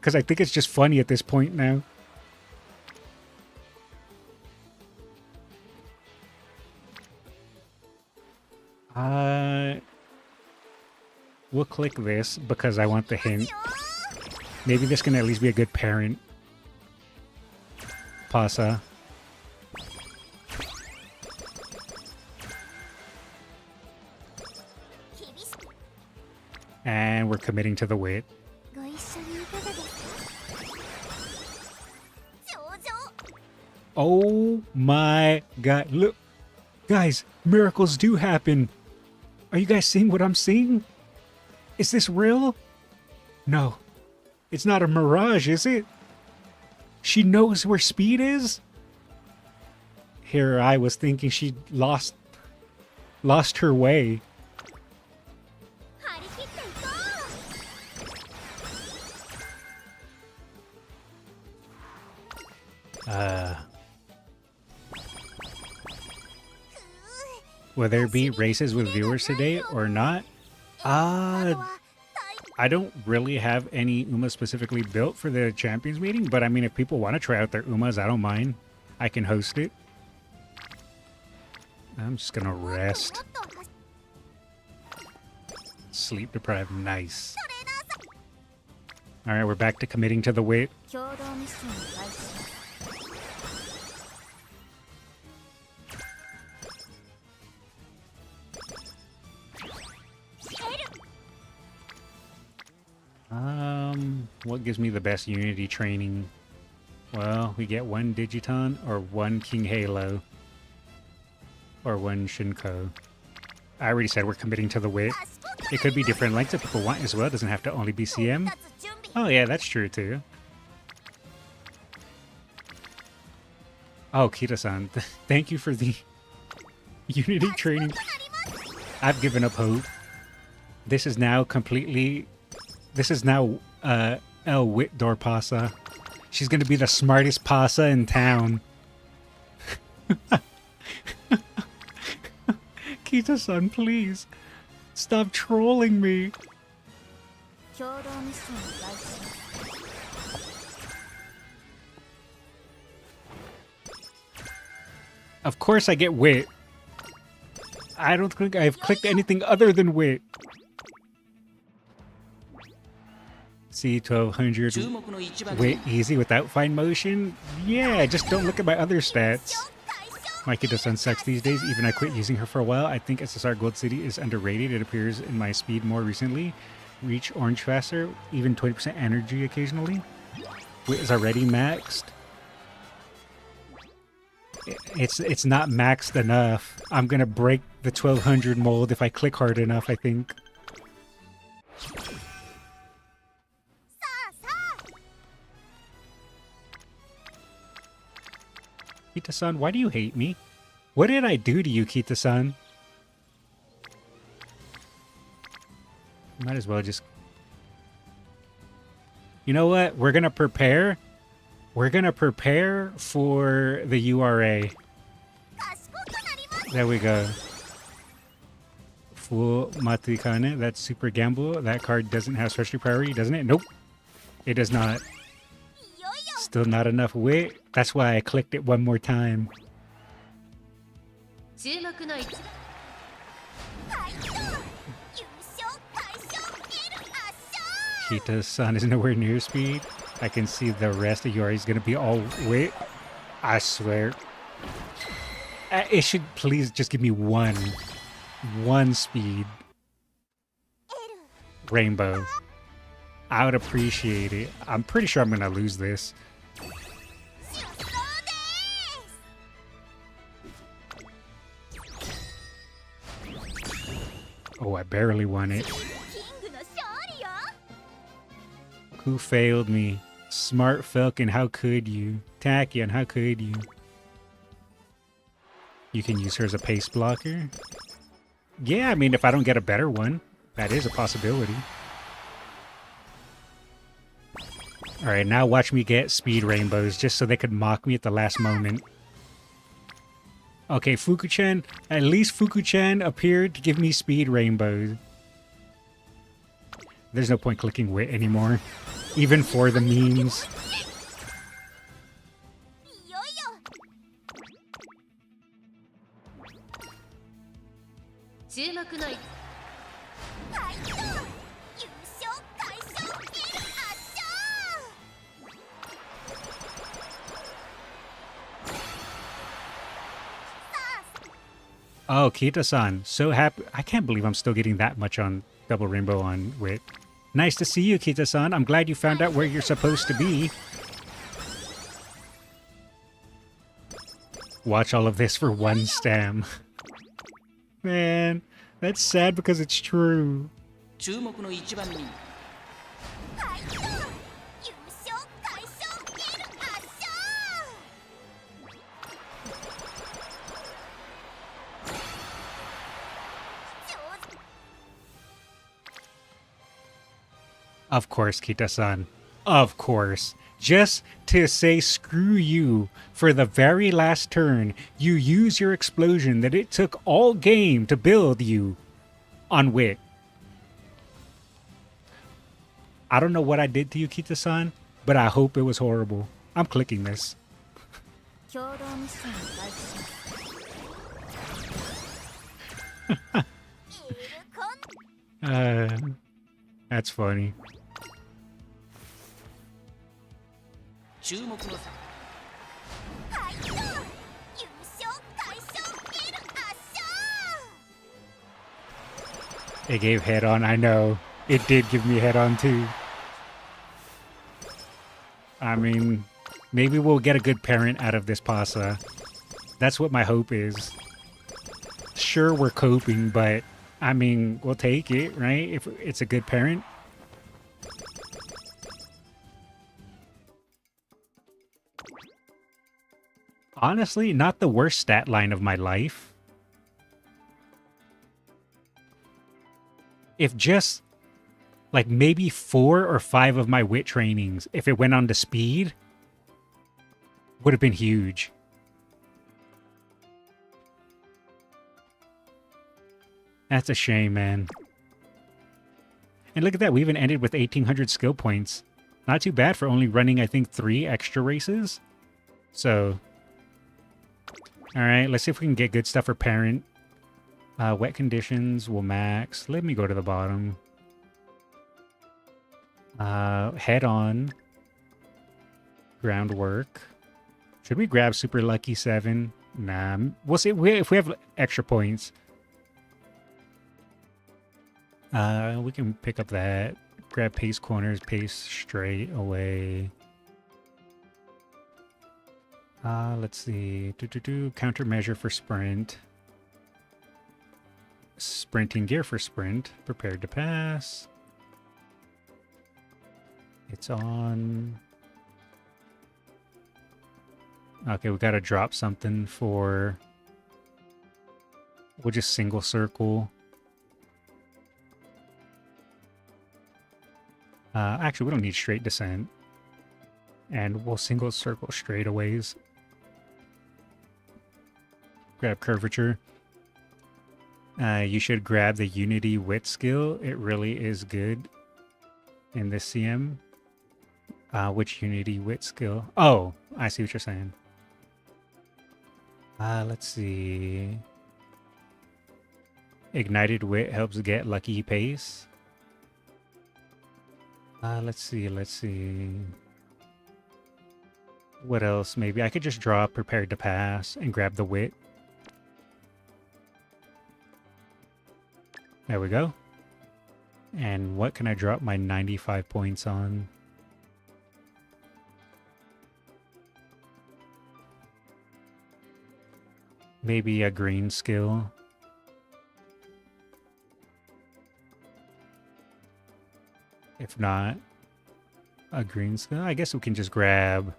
Because I think it's just funny at this point now. We'll click this because I want the hint. Maybe this can at least be a good parent. Pasa. And we're committing to the wit. Oh my god. Look. Guys, miracles do happen. Are you guys seeing what I'm seeing? Is this real? No. It's not a mirage, is it? She knows where Speed is? Here I was thinking she lost her way. Will there be races with viewers today or not? I don't really have any Uma specifically built for the Champions meeting, but I mean, if people want to try out their Umas, I don't mind. I can host it. I'm just gonna rest. Sleep deprived, nice. Alright, we're back to committing to the wait. What gives me the best Unity training? Well, we get one Digiton or one King Halo. Or one Shinko. I already said we're committing to the wit. It could be different lengths if people want as well. It doesn't have to only be CM. Oh yeah, that's true too. Oh, Kita-san, thank you for the Unity training. I've given up hope. This is now completely... This is now El Whitdor Pasa. She's gonna be the smartest Pasa in town. Kita-san, please. Stop trolling me. Of course I get wit. I don't think I've clicked anything other than wit. See, 1200 wit easy without fine motion? Yeah, just don't look at my other stats. My Kita-san sucks these days. Even I quit using her for a while. I think SSR Gold City is underrated. It appears in my speed more recently. Reach orange faster. Even 20% energy occasionally. Wit is already maxed. It's not maxed enough. I'm gonna break the 1200 mold if I click hard enough, I think. Kita-san, why do you hate me? What did I do to you, Kita-san? Might as well just... You know what? We're gonna prepare. We're gonna prepare for the URA. There we go. Full Matikane. That's super gamble. That card doesn't have special priority, doesn't it? Nope. It does not. Still not enough wit. That's why I clicked it one more time. Kita-san is nowhere near speed. I can see the rest of yours is gonna be all wit. I swear. It should please just give me one speed. Rainbow. I would appreciate it. I'm pretty sure I'm gonna lose this. Oh, I barely won it. Who failed me? Smart Falcon, how could you? Tachyon, how could you? You can use her as a pace blocker. Yeah, I mean, if I don't get a better one, that is a possibility. Alright, now watch me get speed rainbows just so they could mock me at the last moment. Okay, Fuku-chan. At least Fuku-chan appeared to give me speed rainbows. There's no point clicking wit anymore. Even for the memes. Oh, Kita-san, so happy. I can't believe I'm still getting that much on Double Rainbow on Wit. Nice to see you, Kita-san. I'm glad you found out where you're supposed to be. Watch all of this for one stam. Man, that's sad because it's true. Of course, Kita-san. Of course. Just to say screw you for the very last turn, you use your explosion that it took all game to build you on Wit. I don't know what I did to you, Kita-san, but I hope it was horrible. I'm clicking this. That's funny. It gave head on, I know. It did give me head on too. I mean, maybe we'll get a good parent out of this Pasa. That's what my hope is. Sure, we're coping, but I mean, we'll take it, right? If it's a good parent. Honestly, not the worst stat line of my life. If just like maybe 4 or 5 of my wit trainings, if it went on to speed, would have been huge. That's a shame, man. And look at that, we even ended with 1,800 skill points. Not too bad for only running, I think, 3 extra races. So, alright, let's see if we can get good stuff for Parent. Wet conditions will max. Let me go to the bottom. Head on. Groundwork. Should we grab Super Lucky 7? Nah, we'll see if we have extra points. We can pick up that. Grab pace corners, pace straight away. Let's see. Countermeasure for sprint. Sprinting gear for sprint. Prepared to pass. It's on. Okay, we gotta drop something for... We'll just single circle. Actually, we don't need straight descent. And we'll single circle straightaways. Grab curvature. You should grab the Unity Wit skill. It really is good in this CM. Which Unity Wit skill? Oh, I see what you're saying. Let's see. Ignited Wit helps get lucky pace. Let's see. What else? Maybe I could just draw Prepared to Pass and grab the Wit. There we go. And what can I drop my 95 points on? Maybe a green skill. If not, a green skill. I guess we can just grab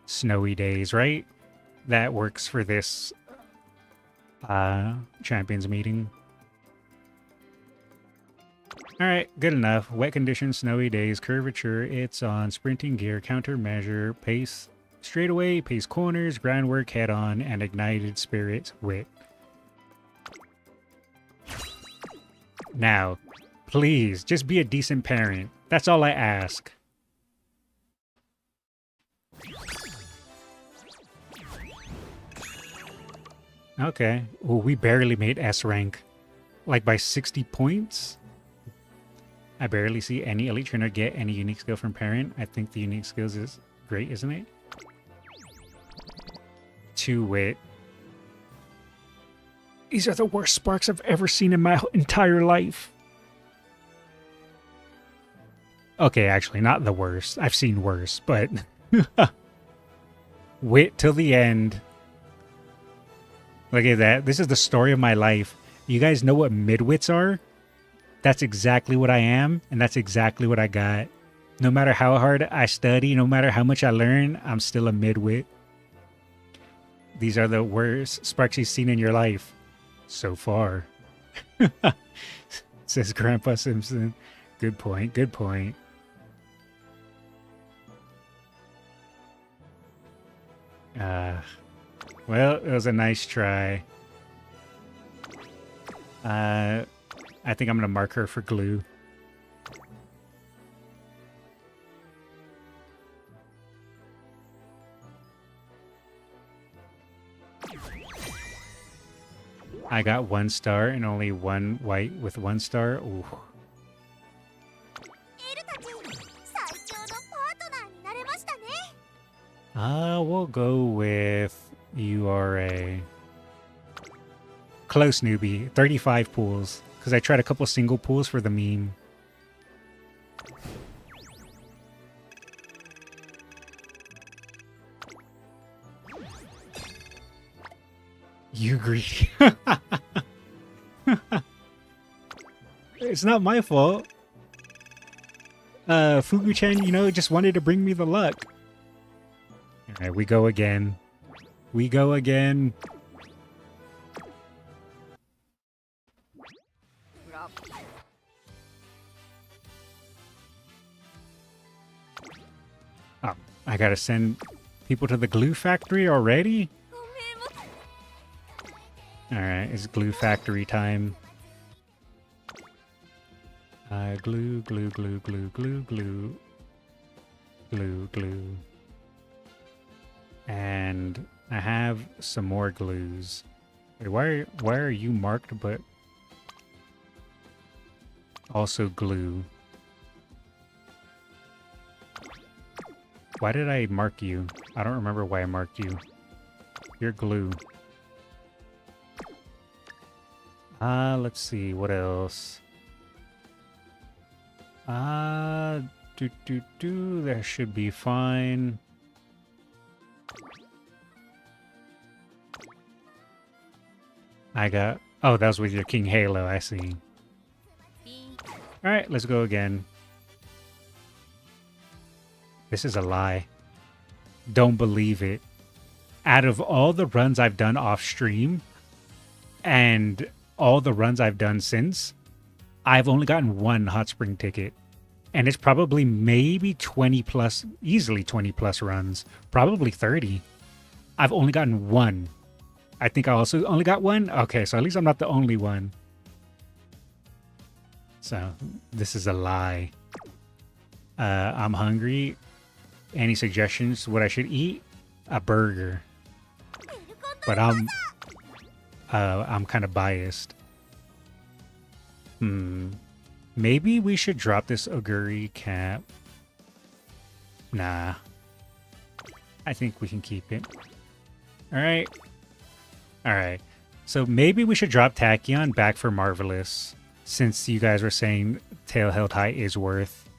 Snowy Days, right? That works for this champions meeting. Alright, good enough. Wet conditions, snowy days, curvature, it's on, sprinting gear, countermeasure, pace, straightaway, pace corners, groundwork, head on, and ignited spirit, wit. Now, please, just be a decent parent. That's all I ask. Okay. Well, we barely made S rank. Like by 60 points? I barely see any elite trainer get any unique skill from parent. I think the unique skills is great, isn't it? 2 wit. These are the worst sparks I've ever seen in my entire life. Okay, actually, not the worst. I've seen worse, but... Wit till the end. Look at that. This is the story of my life. You guys know what midwits are? That's exactly what I am, and that's exactly what I got. No matter how hard I study, no matter how much I learn, I'm still a midwit. These are the worst sparks you've seen in your life. So far. Says Grandpa Simpson. Good point, good point. Well, it was a nice try. I think I'm going to mark her for glue. I got 1 star and only 1 white with 1 star. Ooh. We'll go with URA. Close, newbie. 35 pools. Because I tried a couple single pools for the meme. You greedy. It's not my fault. Fugu-chan, you know, just wanted to bring me the luck. Alright, we go again. We go again. Oh, I gotta send people to the glue factory already? Alright, it's glue factory time. Glue, glue, glue, glue, glue, glue. Glue, glue. And I have some more glues. Wait, why are you marked but also glue? Why did I mark you? I don't remember why I marked you. You're glue. Let's see, what else? That should be fine. Oh, that was with your King Halo, I see. Alright, let's go again. This is a lie. Don't believe it. Out of all the runs I've done off stream, and all the runs I've done since, I've only gotten one hot spring ticket. And it's probably maybe 20 plus, easily 20 plus runs. Probably 30. I've only gotten one. I think I also only got one? Okay, so at least I'm not the only one. So, this is a lie. I'm hungry. Any suggestions what I should eat? A burger. But I'm kind of biased. Maybe we should drop this Oguri cap. Nah. I think we can keep it. Alright. Alright. So maybe we should drop Tachyon back for Marvelous, since you guys were saying Tail Held High is worth.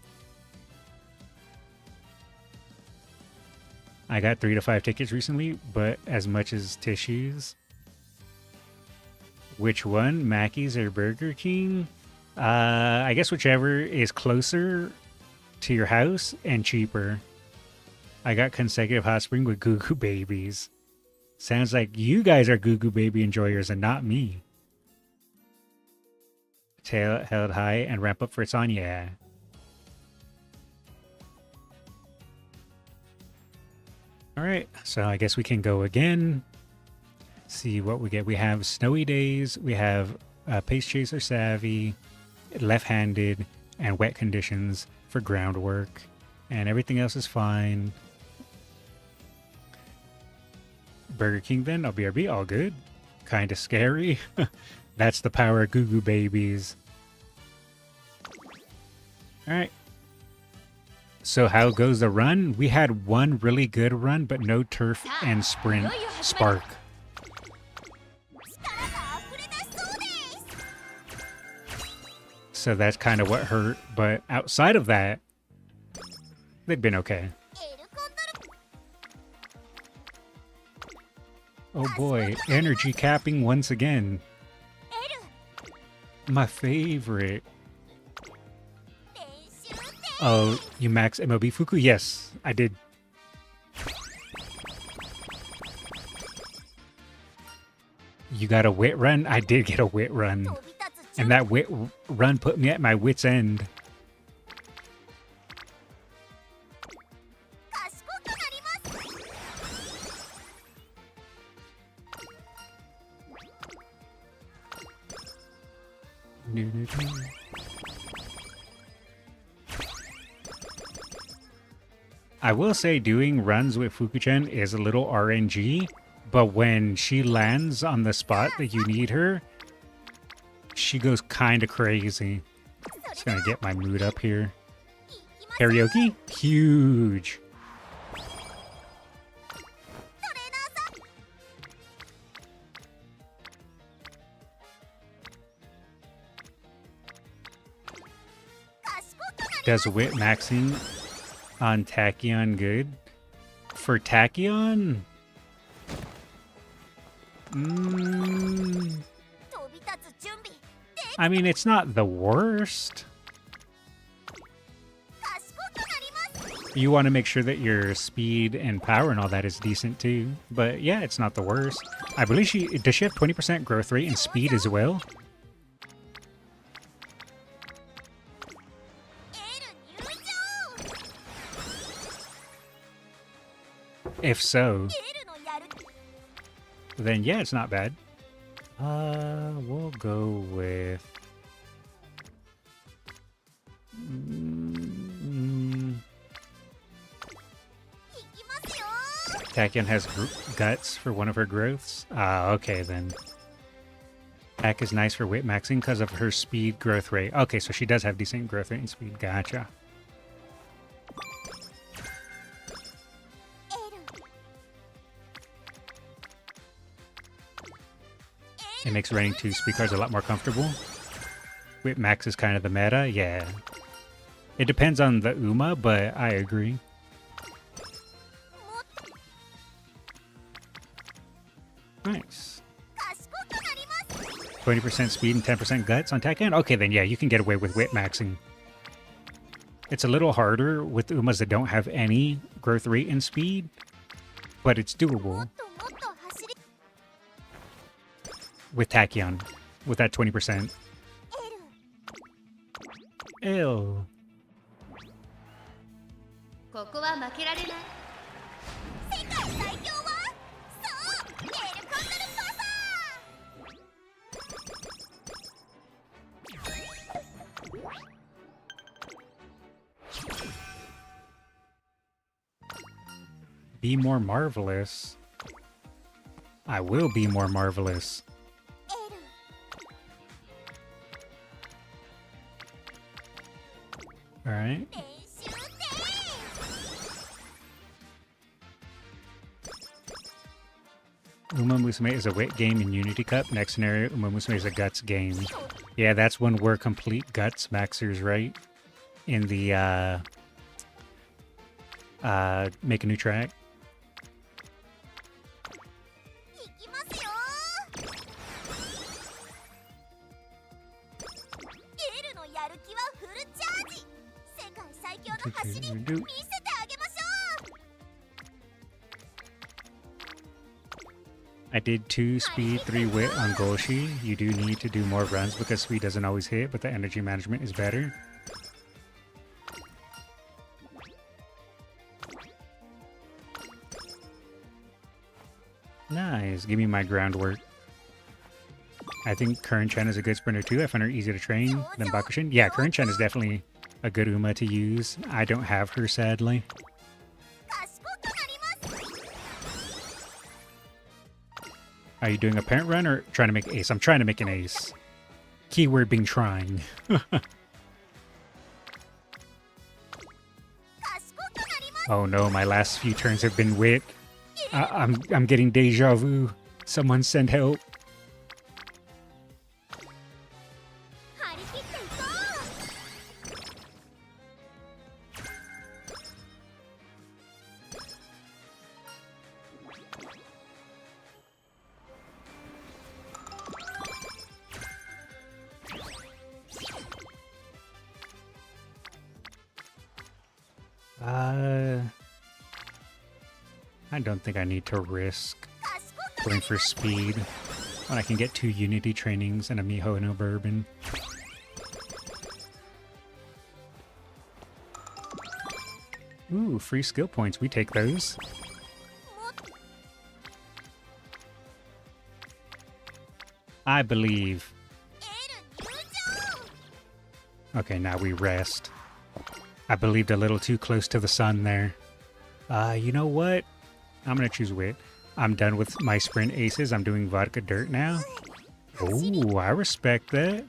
I got 3 to 5 tickets recently, but as much as tissues. Which one? Mackey's or Burger King? I guess whichever is closer to your house and cheaper. I got consecutive hot spring with Goo Goo Babies. Sounds like you guys are Goo Goo Baby enjoyers and not me. Tail held high and ramp up for its on, yeah. Alright, so I guess we can go again. See what we get. We have Snowy Days, we have Pace Chaser Savvy, Left-Handed, and Wet Conditions for groundwork. And everything else is fine. Burger King then, BRB, all good. Kinda scary. That's the power of Goo Goo Babies. Alright. So how goes the run? We had one really good run, but no turf and sprint spark. So that's kind of what hurt, but outside of that, they've been okay. Oh boy, energy capping once again. My favorite. Oh, you max MLB Fuku? Yes, I did. You got a wit run? I did get a wit run. And that wit run put me at my wit's end. I will say doing runs with Fuku-chan is a little RNG, but when she lands on the spot that you need her, she goes kind of crazy. Just gonna get my mood up here. Karaoke? Huge. Does wit maxing on Tachyon good? For Tachyon? I mean, it's not the worst. You want to make sure that your speed and power and all that is decent too. But yeah, it's not the worst. I believe does she have 20% growth rate and speed as well? If so, then yeah, it's not bad. We'll go with... Tachyon has guts for one of her growths. Okay then. Tak is nice for whip maxing because of her speed growth rate. Okay, so she does have decent growth rate and speed. Gotcha. It makes running 2 speed cards a lot more comfortable. Whip max is kind of the meta, yeah. It depends on the Uma, but I agree. Nice. 20% speed and 10% guts on Tachyon? Okay, then yeah, you can get away with whip maxing. It's a little harder with Umas that don't have any growth rate and speed, but it's doable. With Tachyon, with that 20%. Ew. Be more marvelous. I will be more marvelous. Alright. Umamusume is a wit game in Unity Cup. Next scenario, Umamusume is a guts game. Yeah, that's when we're complete guts maxers, right? In the, make a new track. I did 2 speed, 3 wit on Golshi. You do need to do more runs because speed doesn't always hit, but the energy management is better. Nice. Give me my groundwork. I think Current-chan is a good sprinter too. I find her easy to train than Bakushin. Yeah, Current-chan is definitely a good Uma to use. I don't have her, sadly. Are you doing a parent run or trying to make ace? I'm trying to make an ace. Keyword being trying. Oh no, my last few turns have been wit. I'm getting deja vu. Someone send help. I don't think I need to risk going for speed when I can get 2 Unity trainings and a Miho and a Bourbon. Ooh, free skill points. We take those. I believe. Okay, now we rest. I believed a little too close to the sun there. You know what? I'm gonna choose wit. I'm done with my sprint aces. I'm doing vodka dirt now. Oh, I respect that.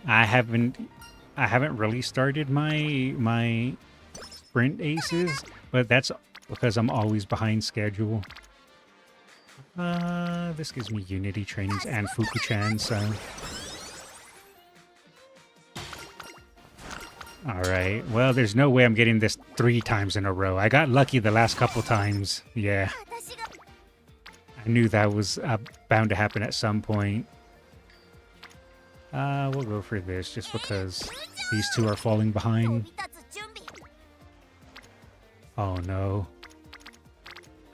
I haven't really started my sprint aces, but that's because I'm always behind schedule. This gives me Unity trainings and Fuku-chan, so. Alright, well, there's no way I'm getting this 3 times in a row. I got lucky the last couple times. Yeah. I knew that was bound to happen at some point. We'll go for this just because these two are falling behind. Oh no.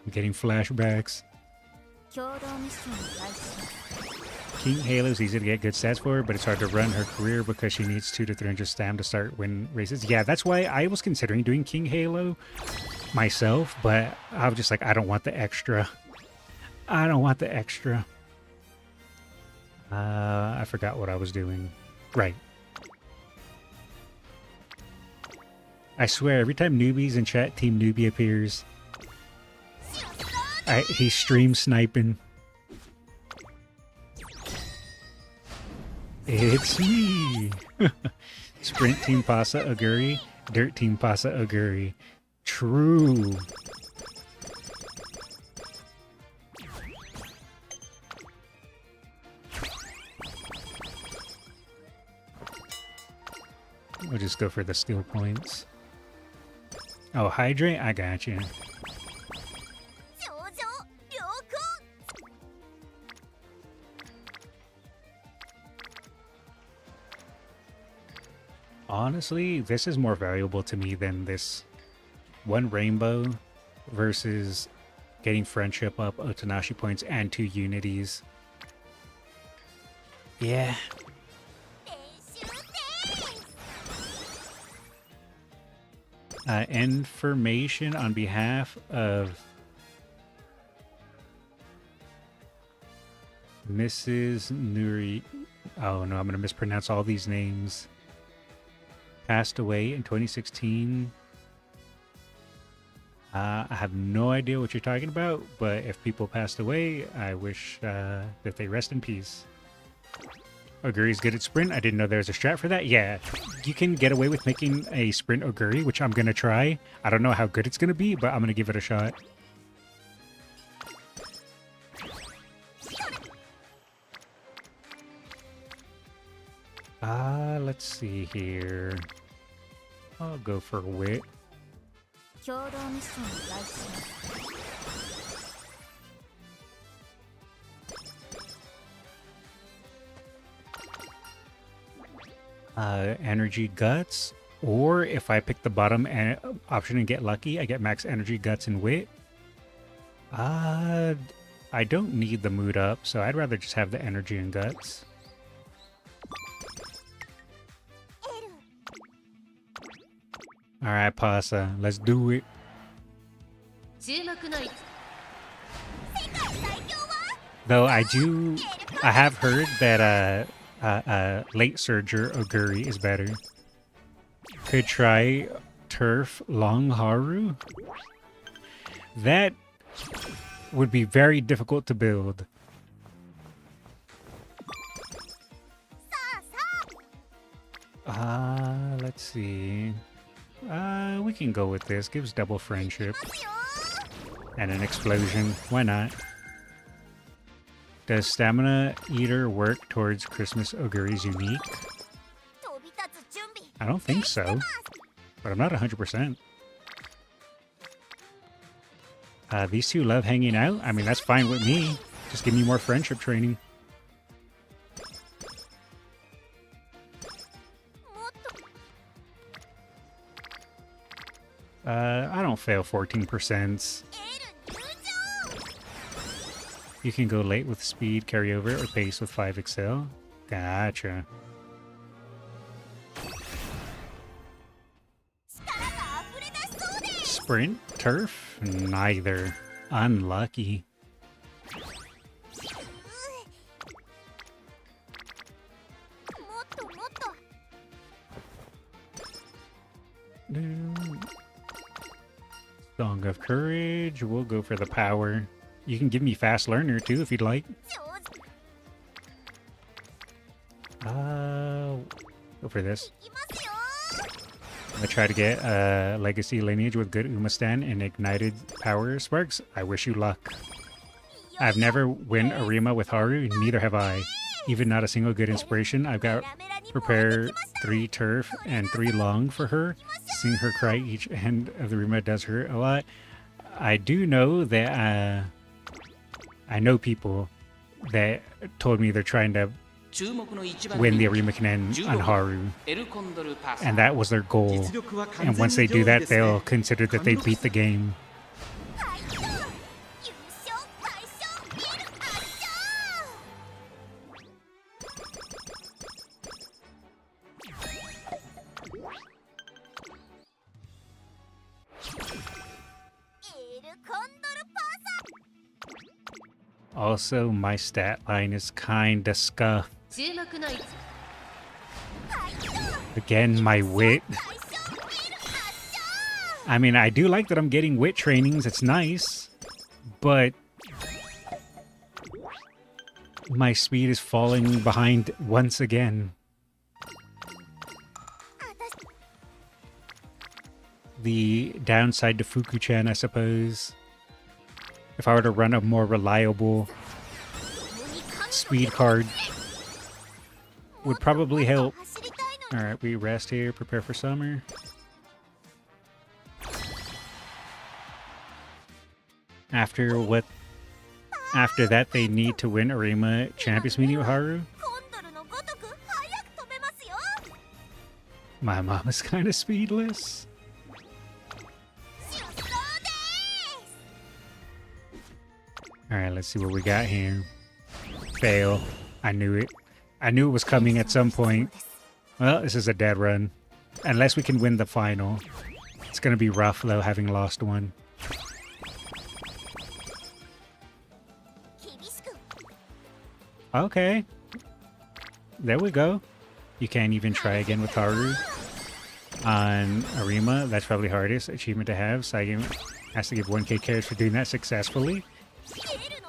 I'm getting flashbacks. King Halo is easy to get good stats for, but it's hard to run her career because she needs 200 to 300 stam to start win races. Yeah, that's why I was considering doing King Halo myself, but I was just like, I don't want the extra. I don't want the extra. I forgot what I was doing. Right. I swear, every time newbies in chat, Team Newbie appears, he's stream sniping. It's me! Sprint Team Pasa Aguri, Dirt Team Pasa Aguri. True. We'll just go for the skill points. Oh, hydrate? I got you. Honestly, this is more valuable to me than this one rainbow versus getting friendship up, Otanashi points, and 2 unities. Yeah. Information on behalf of Mrs. Nuri. Oh no, I'm going to mispronounce all these names. Passed away in 2016. I have no idea what you're talking about, but if people passed away, I wish that they rest in peace. Oguri's good at sprint. I didn't know there was a strat for that. Yeah, you can get away with making a sprint Oguri, which I'm going to try. I don't know how good it's going to be, but I'm going to give it a shot. Let's see here. I'll go for wit. Energy guts, or if I pick the bottom option and get lucky, I get max energy guts and wit. I don't need the mood up, so I'd rather just have the energy and guts. Alright, Pasa, let's do it. Though I have heard that late surger Oguri is better. Could try Turf Longharu. That would be very difficult to build. Let's see. We can go with this. Gives double friendship. And an explosion. Why not? Does Stamina Eater work towards Christmas Oguri's unique? I don't think so. But I'm not 100%. These two love hanging out. I mean, that's fine with me. Just give me more friendship training. I don't fail 14%. You can go late with speed, carry over, or pace with 5 excel. Gotcha. Sprint? Turf? Neither. Unlucky. Song of Courage. We'll go for the power. You can give me Fast Learner too if you'd like. Go for this. I'm gonna try to get Legacy Lineage with good Umastan and Ignited Power Sparks. I wish you luck. I've never win Arima with Haru, neither have I. Even not a single good inspiration. I've got prepare 3 turf and 3 long for her. Seeing her cry each end of the Rima does hurt a lot. I do know that I know people that told me they're trying to win the Arima Kanen on Haru. And that was their goal. And once they do that, they'll consider that they beat the game. Also, my stat line is kinda scuffed. Again, my wit. I mean, I do like that I'm getting wit trainings, it's nice. But my speed is falling behind once again. The downside to Fuku-chan, I suppose. If I were to run a more reliable speed card, would probably help. Alright, we rest here, prepare for summer. After that, they need to win Arima Champions meeting with Haru. My mom is kind of speedless. Alright, let's see what we got here. Fail. I knew it. I knew it was coming at some point. Well, this is a dead run. Unless we can win the final. It's gonna be rough, though, having lost one. Okay. There we go. You can't even try again with Haru. On Arima, that's probably hardest achievement to have. Saigame has to give 1k carries for doing that successfully.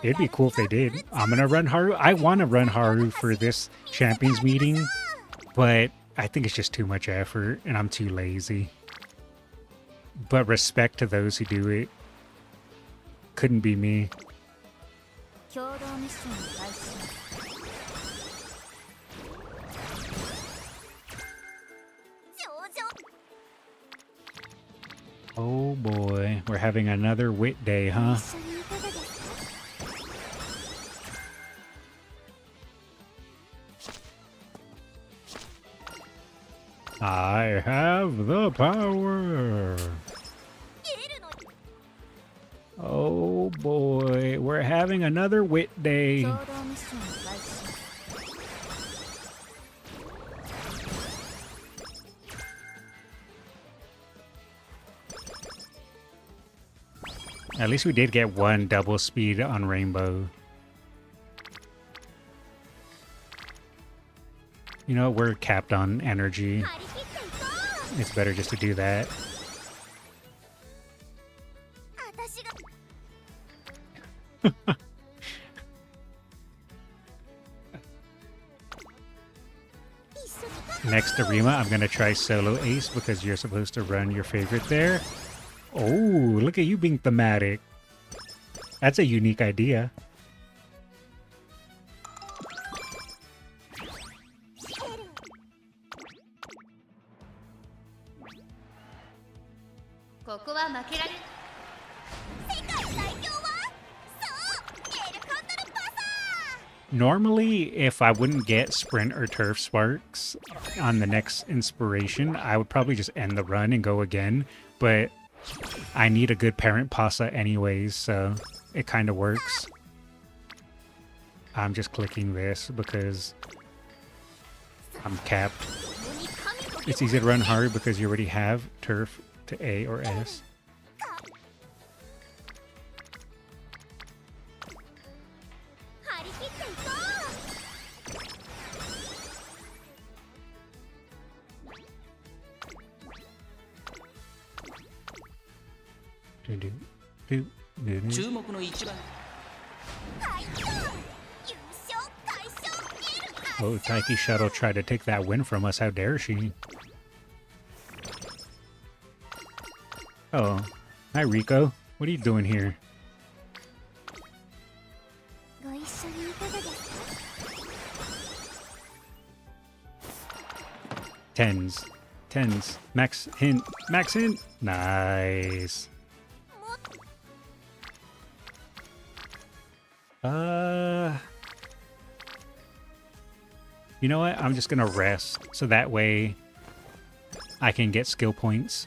It'd be cool if they did. I'm gonna run Haru. I want to run Haru for this champions meeting, but I think it's just too much effort and I'm too lazy. But respect to those who do it. Couldn't be me. Oh boy, we're having another wit day, huh? I have the power. Oh boy, we're having another wit day. At least we did get one double speed on Rainbow. You know, we're capped on energy. It's better just to do that. Next Arima, I'm gonna try solo Ace because you're supposed to run your favorite there. Oh, look at you being thematic. That's a unique idea. Normally, if I wouldn't get Sprint or Turf Sparks on the next inspiration, I would probably just end the run and go again. But I need a good parent Pasa anyways, so it kind of works. I'm just clicking this because I'm capped. It's easy to run hard because you already have Turf to A or S. Oh, Taiki Shuttle tried to take that win from us. How dare she? Oh, hi Rico. What are you doing here? Tens. Max hint. Max hint. Nice. You know what? I'm just gonna rest, so that way I can get skill points.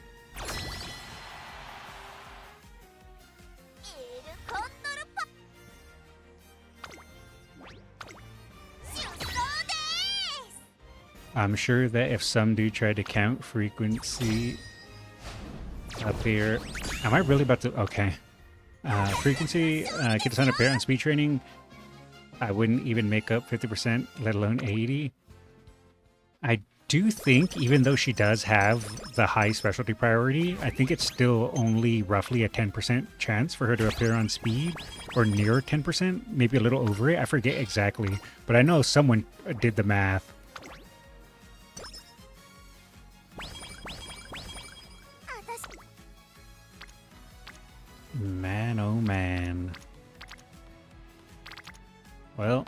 I'm sure that if some dude tried to count frequency up here... Am I really about to... Okay. Frequency, Kita-san up here on speed training, I wouldn't even make up 50%, let alone 80. I do think, even though she does have the high specialty priority, I think it's still only roughly a 10% chance for her to appear on speed, or near 10%, maybe a little over it. I forget exactly, but I know someone did the math. Man, oh man. Well,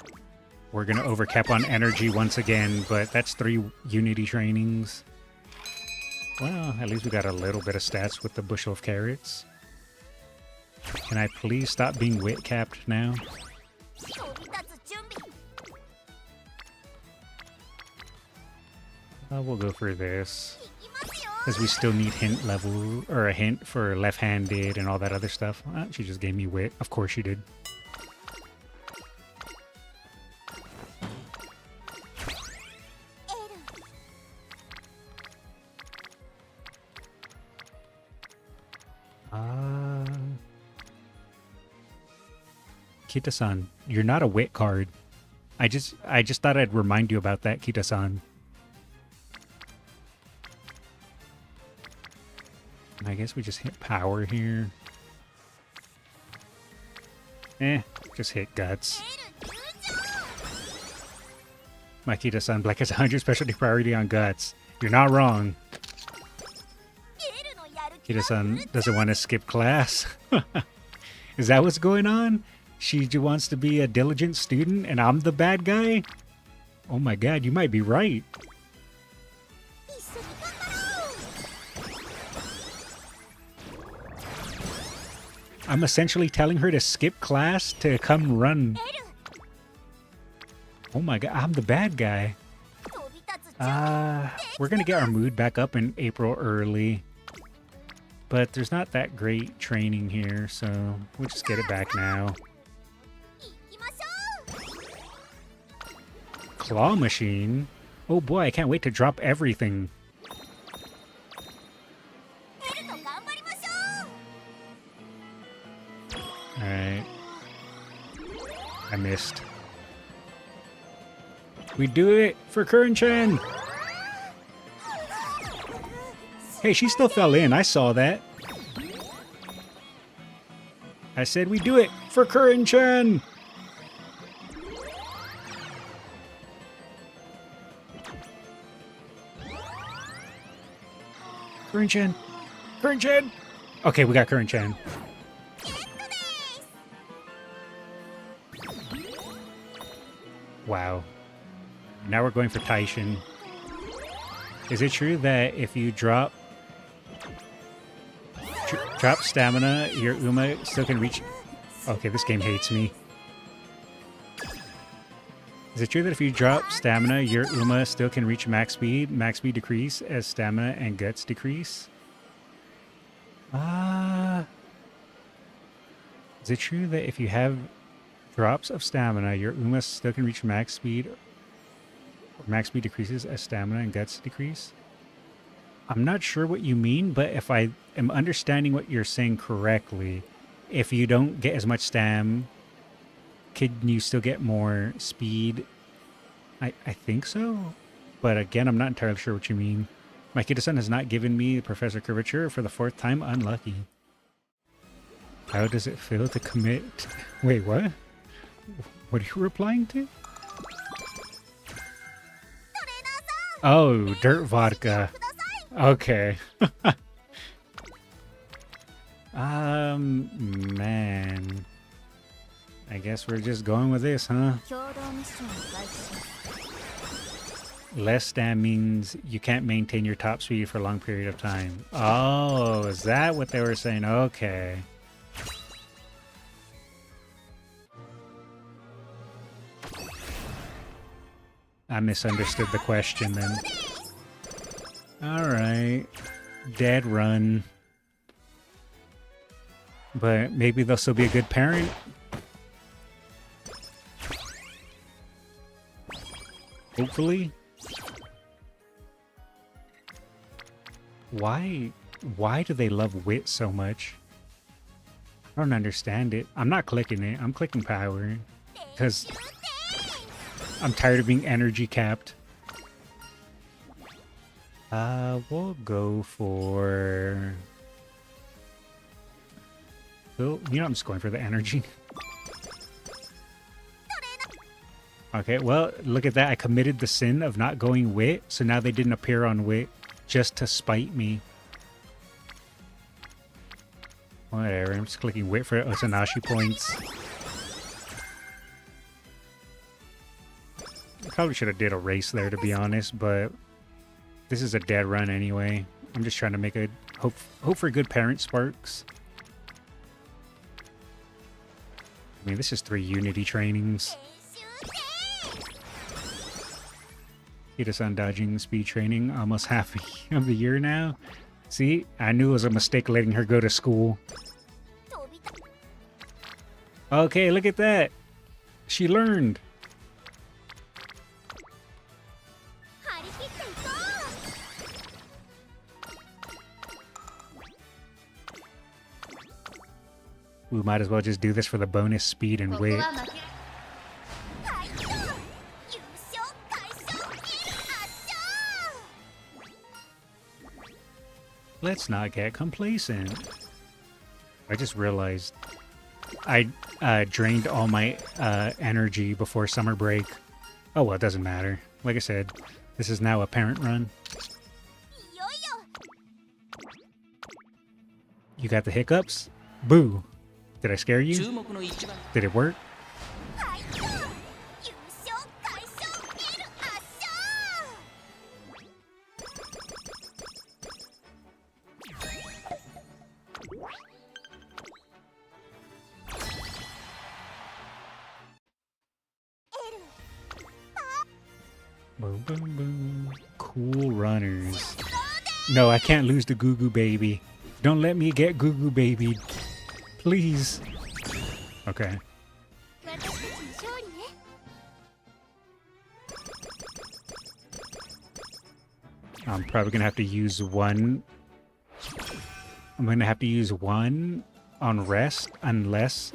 we're gonna overcap on energy once again, but that's 3 unity trainings. Well, at least we got a little bit of stats with the bushel of carrots. Can I please stop being wit capped now? We'll go for this. Because we still need hint level, or a hint for left-handed and all that other stuff. She just gave me wit. Of course she did. Kita-san, you're not a wit card. I just thought I'd remind you about that, Kita-san. I guess we just hit power here. Just hit guts. My Kita-san, Black has 100 specialty priority on guts. You're not wrong. Kita-san doesn't want to skip class. Is that what's going on? She wants to be a diligent student and I'm the bad guy? Oh my god, you might be right. I'm essentially telling her to skip class to come run. Oh my god, I'm the bad guy. We're gonna get our mood back up in April early. But there's not that great training here, so we'll just get it back now. Claw machine? Oh boy, I can't wait to drop everything. Alright. I missed. We do it for Curren-chan! Hey, she still fell in. I saw that. I said we do it for Curren-chan! Curren-chan! Curren-chan! Okay, we got Curren-chan. Wow. Now we're going for Taishin. Is it true that if you drop stamina, your Uma still can reach... Okay, this game hates me. Is it true that if you drop stamina, your Uma still can reach max speed? Max speed decrease as stamina and guts decrease? Is it true that if you have drops of stamina, your Uma still can reach max speed? Or max speed decreases as stamina and guts decrease? I'm not sure what you mean, but if I am understanding what you're saying correctly, if you don't get as much stam, can you still get more speed? I think so, but again, I'm not entirely sure what you mean. My Kita-san has not given me Professor Curvature for the 4th time. Unlucky. How does it feel to commit? Wait, what? What are you replying to? Oh, dirt vodka. Okay. Man. I guess we're just going with this, huh? Less stam means you can't maintain your top speed for a long period of time. Oh, is that what they were saying? Okay. I misunderstood the question then. Alright. Dead run. But maybe they'll still be a good parent. Hopefully. Why do they love wit so much? I don't understand it. I'm not clicking it. I'm clicking power. Because I'm tired of being energy capped. We'll go for... Well, you know, I'm just going for the energy. Okay, well, look at that. I committed the sin of not going wit, so now they didn't appear on wit just to spite me. Whatever, I'm just clicking wit for Osanashi points. Probably should have did a race there, to be honest, but this is a dead run anyway. I'm just trying to make a hope for good parent sparks. I mean, this is 3 Unity trainings. Kita-san dodging speed training almost half of the year now. See, I knew it was a mistake letting her go to school. Okay, look at that. She learned. We might as well just do this for the bonus speed and wit. Let's not get complacent. I just realized I drained all my energy before summer break. Oh well, it doesn't matter. Like I said, this is now a parent run. You got the hiccups? Boo. Did I scare you? Did it work? Boom, boom, boom. Cool runners. No, I can't lose to Goo Goo Baby. Don't let me get Goo Goo Babied. Please. Okay. I'm probably gonna have to use one. I'm gonna have to use one on rest unless...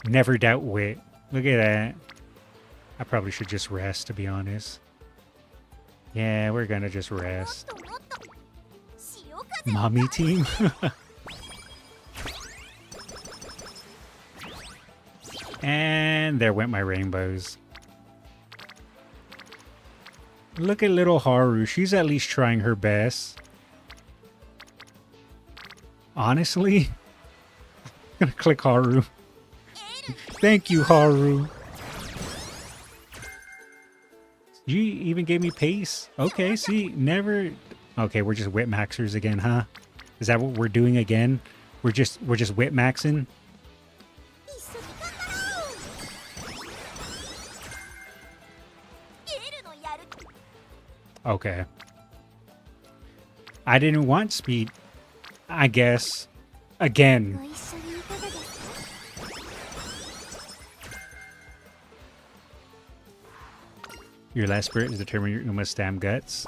Never doubt wit. Look at that. I probably should just rest, to be honest. Yeah, we're gonna just rest. Mommy team? And there went my rainbows. Look at little Haru. She's at least trying her best. Honestly, I'm gonna click Haru. Thank you, Haru. You even gave me pace? Okay, see, never... Okay, we're just whip maxers again, huh? Is that what we're doing again? We're just whip maxing? Okay. I didn't want speed, I guess. Again. Your last spirit is determine your Uma's stam guts.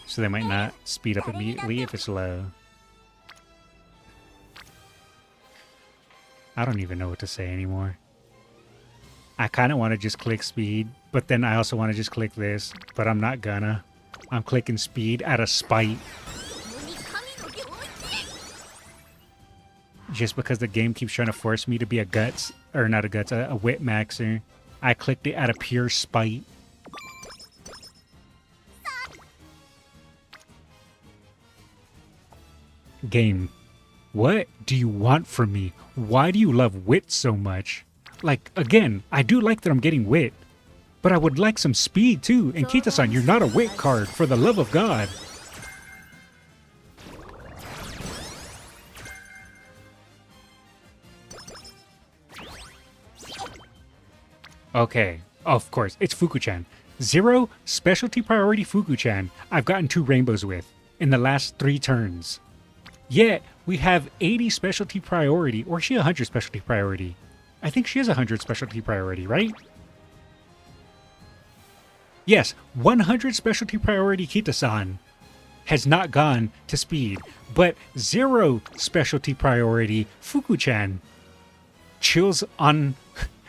So they might not speed up immediately if it's low. I don't even know what to say anymore. I kind of want to just click speed, but then I also want to just click this, but I'm not gonna. I'm clicking speed out of spite. Just because the game keeps trying to force me to be a guts, or not a guts, a whip maxer. I clicked it out of pure spite. Game, what do you want from me? Why do you love wit so much? Like, again, I do like that I'm getting wit, but I would like some speed too. And Kita-san, you're not a wit card, for the love of God. Okay, of course, it's Fuku-chan. 0 specialty priority Fuku-chan I've gotten 2 rainbows with in the last 3 turns. Yet, we have 80 specialty priority, or is she 100 specialty priority? I think she is 100 specialty priority, right? Yes, 100 specialty priority Kita-san has not gone to speed, but 0 specialty priority Fuku-chan chills on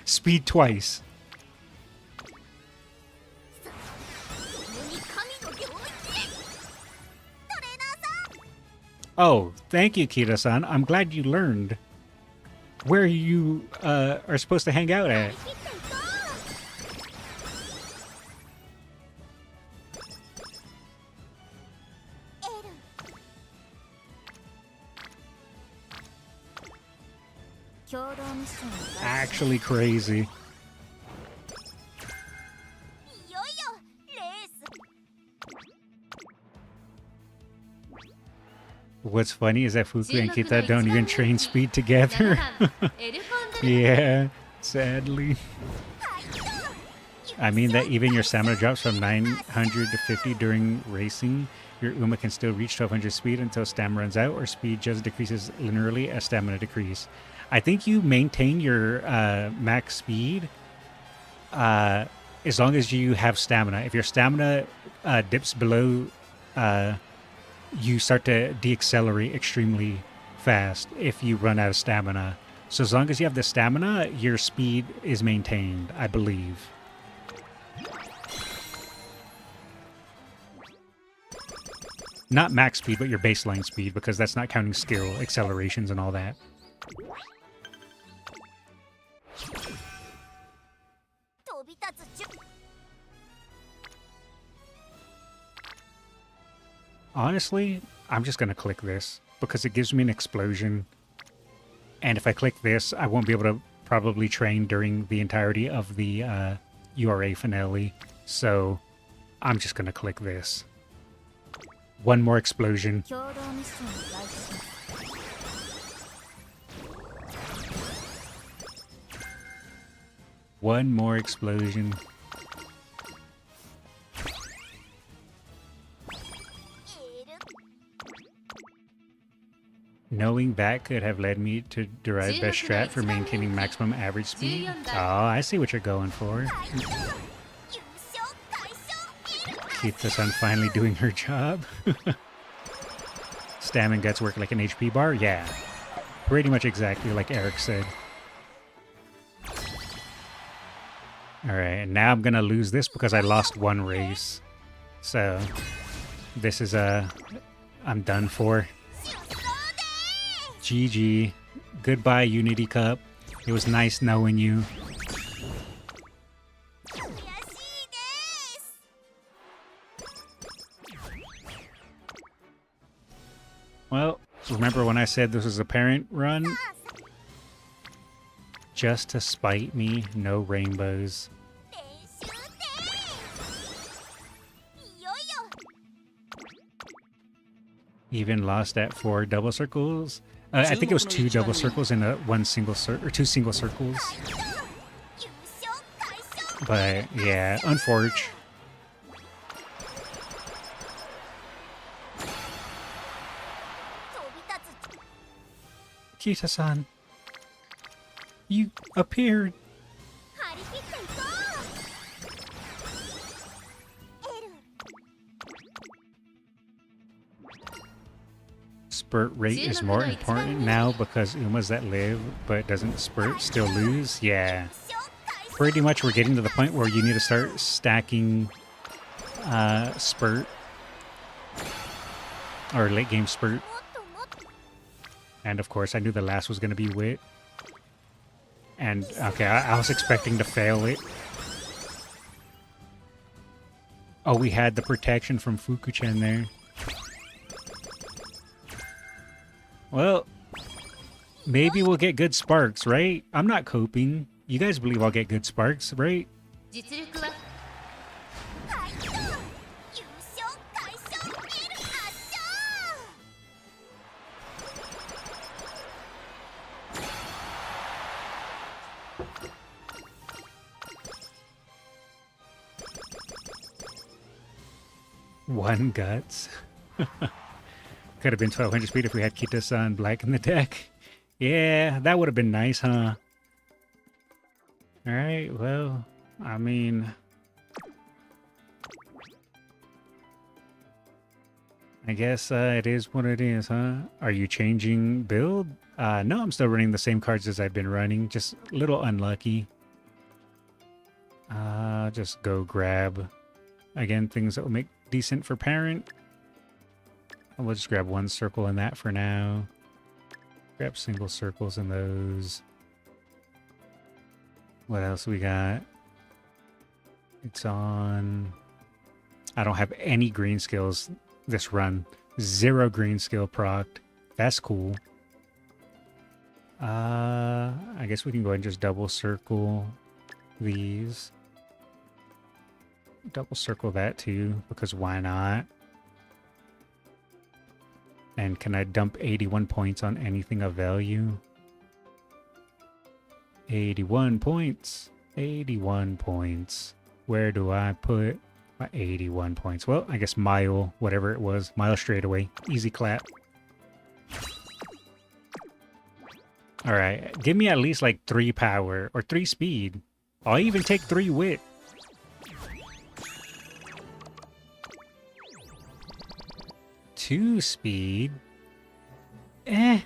speed twice. Oh, thank you, Kita-san. I'm glad you learned where you are supposed to hang out at. Actually crazy. What's funny is that Fuku and Kita don't even train speed together. Yeah, sadly. I mean that even your stamina drops from 900 to 50 during racing, your Uma can still reach 1200 speed until stamina runs out, or speed just decreases linearly as stamina decrease. I think you maintain your max speed as long as you have stamina. If your stamina dips below, you start to deaccelerate extremely fast if you run out of stamina. So as long as you have the stamina, your speed is maintained, I believe. Not max speed, but your baseline speed, because that's not counting skill, accelerations, and all that. Honestly, I'm just going to click this because it gives me an explosion. And if I click this, I won't be able to probably train during the entirety of the URA finale. So I'm just going to click this. One more explosion. One more explosion. Knowing that could have led me to derive best strat for maintaining maximum average speed. Oh, I see what you're going for. Kita-san finally doing her job. Stam and guts work like an HP bar? Yeah. Pretty much exactly like Eric said. Alright, and now I'm gonna lose this because I lost one race. So, this is I'm done for. GG. Goodbye, Unity Cup. It was nice knowing you. Well, remember when I said this was a parent run? Just to spite me, no rainbows. Even lost at 4 double circles. I think it was 2 double circles and one single or 2 single circles. But yeah, unfortunate. Kita-san, you appeared. Spurt rate is more important now because Umas that live but doesn't spurt still lose. Yeah. Pretty much we're getting to the point where you need to start stacking spurt or late game spurt. And of course I knew the last was going to be wit. And okay, I was expecting to fail it. Oh, we had the protection from Fuku-chan there. Well, maybe we'll get good sparks, right? I'm not coping. You guys believe I'll get good sparks, right? One guts. Could have been 1200 speed if we had Kita-san black in the deck. Yeah, that would have been nice, huh? Alright, well, I mean... I guess it is what it is, huh? Are you changing build? No, I'm still running the same cards as I've been running. Just a little unlucky. Just go grab, again, things that will make decent for parent. We'll just grab one circle in that for now. Grab single circles in those. What else we got? It's on... I don't have any green skills this run. 0 green skill procced. That's cool. I guess we can go ahead and just double circle these. Double circle that too, because why not? And can I dump 81 points on anything of value? 81 points. 81 points. Where do I put my 81 points? Well, I guess mile, whatever it was. Mile straight away. Easy clap. Alright, give me at least like 3 power or 3 speed. I'll even take 3 wit. Two speed. Eh.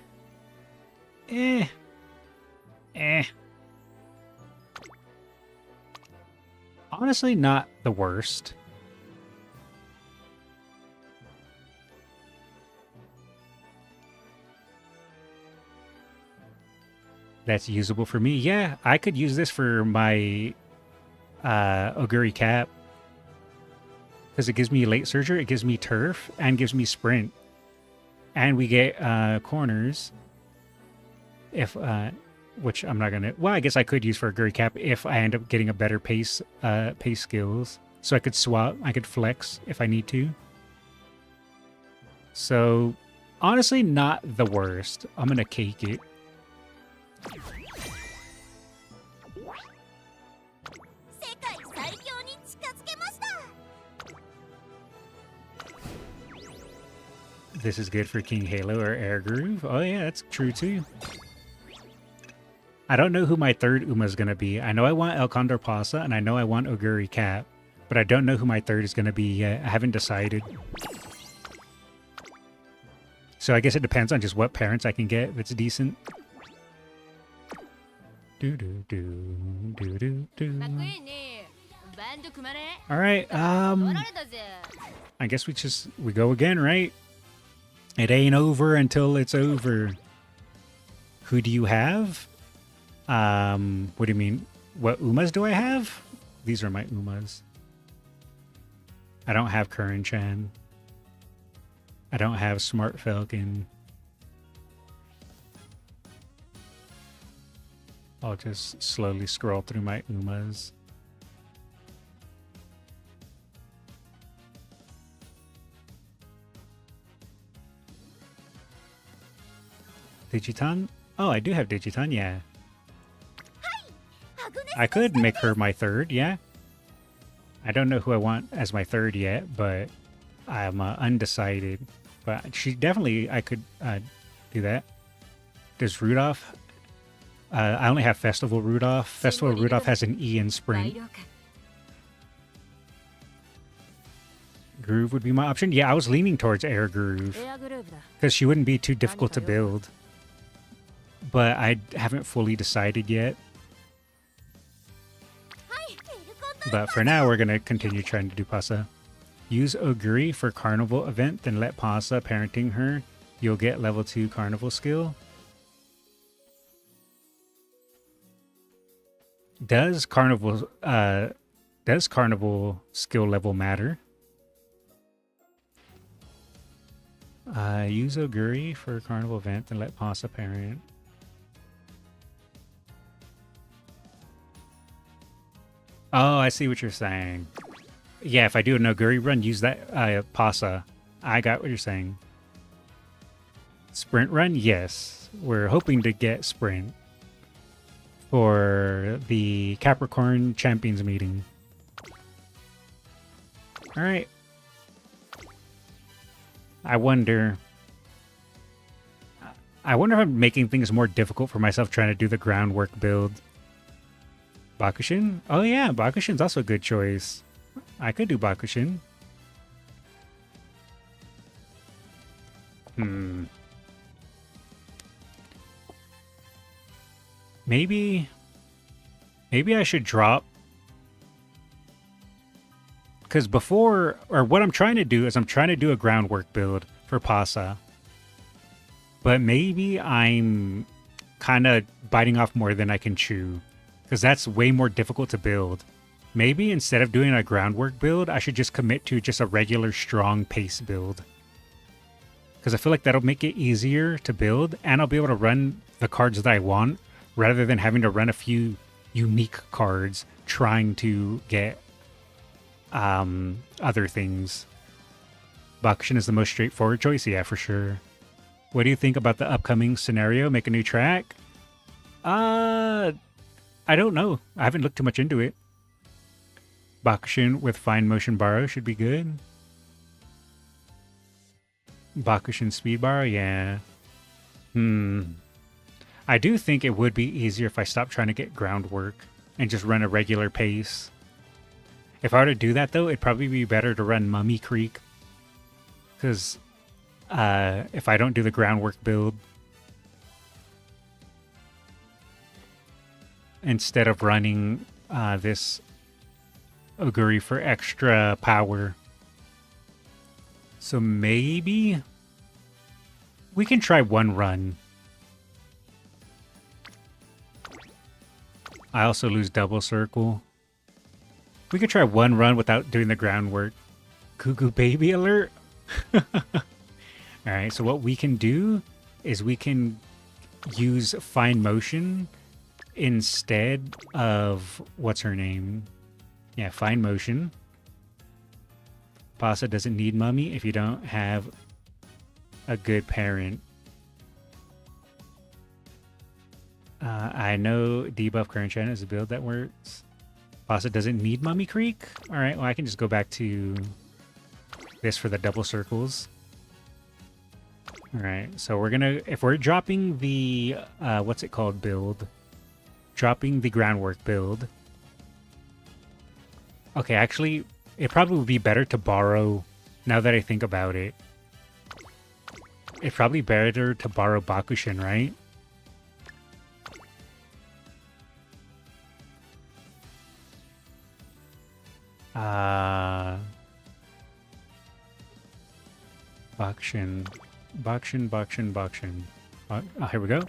Honestly, not the worst. That's usable for me. Yeah, I could use this for my Oguri Cap. Because it gives me late surger, it gives me turf, and gives me sprint. And we get corners. If which I'm not gonna... Well, I guess I could use for Oguri Cap if I end up getting a better pace skills. So I could swap, I could flex if I need to. So, honestly, not the worst. I'm gonna cake it. This is good for King Halo or Air Groove. Oh yeah, that's true too. I don't know who my third Uma is going to be. I know I want El Condor Pasa and I know I want Oguri Cap, but I don't know who my third is going to be yet. I haven't decided. So I guess it depends on just what parents I can get if it's decent. Alright, I guess we go again, right? It ain't over until it's over. Who do you have? What do you mean? What Umas do I have? These are my Umas. I don't have Curran Chan. I don't have Smart Falcon. I'll just slowly scroll through my Umas. Digiton? Oh, I do have Digiton, yeah. I could make her my third, yeah. I don't know who I want as my third yet, but I'm undecided. But she definitely, I could do that. Does Rudolph? I only have Festival Rudolph. Festival Rudolph has an E in Sprint. Groove would be my option. Yeah, I was leaning towards Air Groove. Because she wouldn't be too difficult to build. But I haven't fully decided yet. But for now, we're going to continue trying to do Pasa. Use Oguri for Carnival event, then let Pasa parenting her. You'll get level 2 Carnival skill. Does Carnival skill level matter? Use Oguri for Carnival event, then let Pasa parent. Oh, I see what you're saying. Yeah, if I do an Oguri run, use that Pasa. I got what you're saying. Sprint run? Yes. We're hoping to get Sprint for the Capricorn Champions meeting. Alright. I wonder... I wonder if I'm making things more difficult for myself trying to do the groundwork build. Bakushin? Oh yeah, Bakushin's also a good choice. I could do Bakushin. Maybe I should drop... Because before... Or what I'm trying to do is I'm trying to do a groundwork build for Pasa. But maybe I'm kind of biting off more than I can chew. Because that's way more difficult to build. Maybe instead of doing a groundwork build, I should just commit to just a regular strong pace build. Because I feel like that'll make it easier to build, and I'll be able to run the cards that I want, rather than having to run a few unique cards trying to get other things. Bakushin is the most straightforward choice, yeah, for sure. What do you think about the upcoming scenario? Make a new track? I don't know. I haven't looked too much into it. Bakushin with fine motion borrow should be good. Bakushin speed borrow, yeah. I do think it would be easier if I stopped trying to get groundwork and just run a regular pace. If I were to do that, though, it'd probably be better to run Mummy Creek. Because if I don't do the groundwork build, instead of running this Oguri for extra power. So maybe we can try one run. I also lose double circle. We could try one run without doing the groundwork. Cuckoo baby alert. Alright, so what we can do is we can use fine motion instead of... What's her name? Yeah, fine motion. Pasa doesn't need mummy if you don't have a good parent. I know debuff current China is a build that works. Pasa doesn't need Mummy Creek? Alright, well I can just go back to this for the double circles. Alright, so we're gonna... If we're dropping the... what's it called build? Dropping the groundwork build. Okay, actually, it probably would be better to borrow, now that I think about it. It's probably better to borrow Bakushin, right? Bakushin. Bakushin. Oh, here we go.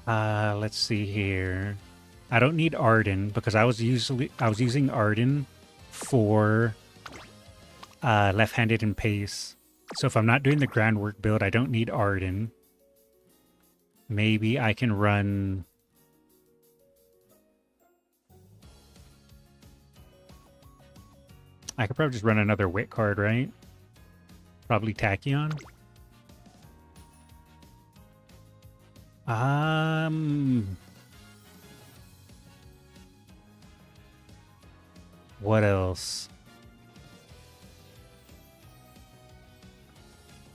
Let's see here. I don't need Arden because I was using Arden for left-handed and pace. So if I'm not doing the groundwork build, I don't need Arden. Maybe I can run... I could probably just run another Wit card, right? Probably Tachyon. What else?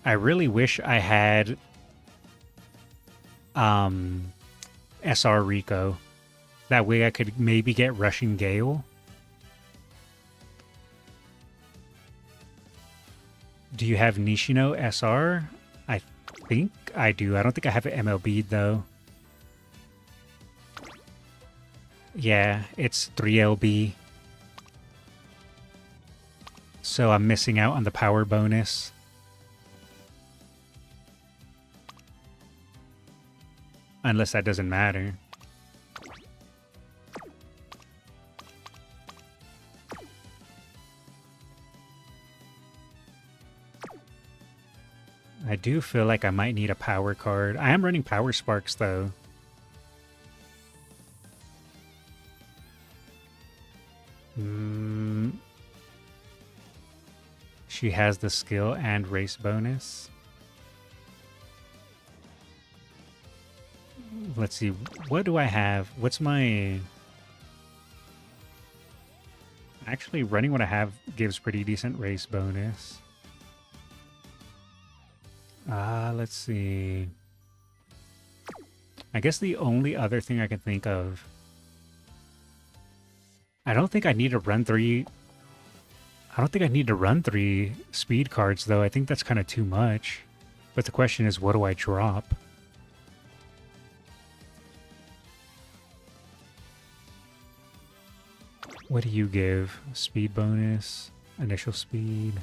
I really wish I had SR Rico. That way I could maybe get Rushing Gale. Do you have Nishino SR? I think I do. I don't think I have an MLB though. Yeah, it's 3LB. So I'm missing out on the power bonus. Unless that doesn't matter. I do feel like I might need a power card. I am running Power Sparks, though. She has the skill and race bonus. Let's see. What do I have? What's my... Actually, running what I have gives pretty decent race bonus. Let's see. I guess the only other thing I can think of... I don't think I need to run 3... I don't think I need to run 3 speed cards, though. I think that's kind of too much. But the question is, what do I drop? What do you give? Speed bonus? Initial speed?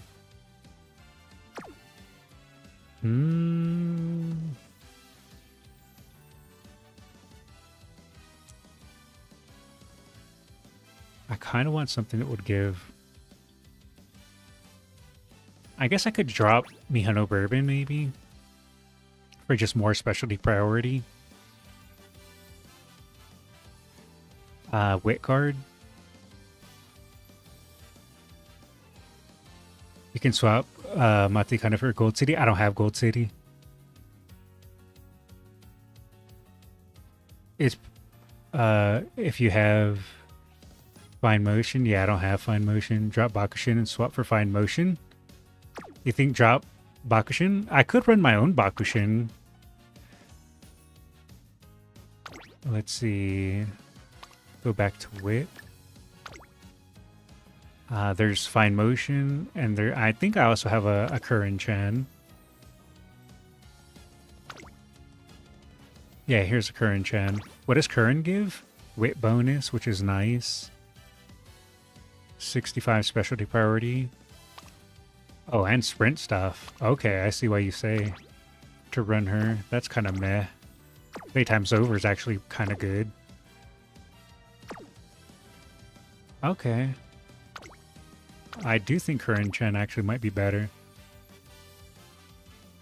I kind of want something that would give... I guess I could drop Mihono Bourbon, maybe? For just more specialty priority. Wit card. You can swap Mati kind of for Gold City. I don't have Gold City. It's if you have Fine Motion. Yeah, I don't have Fine Motion. Drop Bakushin and swap for Fine Motion. You think drop Bakushin? I could run my own Bakushin. Let's see. Go back to Wit. There's Fine Motion, and there. I think I also have a Kurin-chan. Yeah, here's a Kurin-chan. What does Kurin give? Wit bonus, which is nice. 65 specialty priority. Oh, and sprint stuff. Okay, I see why you say to run her. That's kind of meh. Playtime's over is actually kind of good. Okay. I do think Kurin-chan actually might be better.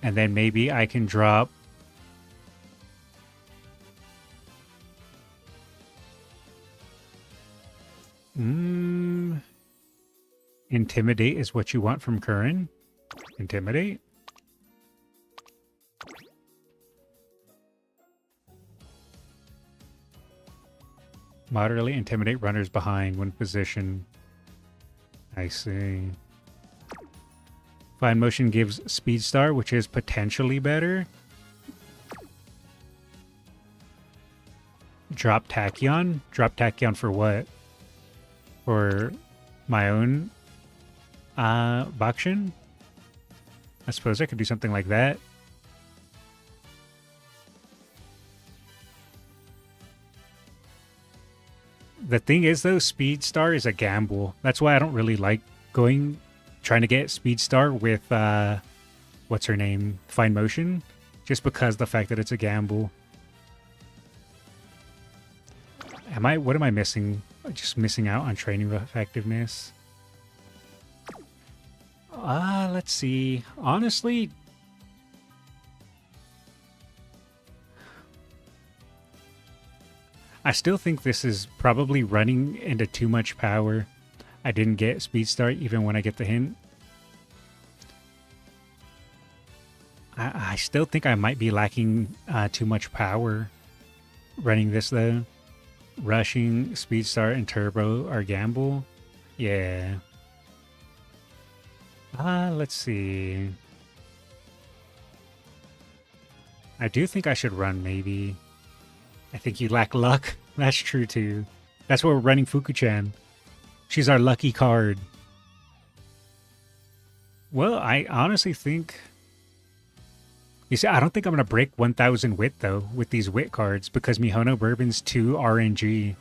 And then maybe I can drop... Intimidate is what you want from Kurin? Intimidate? Moderately intimidate runners behind when positioned. I see. Fine Motion gives Speed Star, which is potentially better. Drop Tachyon? Drop Tachyon for what? For my own Bakushin? I suppose I could do something like that. The thing is, though, Speed Star is a gamble. That's why I don't really like trying to get Speed Star with, what's her name? Fine Motion. Just because the fact that it's a gamble. What am I missing? Just missing out on training effectiveness. Let's see. Honestly, I still think this is probably running into too much power. I didn't get Speed Start even when I get the hint. I still think I might be lacking too much power running this, though. Rushing, Speed Start, and Turbo are gamble. Yeah. Let's see. I do think I should run, maybe. I think you lack luck. That's true, too. That's why we're running Fuku-chan. She's our lucky card. Well, I honestly think... You see, I don't think I'm going to break 1,000 wit, though, with these wit cards, because Mihono Bourbon's 2 RNG.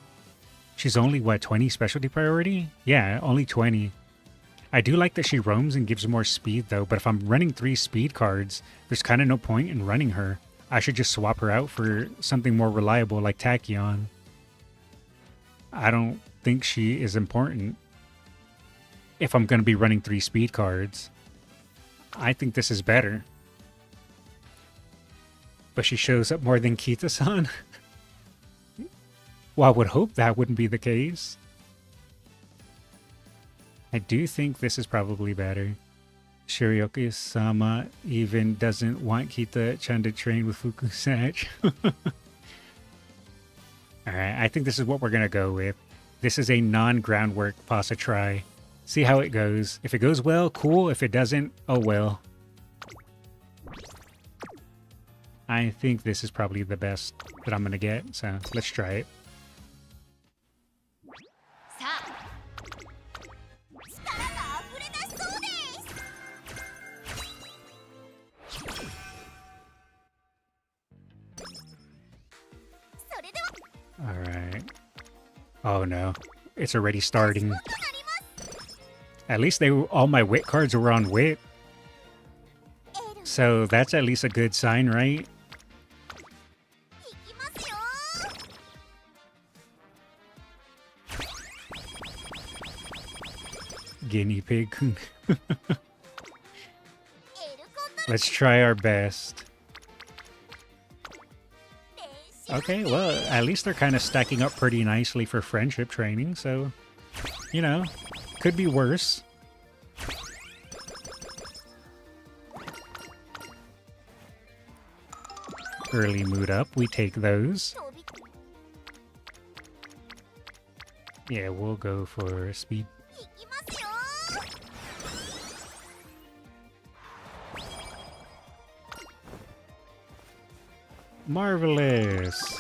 She's only, what, 20 specialty priority? Yeah, only 20. I do like that she roams and gives more speed, though, but if I'm running 3 speed cards, there's kind of no point in running her. I should just swap her out for something more reliable like Tachyon. I don't think she is important if I'm going to be running 3 speed cards. I think this is better. But she shows up more than Kita-san? Well, I would hope that wouldn't be the case. I do think this is probably better. Shirioki-sama even doesn't want Kita-chan to train with Fuku-sach. Alright, I think this is what we're going to go with. This is a non-groundwork pasta try. See how it goes. If it goes well, cool. If it doesn't, oh well. I think this is probably the best that I'm gonna get, so let's try it. Alright. Oh no. It's already starting. At least all my wit cards were on wit. So that's at least a good sign, right? Guinea pig. Let's try our best. Okay, well, at least they're kind of stacking up pretty nicely for friendship training, so, you know, could be worse. Early mood up, we take those. Yeah, we'll go for speed. Marvelous.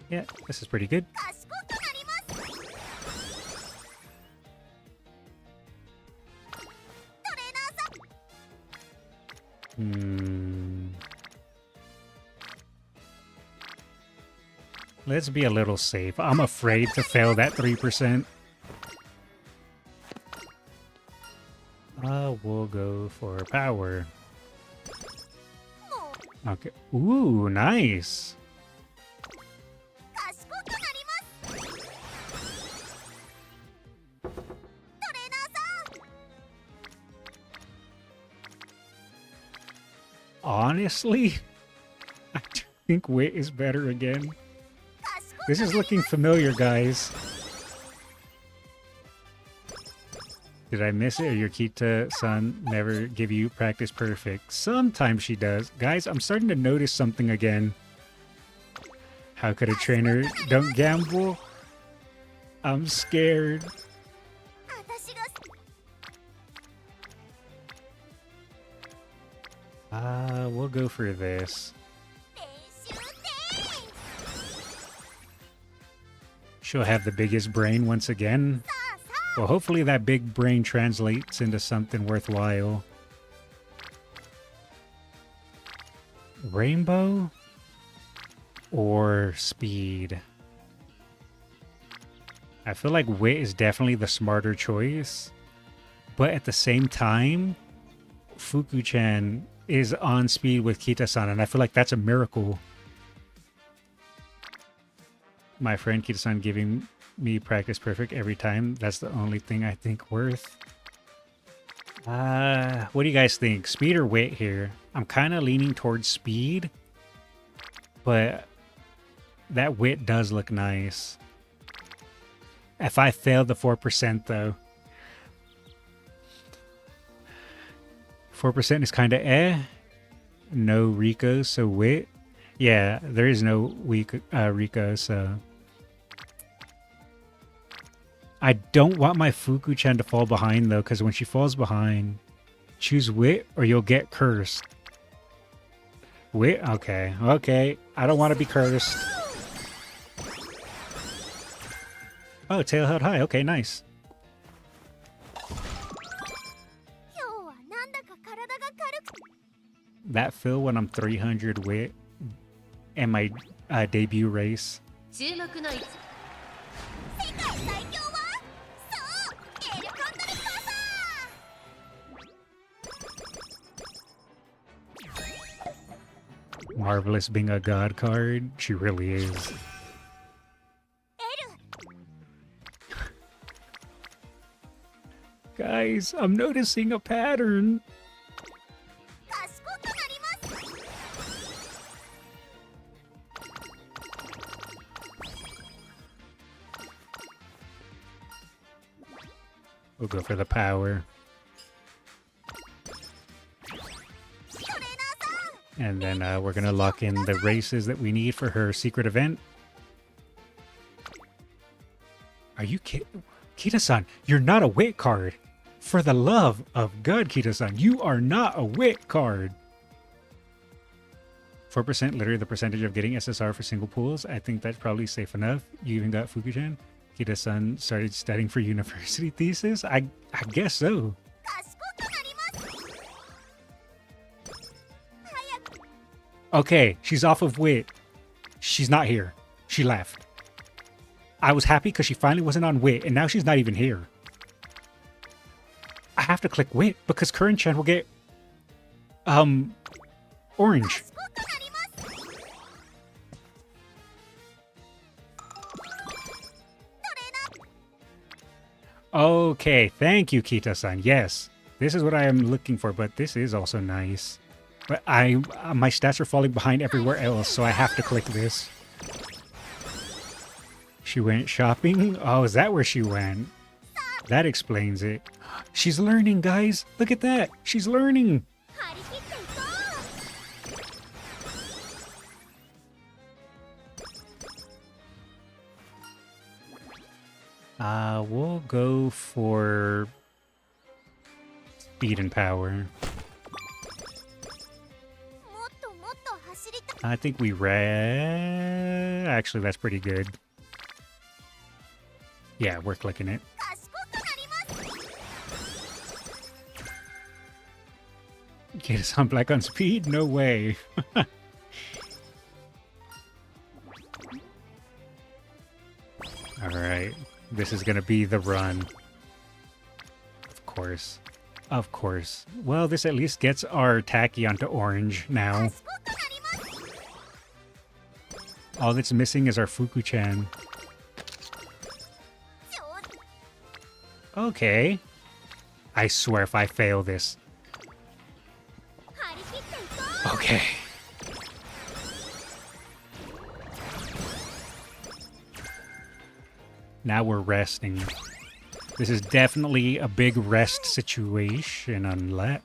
Yeah, this is pretty good. Let's be a little safe. I'm afraid to fail that 3%. We'll go for power. Okay. Ooh, nice. Honestly, I think wit is better again. This is looking familiar, guys. Did I miss it, or your Kita-san never give you practice perfect? Sometimes she does. Guys, I'm starting to notice something again. How could a trainer don't gamble? I'm scared. We'll go for this. She'll have the biggest brain once again. Well, hopefully that big brain translates into something worthwhile. Rainbow or speed? I feel like wit is definitely the smarter choice. But at the same time, Fuku-chan is on speed with Kita-san, and I feel like that's a miracle. My friend Kita-san giving me practice perfect every time. That's the only thing I think worth. What do you guys think? Speed or wit here? I'm kind of leaning towards speed, but that wit does look nice. If I fail the 4% though. 4% is kind of eh. No Rico, so wit. Yeah, there is no Rico, so... I don't want my Fuku-chan to fall behind, though, because when she falls behind, choose wit or you'll get cursed. Wit? Okay. Okay. I don't want to be cursed. Oh, tail held high. Okay, nice. That feel when I'm 300 wit and my debut race. Marvelous being a god card. She really is. Guys, I'm noticing a pattern. We'll go for the power. And then we're going to lock in the races that we need for her secret event. Are you kidding? Kita-san, you're not a wit card. For the love of God, Kita-san, you are not a wit card. 4% literally the percentage of getting SSR for single pools. I think that's probably safe enough. You even got Fuku-chan. Kita-san started studying for university thesis. I guess so. Okay, she's off of wit. She's not here. She left. I was happy because she finally wasn't on wit, and now she's not even here. I have to click wit because Current-chan will get orange. Okay, thank you, Kita-san. Yes, this is what I am looking for, but this is also nice. But my stats are falling behind everywhere else, so I have to click this. She went shopping? Oh, is that where she went? That explains it. She's learning, guys. Look at that. She's learning. We'll go for speed and power. I think we read. Actually, that's pretty good. Yeah, we're clicking it. Get us on black on speed? No way. Alright. This is gonna be the run. Of course. Of course. Well, this at least gets our Tacky onto orange now. All that's missing is our Fuku-chan. Okay. I swear if I fail this. Okay. Now we're resting. This is definitely a big rest situation unless...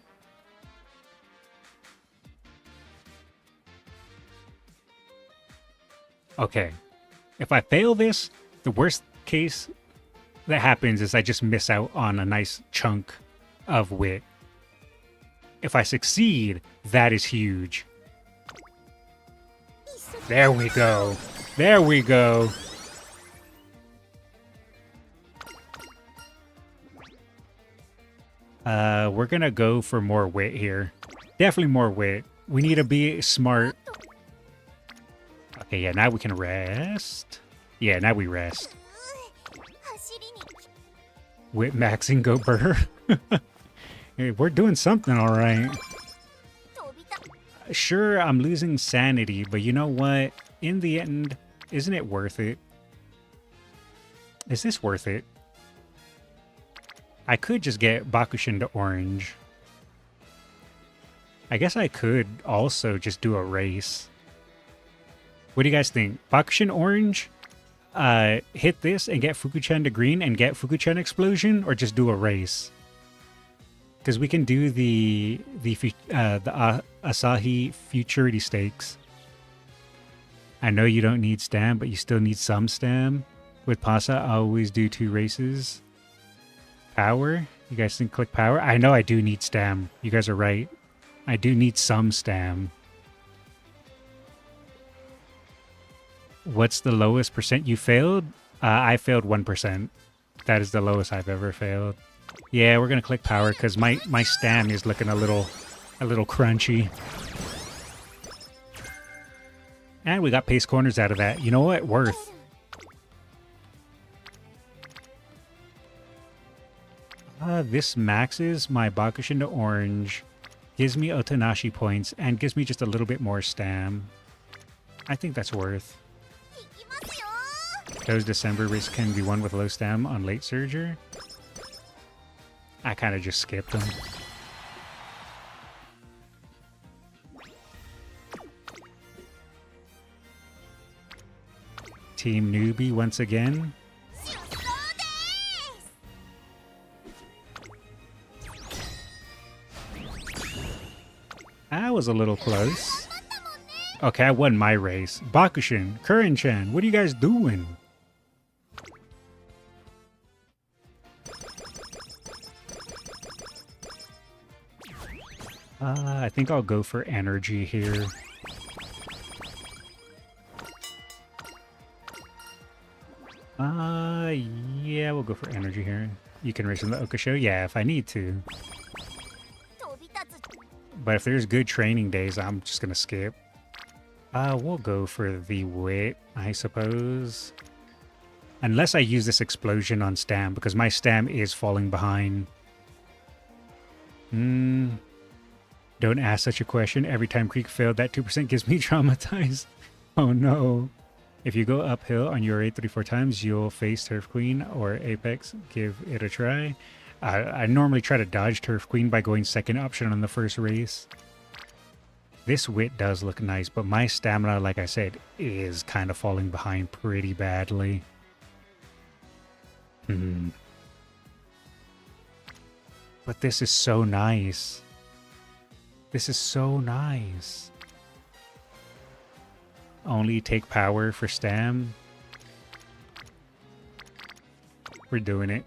Okay. If I fail this, the worst case that happens is I just miss out on a nice chunk of wit. If I succeed, that is huge. There we go. There we go. We're gonna go for more wit here. Definitely more wit. We need to be smart. Okay, yeah, now we can rest. Yeah, now we rest. Wit maxing go burr. Hey, we're doing something all right. Sure, I'm losing sanity, but you know what? In the end, isn't it worth it? Is this worth it? I could just get Bakushin to orange. I guess I could also just do a race. What do you guys think? Bakushin orange? Hit this and get Fuku-chan to green and get Fuku-chan explosion, or just do a race? Because we can do the Asahi Futurity Stakes. I know you don't need stam, but you still need some stam. With Pasa, I always do 2 races. Power? You guys think click power? I know I do need stam. You guys are right. I do need some stam. What's the lowest percent you failed? I failed 1%. That is the lowest I've ever failed. Yeah, we're gonna click power because my stam is looking a little crunchy. And we got paste corners out of that. You know what? Worth. This maxes my Bakushin to orange, gives me Otanashi points, and gives me just a little bit more stam. I think that's worth. Those December risks can be won with low stam on late surger. I kind of just skipped them. Team Newbie once again. That was a little close. Okay, I won my race. Bakushin, Kurin-chan, what are you guys doing? I think I'll go for energy here. Yeah, we'll go for energy here. You can race in the Okasho? Yeah, if I need to. But if there's good training days, I'm just gonna skip. We'll go for the wit, I suppose. Unless I use this explosion on Stam, because my Stam is falling behind. Don't ask such a question. Every time Creek failed, that 2% gives me traumatized. Oh no. If you go uphill on your raid 34 times, you'll face Turf Queen or Apex. Give it a try. I normally try to dodge Turf Queen by going second option on the first race. This wit does look nice, but my stamina, like I said, is kind of falling behind pretty badly. But this is so nice. This is so nice. Only take power for Stam. We're doing it.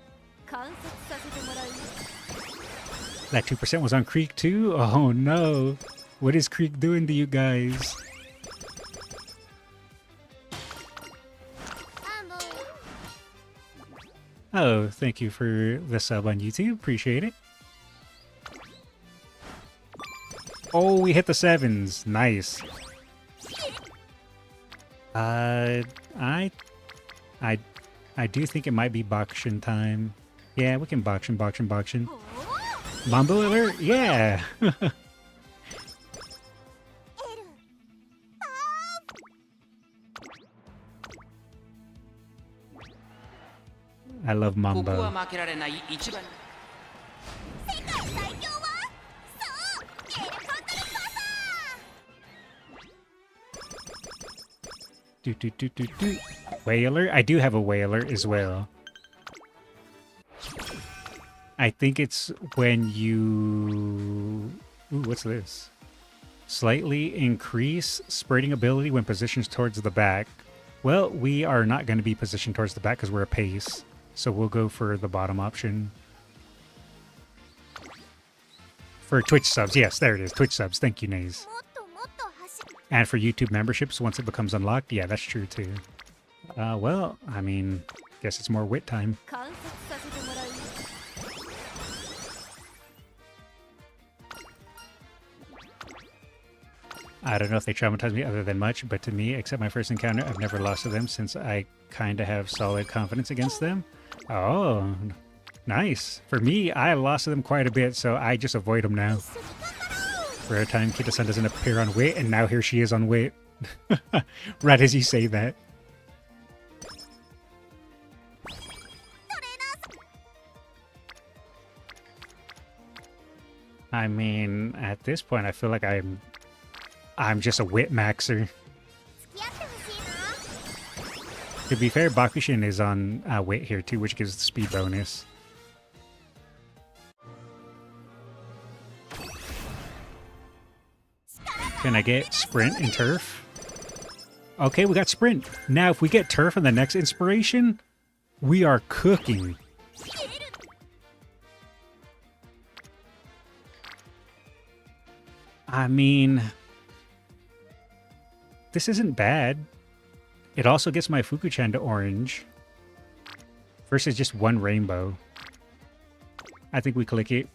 That 2% was on Creek too? Oh no. What is Creek doing to you guys? Oh, thank you for the sub on YouTube. Appreciate it. Oh, we hit the 7s. Nice. I do think it might be Bakushin time. Yeah, we can Bakushin. Mambo alert? Yeah! I love Mambo. Whaler? I do have a whaler as well. I think it's when you... Ooh, what's this? Slightly increase spreading ability when positioned towards the back. Well, we are not going to be positioned towards the back because we're a pace. So we'll go for the bottom option. For Twitch subs. Yes, there it is. Twitch subs. Thank you, Naze. And for YouTube memberships, once it becomes unlocked, yeah, that's true too. Well, I mean, guess it's more wit time. I don't know if they traumatize me other than much, but to me, except my first encounter, I've never lost to them since I kind of have solid confidence against them. Oh, nice. For me, I lost to them quite a bit, so I just avoid them now. For a time, Kita-san doesn't appear on wit, and now here she is on wit. Right as you say that. I mean, at this point, I feel like I'm just a wit maxer. To be fair, Bakushin is on wit here too, which gives the speed bonus. Can I get sprint and turf? Okay, we got sprint. Now, if we get turf in the next inspiration, we are cooking. I mean, this isn't bad. It also gets my Fuku-chan to orange. First is just one rainbow. I think we click it.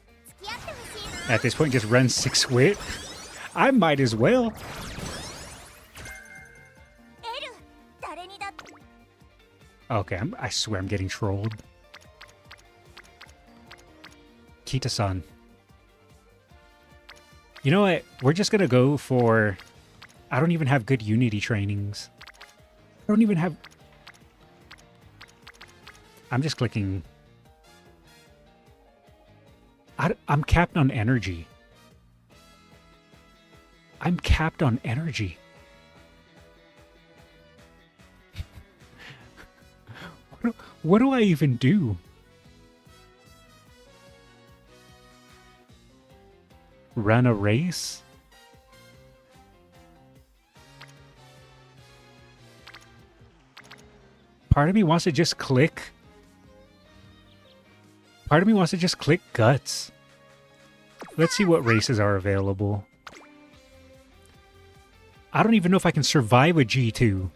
At this point, just run 6 wit. I might as well. Okay, I swear I'm getting trolled. Kita-san. You know what? We're just gonna go for... I don't even have good Unity trainings. I don't even have... I'm just clicking... I'm capped on energy. I'm capped on energy. What do I even do? Run a race? Part of me wants to just click. Part of me wants to just click Guts. Let's see what races are available. I don't even know if I can survive a G2.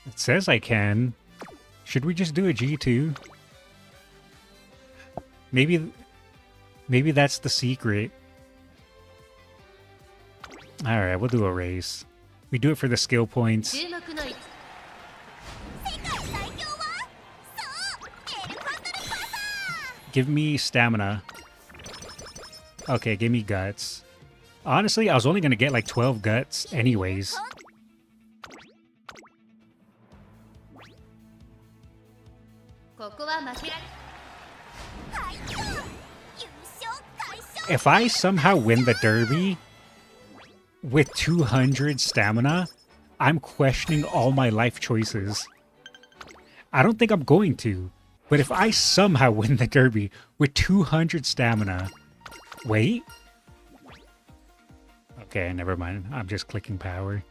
It says I can. Should we just do a G2? Maybe that's the secret. Alright, we'll do a race. We do it for the skill points. Give me stamina. Okay, give me guts. Honestly, I was only gonna get like 12 guts anyways. If I somehow win the Derby with 200 stamina, I'm questioning all my life choices. I don't think I'm going to, but if I somehow win the Derby with 200 stamina... Wait? Okay, never mind. I'm just clicking power.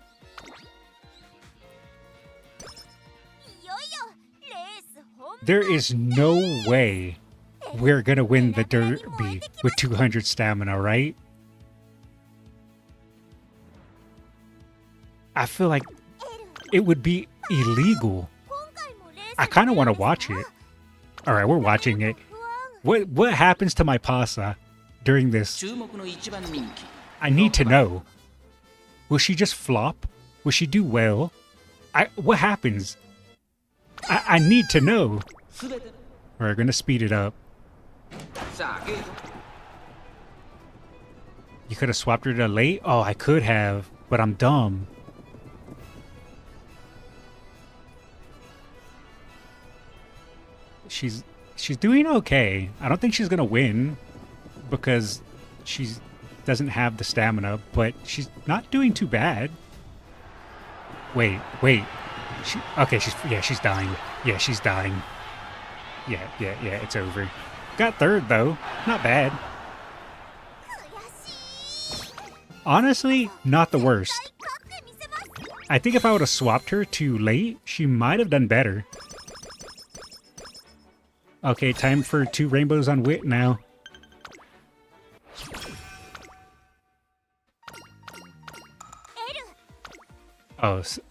There is no way we're gonna win the Derby with 200 stamina, right? I feel like it would be illegal. I kind of want to watch it. All right, we're watching it. What happens to my pasa during this? I need to know. Will she just flop? Will she do well? What happens? I need to know. We're gonna speed it up. You could have swapped her to late? Oh, I could have, but I'm dumb. She's doing okay. I don't think she's gonna win because she doesn't have the stamina, but she's not doing too bad. Wait. She's dying. Yeah, she's dying. Yeah, it's over. Got third though. Not bad. Honestly, not the worst. I think if I would have swapped her to late, she might have done better. Okay, time for 2 rainbows on wit now.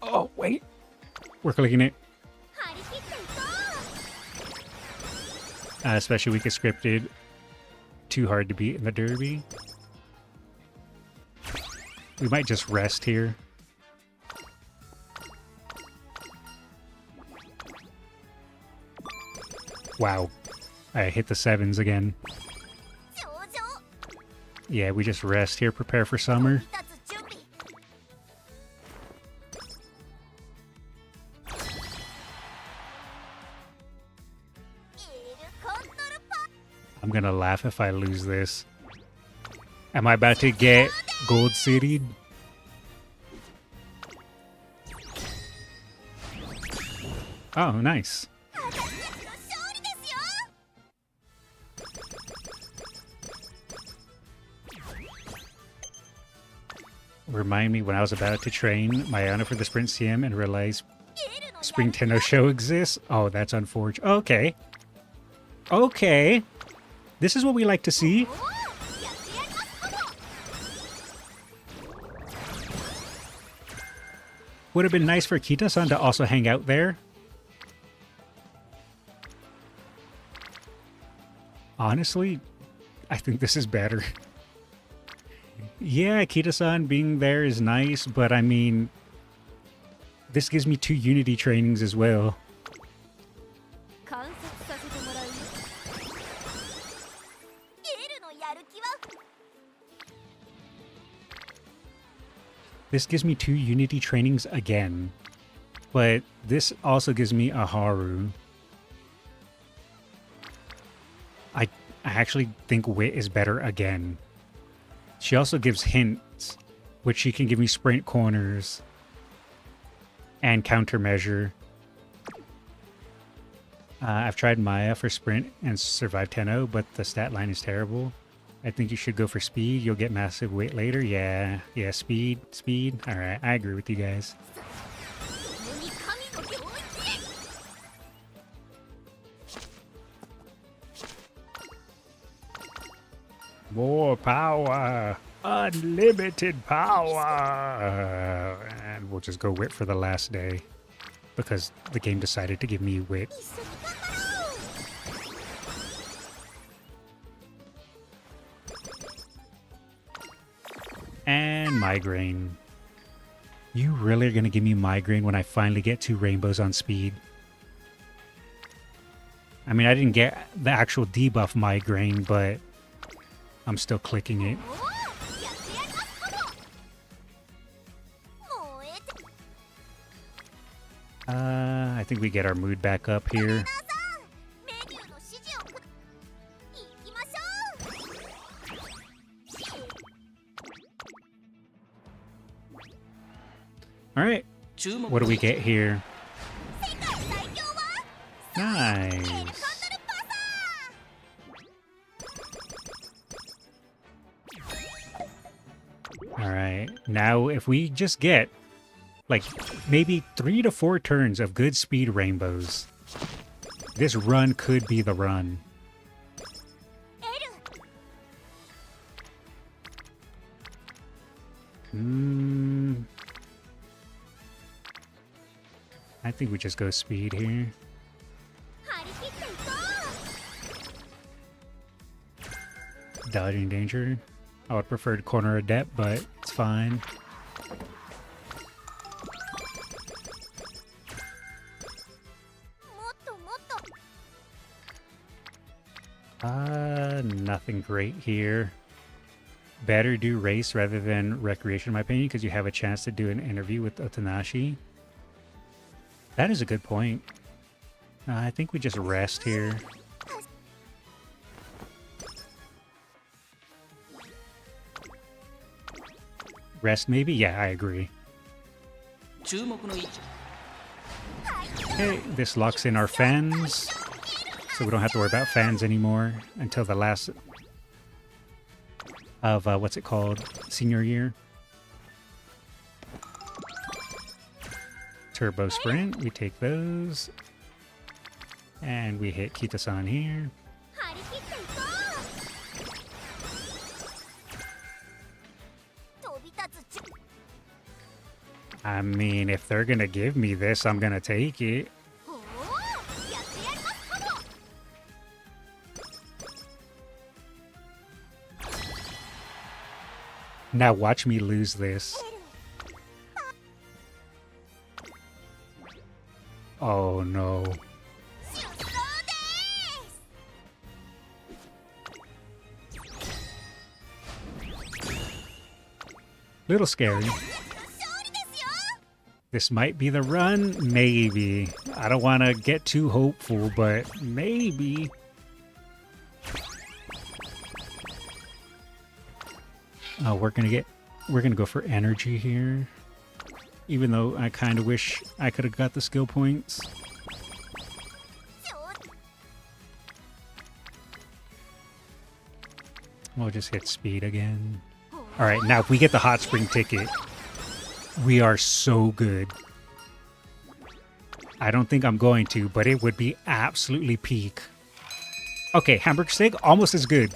Oh, wait. We're clicking it. Especially we get scripted. Too hard to beat in the Derby. We might just rest here. Wow. I hit the 7s again. Yeah, we just rest here, prepare for summer. I'm gonna laugh if I lose this. Am I about to get gold citied? Oh, nice. Remind me when I was about to train my honor for the Sprint CM and realize Spring Tenno Show exists. Oh, that's unfortunate. Okay. Okay. This is what we like to see. Would have been nice for Kita-san to also hang out there. Honestly, I think this is better. Yeah, Kita-san being there is nice, but I mean, this gives me 2 Unity trainings as well. This gives me 2 Unity trainings again, but this also gives me a Haru. I actually think Wit is better again. She also gives hints, which she can give me sprint corners and countermeasure. I've tried Maya for sprint and survived Tenno, but the stat line is terrible. I think you should go for speed. You'll get massive weight later. Yeah, speed. All right, I agree with you guys. More power, unlimited power, and we'll just go wit for the last day because the game decided to give me wit. And migraine. You really are gonna give me migraine when I finally get 2 rainbows on speed? I mean, I didn't get the actual debuff migraine, but I'm still clicking it. I think we get our mood back up here. Alright, what do we get here? Nice. Alright, now if we just get like maybe 3 to 4 turns of good speed rainbows, this run could be the run. I think we just go speed here. Dodging danger. I would prefer to corner adept, but it's fine. Nothing great here. Better do race rather than recreation, in my opinion, because you have a chance to do an interview with Otanashi. That is a good point. I think we just rest here. Rest maybe? Yeah, I agree. Okay, this locks in our fans, so we don't have to worry about fans anymore until the last of, what's it called? Senior year. Turbo Sprint, we take those. And we hit Kita-san here. I mean, if they're gonna give me this, I'm gonna take it. Now watch me lose this. Oh no. Little scary. This might be the run, maybe. I don't want to get too hopeful, but maybe. Oh, we're gonna go for energy here. Even though I kind of wish I could have got the skill points. We'll just hit speed again. Alright, now if we get the hot spring ticket, we are so good. I don't think I'm going to, but it would be absolutely peak. Okay, hamburger steak, almost as good.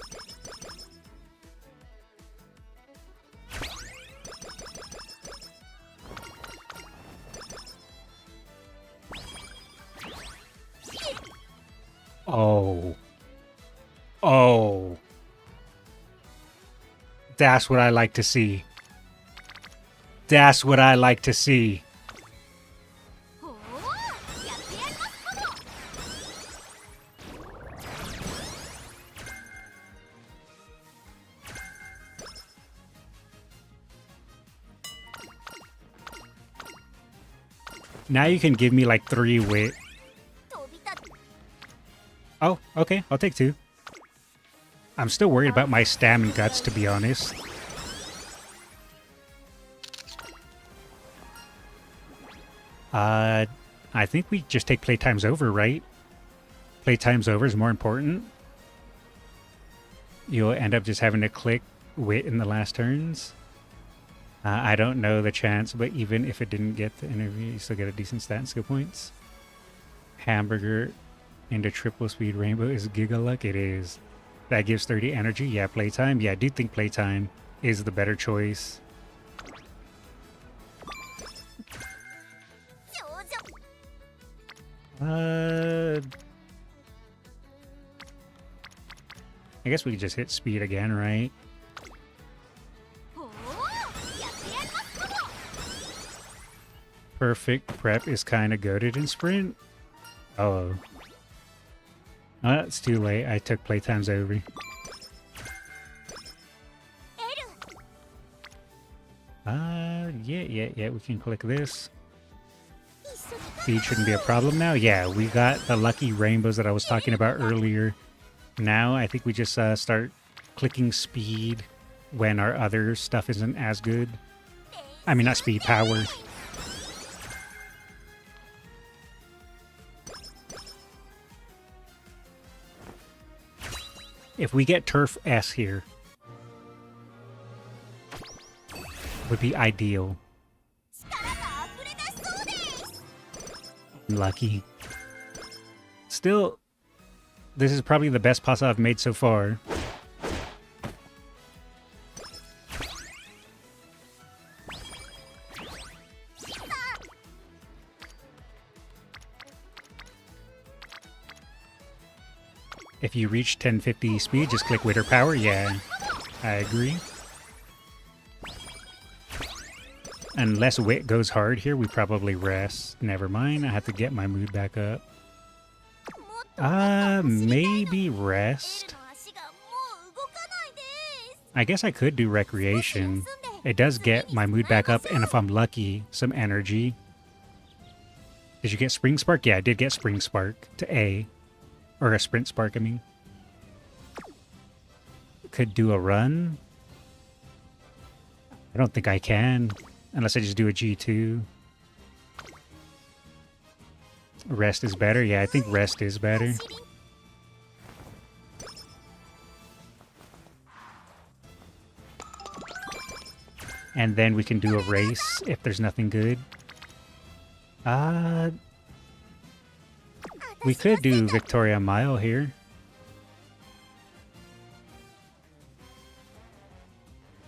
Oh. Oh. That's what I like to see. That's what I like to see. Now you can give me like 3 wit. Oh, okay, I'll take 2. I'm still worried about my stam and guts, to be honest. I think we just take playtime's over, right? Playtime's over is more important. you'll end up just having to click wit in the last turns. I don't know the chance, but even if it didn't get the interview, you still get a decent stat and skill points. Hamburger into triple speed rainbow is Giga Luck. It is. That gives 30 energy. Yeah, playtime. Yeah, I do think playtime is the better choice. I guess we could just hit speed again, right? Perfect prep is kind of goated in sprint. Oh. Oh, it's too late. I took playtimes over. Yeah, we can click this. Speed shouldn't be a problem now. Yeah, we got the lucky rainbows that I was talking about earlier. Now I think we just start clicking speed when our other stuff isn't as good. I mean, not speed, power. If we get Turf S here, would be ideal. Lucky. Still, this is probably the best pasta I've made so far. If you reach 1050 speed, just click Witter Power. Yeah, I agree. Unless Wit goes hard here, we probably rest. Never mind, I have to get my mood back up. Maybe rest. I guess I could do Recreation. It does get my mood back up, and if I'm lucky, some energy. Did you get Spring Spark? Yeah, I did get Spring Spark to A. Or a Sprint Spark, I mean. Could do a run. I don't think I can. Unless I just do a G2. Rest is better? Yeah, I think rest is better. And then we can do a race if there's nothing good. We could do Victoria Mile here.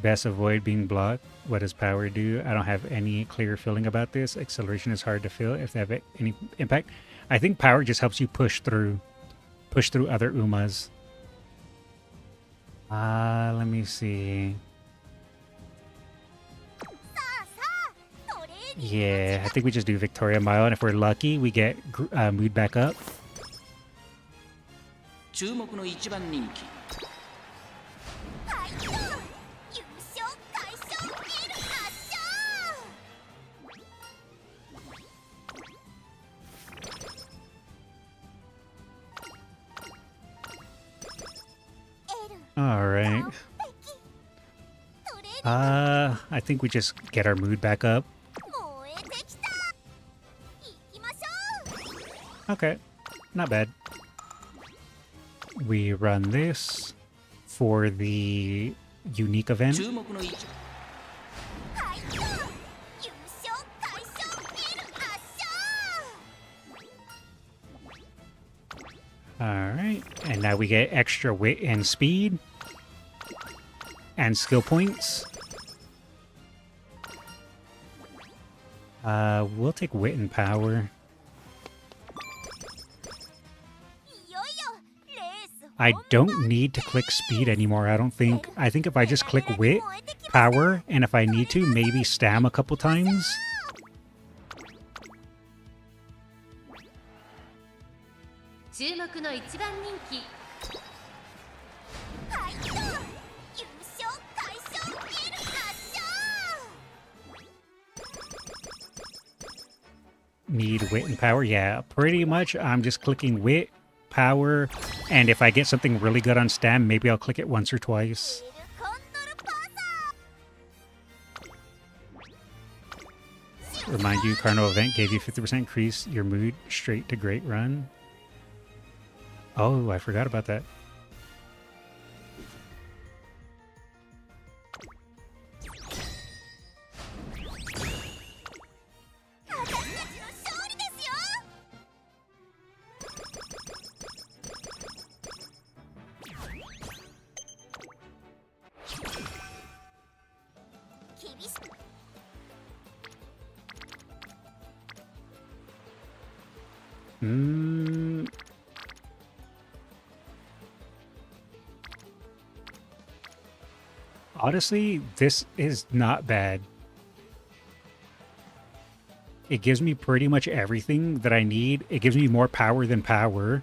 Best avoid being blocked. What does power do? I don't have any clear feeling about this. Acceleration is hard to feel if they have any impact. I think power just helps you push through other Umas. Let me see. Yeah, I think we just do Victoria Mile, and if we're lucky, we get mood back up. Alright. I think we just get our mood back up. Okay, not bad. We run this for the unique event. Alright, and now we get extra wit and speed. And skill points. We'll take wit and power. I don't need to click speed anymore, I don't think. I think if I just click wit, power, and if I need to, maybe stam a couple times. Need wit and power? Yeah, pretty much I'm just clicking wit, power, and if I get something really good on stam, maybe I'll click it once or twice. Remind you, Carnival event gave you 50% increase your mood straight to great run. Oh, I forgot about that. Hmm. Honestly, this is not bad. It gives me pretty much everything that I need. It gives me more power than power.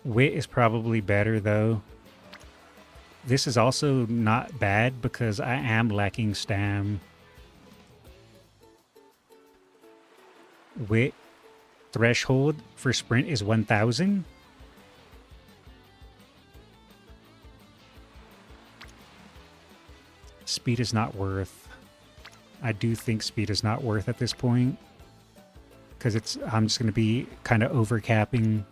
Wit is probably better, though. This is also not bad because I am lacking stam. Wit threshold for sprint is 1,000. Speed is not worth. I do think speed is not worth at this point. Because I'm just going to be kind of overcapping.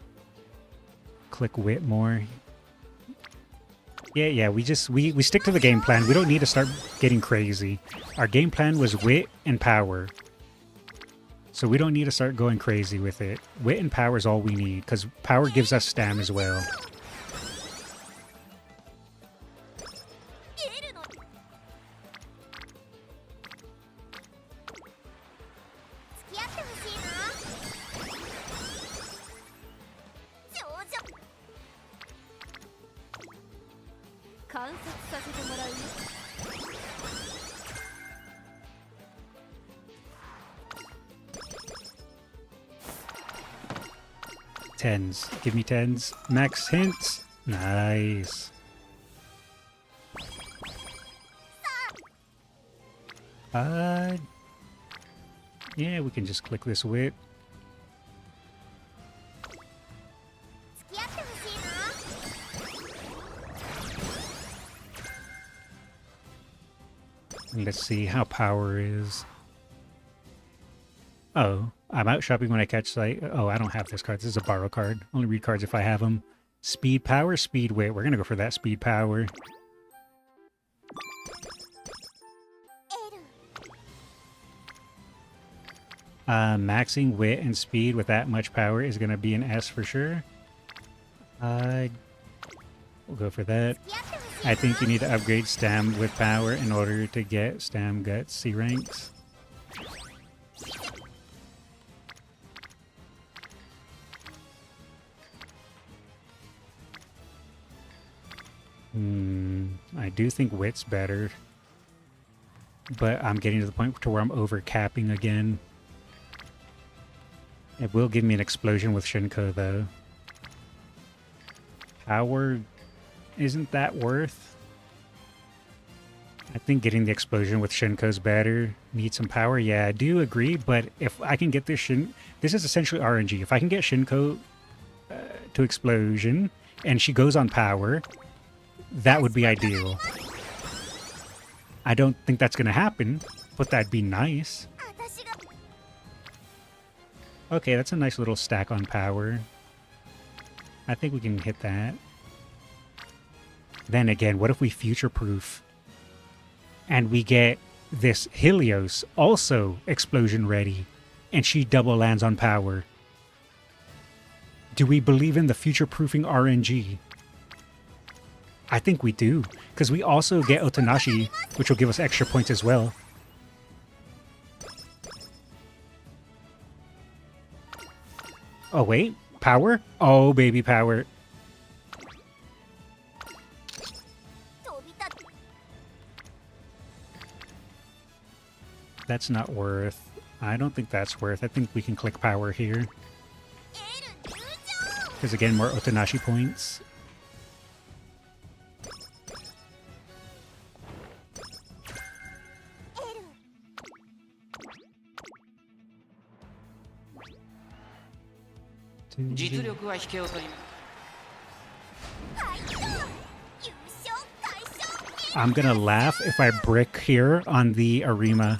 Click wit more. Yeah, we stick to the game plan. We don't need to start getting crazy. Our game plan was wit and power. So we don't need to start going crazy with it. Wit and power is all we need, because power gives us stam as well. Tens. Give me tens. Max hints. Nice. Yeah, we can just click this wit. And let's see how power is. Oh, I'm out shopping when I catch sight. Oh, I don't have this card. This is a borrow card. Only read cards if I have them. Speed power, speed wit. We're gonna go for that speed power. Maxing wit and speed with that much power is gonna be an S for sure. We'll go for that. I think you need to upgrade stam with power in order to get stam guts C ranks. I do think wit's better, but I'm getting to the point to where I'm overcapping again. It will give me an explosion with Shinko, though. Power isn't that worth. I think getting the explosion with Shinko's better. Need some power? Yeah, I do agree, but if I can get this this is essentially RNG. If I can get Shinko to explosion, and she goes on power, that would be ideal. I don't think that's going to happen, but that'd be nice. Okay, that's a nice little stack on power. I think we can hit that. Then again, what if we future-proof? And we get this Helios also explosion ready, and she double lands on power. Do we believe in the future-proofing RNG? I think we do, because we also get Otanashi, which will give us extra points as well. Oh wait, power? Oh baby, power. That's not worth. I don't think that's worth. I think we can click power here. Because again, more Otanashi points. I'm gonna laugh if I brick here on the Arima.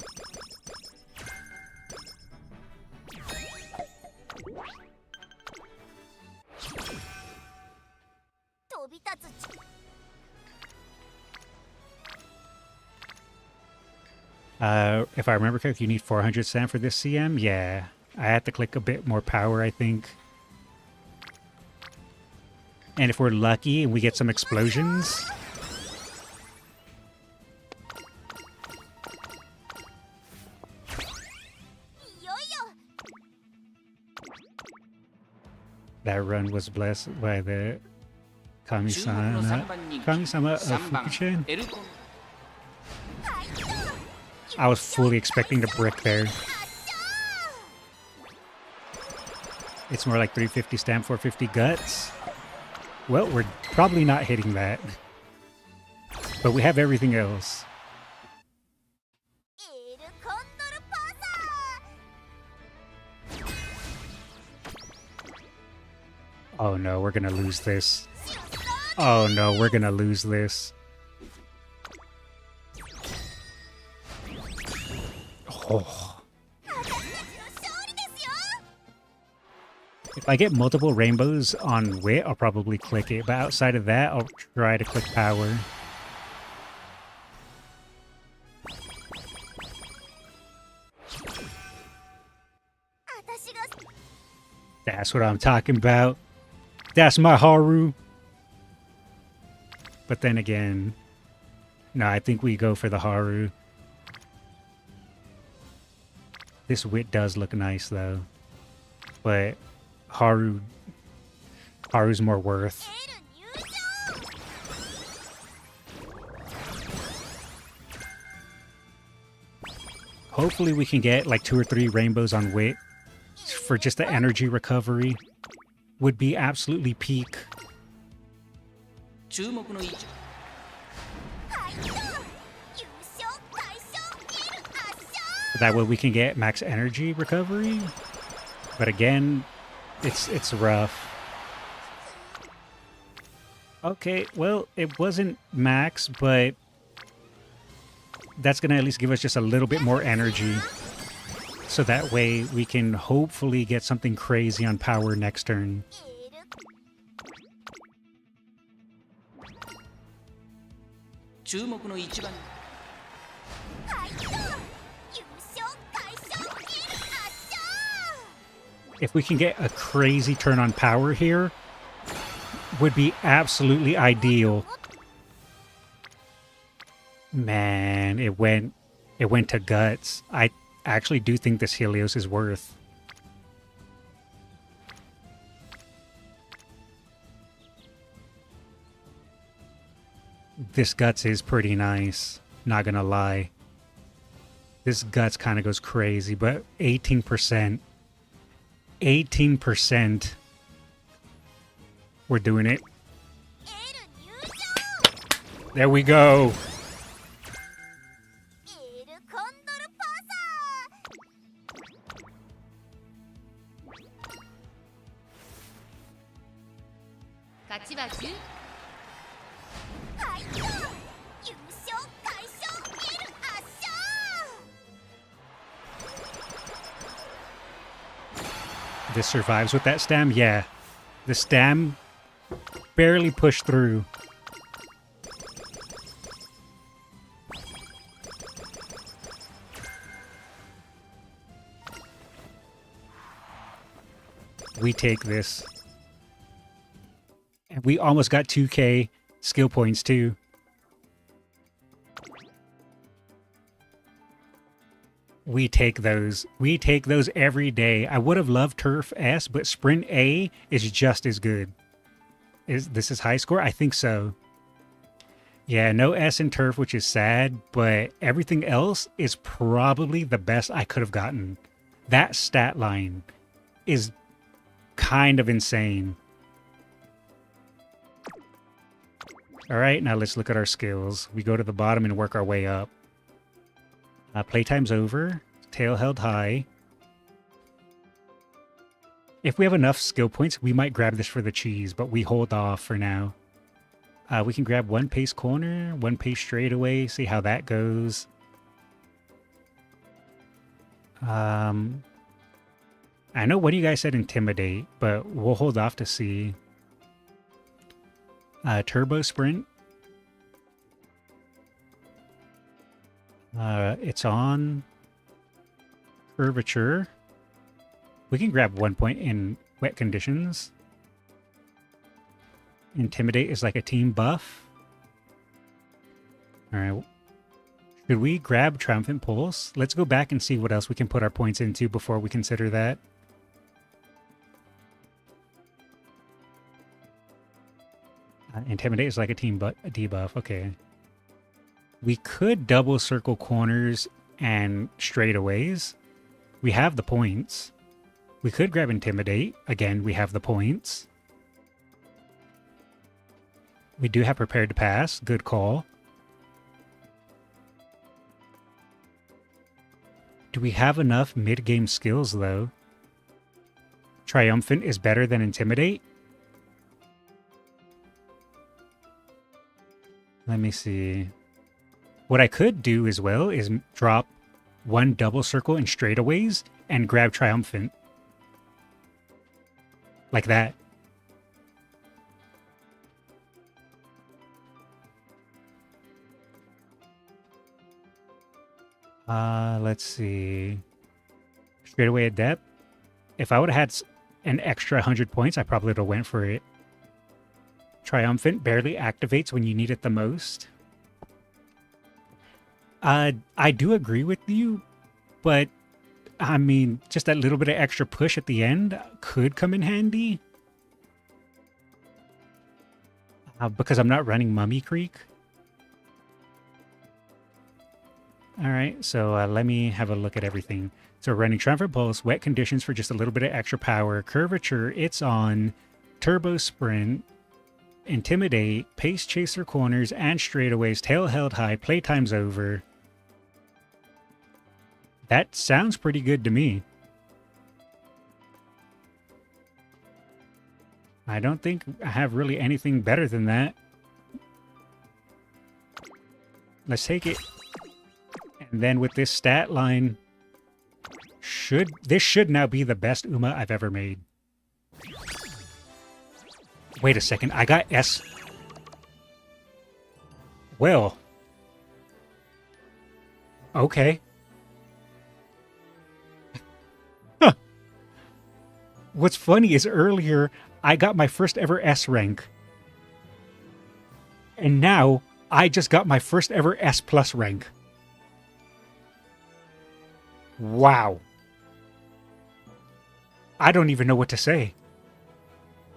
If I remember correctly, you need 400 stam for this CM? Yeah. I had to click a bit more power, I think. And if we're lucky and we get some explosions... That run was blessed by the Kami-sama of Fukuchen. I was fully expecting to brick there. It's more like 350 stamp, 450 guts. Well, we're probably not hitting that. But we have everything else. Oh no, we're gonna lose this. Oh no, we're gonna lose this. Oh. If I get multiple rainbows on wit, I'll probably click it. But outside of that, I'll try to click power. That's what I'm talking about. That's my Haru. But then again, no, I think we go for the Haru. This wit does look nice though. But Haru's more worth. Hopefully we can get like 2 or 3 rainbows on wit for just the energy recovery. Would be absolutely peak. That way we can get max energy recovery. But again, it's rough. Okay, well, it wasn't max, but that's gonna at least give us just a little bit more energy. So that way we can hopefully get something crazy on power next turn. If we can get a crazy turn on power here, would be absolutely ideal. Man, it went to guts. I actually do think this Helios is worth. This guts is pretty nice, not gonna lie. This guts kind of goes crazy, but 18%. 18%. We're doing it. There we go. This survives with that stam? Yeah. The stam barely pushed through. We take this. And we almost got 2k skill points too. We take those. We take those every day. I would have loved Turf S, but Sprint A is just as good. This is high score? I think so. Yeah, no S in Turf, which is sad, but everything else is probably the best I could have gotten. That stat line is kind of insane. All right, now let's look at our skills. We go to the bottom and work our way up. Playtime's over. Tail held high. If we have enough skill points, we might grab this for the cheese, but we hold off for now. We can grab 1 pace corner, 1 pace straightaway, see how that goes. I know one of you guys said intimidate, but we'll hold off to see. Turbo sprint. It's on curvature. We can grab 1 point in wet conditions. Intimidate is like a team buff. Alright. Should we grab Triumphant Pulse? Let's go back and see what else we can put our points into before we consider that. Intimidate is like a team a debuff. Okay. We could double circle corners and straightaways. We have the points. We could grab Intimidate. Again, we have the points. We do have Prepared to Pass. Good call. Do we have enough mid-game skills, though? Triumphant is better than Intimidate? Let me see. What I could do as well is drop one double circle in straightaways and grab Triumphant. Like that. Let's see. Straightaway Adept. If I would have had an extra 100 points, I probably would have went for it. Triumphant barely activates when you need it the most. I do agree with you, but I mean, just that little bit of extra push at the end could come in handy. Because I'm not running Mummy Creek. All right, so let me have a look at everything. So we're running Triumphant Pulse, Wet Conditions for just a little bit of extra power, Curvature, it's on, Turbo Sprint, Intimidate, Pace Chaser Corners, and Straightaways, Tail Held High, Playtime's over. That sounds pretty good to me. I don't think I have really anything better than that. Let's take it. And then with this stat line, this should now be the best Uma I've ever made. Wait a second, I got S. Well. Okay. Huh. What's funny is earlier, I got my first ever S rank. And now, I just got my first ever S plus rank. Wow. I don't even know what to say.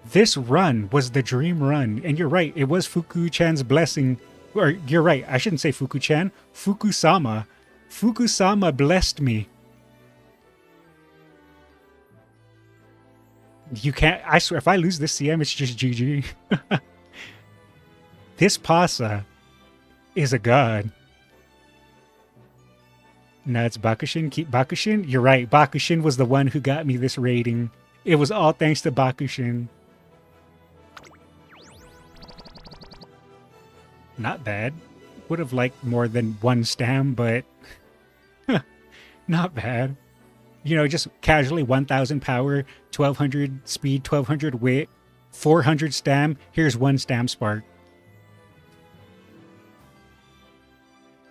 This run was the dream run. And you're right, it was Fuku-chan's blessing. Or, you're right, I shouldn't say Fuku-chan. Fuku-sama. Fuku-sama blessed me. You can't, I swear, if I lose this CM, it's just GG. This Pasa is a god. No, it's Bakushin. Keep Bakushin. You're right. Bakushin was the one who got me this rating. It was all thanks to Bakushin. Not bad. Would have liked more than one stam, but not bad. You know, just casually 1,000 power, 1,200 speed, 1,200 wit, 400 stam. Here's one stam spark.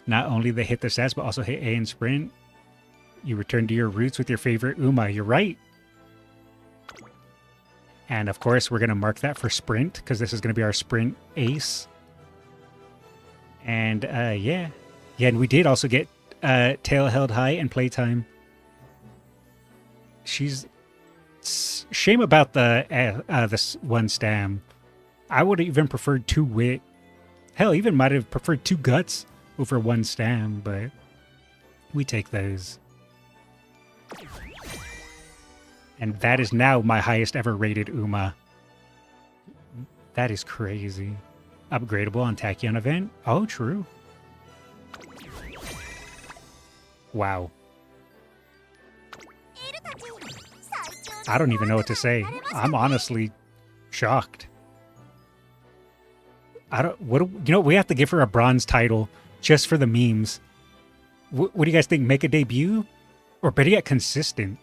Not only they hit the stats, but also hit A and sprint. You return to your roots with your favorite Uma. You're right. And of course, we're going to mark that for sprint, because this is going to be our sprint ace. And yeah. Yeah, and we did also get tail held high and playtime. She's... Shame about the this one stam. I would have even preferred 2 wit. Hell, even might have preferred 2 guts over 1 stam, but we take those. And that is now my highest ever rated Uma. That is crazy. Upgradable on Tachyon event? Oh, true. Wow. I don't even know what to say. I'm honestly shocked. You know, we have to give her a bronze title just for the memes. What do you guys think? Make a debut? Or better yet, consistent?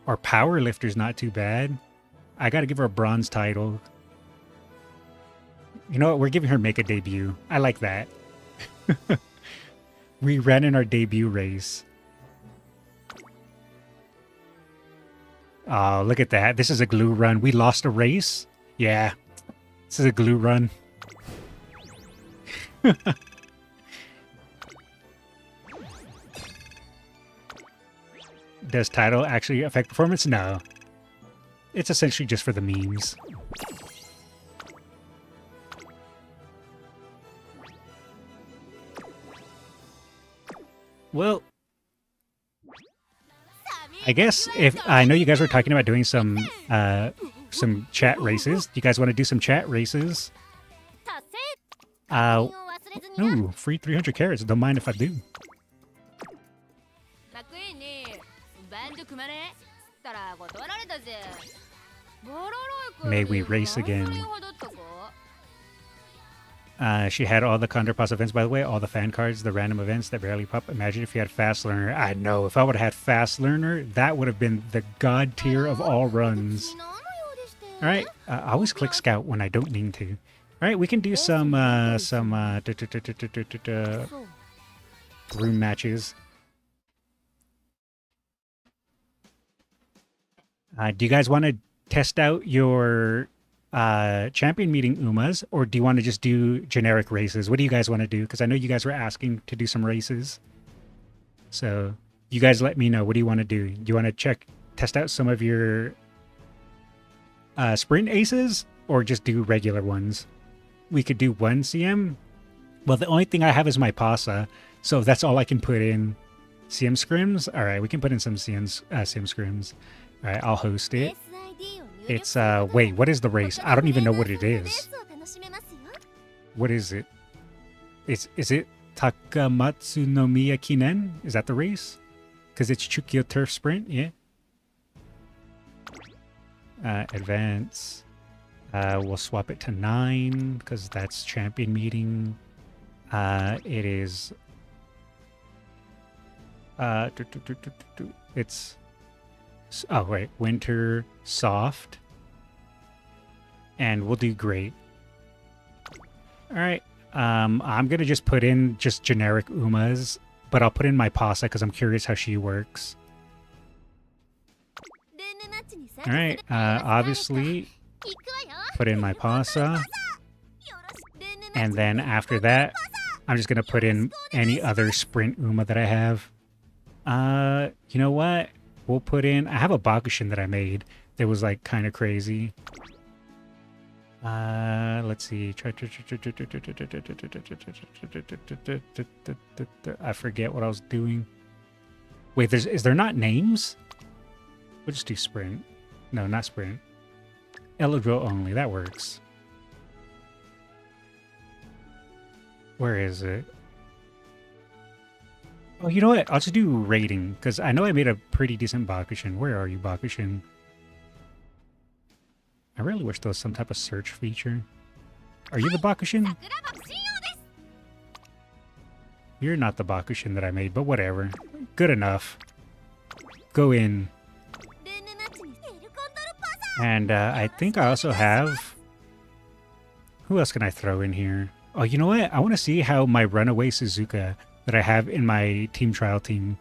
Or powerlifter's not too bad. I gotta give her a bronze title. You know what? We're giving her make a debut. I like that. We ran in our debut race. Oh, look at that. This is a glue run. We lost a race? Yeah. This is a glue run. Does title actually affect performance? No. It's essentially just for the memes. Well, I guess if I know you guys were talking about doing some chat races. Do you guys want to do some chat races? Ooh, free 300 carats. Don't mind if I do. May we race again. She had all the Condor events, by the way, all the fan cards, the random events that barely pop. Imagine if you had Fast Learner. I know, if I would have had Fast Learner, that would have been the god tier of all runs. Alright, I always click Scout when I don't mean to. Alright, we can do some room matches. Do you guys want to test out your champion meeting Umas, or do you want to just do generic races? What do you guys want to do? Because I know you guys were asking to do some races. So you guys let me know. What do you want to do? Do you want to test out some of your sprint aces, or just do regular ones? We could do one CM. Well, the only thing I have is my PASA, so that's all I can put in. CM scrims? Alright, we can put in some CM scrims. Alright, I'll host it. It's, wait, what is the race? I don't even know what it is. What is it? Is it Takamatsu no Miya Kinen? Is that the race? Because it's Chukyo Turf Sprint, yeah? Advance. We'll swap it to 9, because that's champion meeting. It is... it's... Oh, wait. Winter, soft. And we'll do great. Alright. I'm going to just put in just generic Umas, but I'll put in my PASA because I'm curious how she works. Alright. Obviously, put in my PASA. And then after that, I'm just going to put in any other sprint Uma that I have. You know what? We'll put in... I have a Bakushin that I made that was, like, kind of crazy. Let's see. I forget what I was doing. Wait, is there not names? We'll just do sprint. No, not sprint. Eligible only. That works. Where is it? Oh, you know what? I'll just do rating, because I know I made a pretty decent Bakushin. Where are you, Bakushin? I really wish there was some type of search feature. Are you the Bakushin? You're not the Bakushin that I made, but whatever. Good enough. Go in. And I think I also have... Who else can I throw in here? Oh, you know what? I want to see how my Runaway Suzuka that I have in my team trial team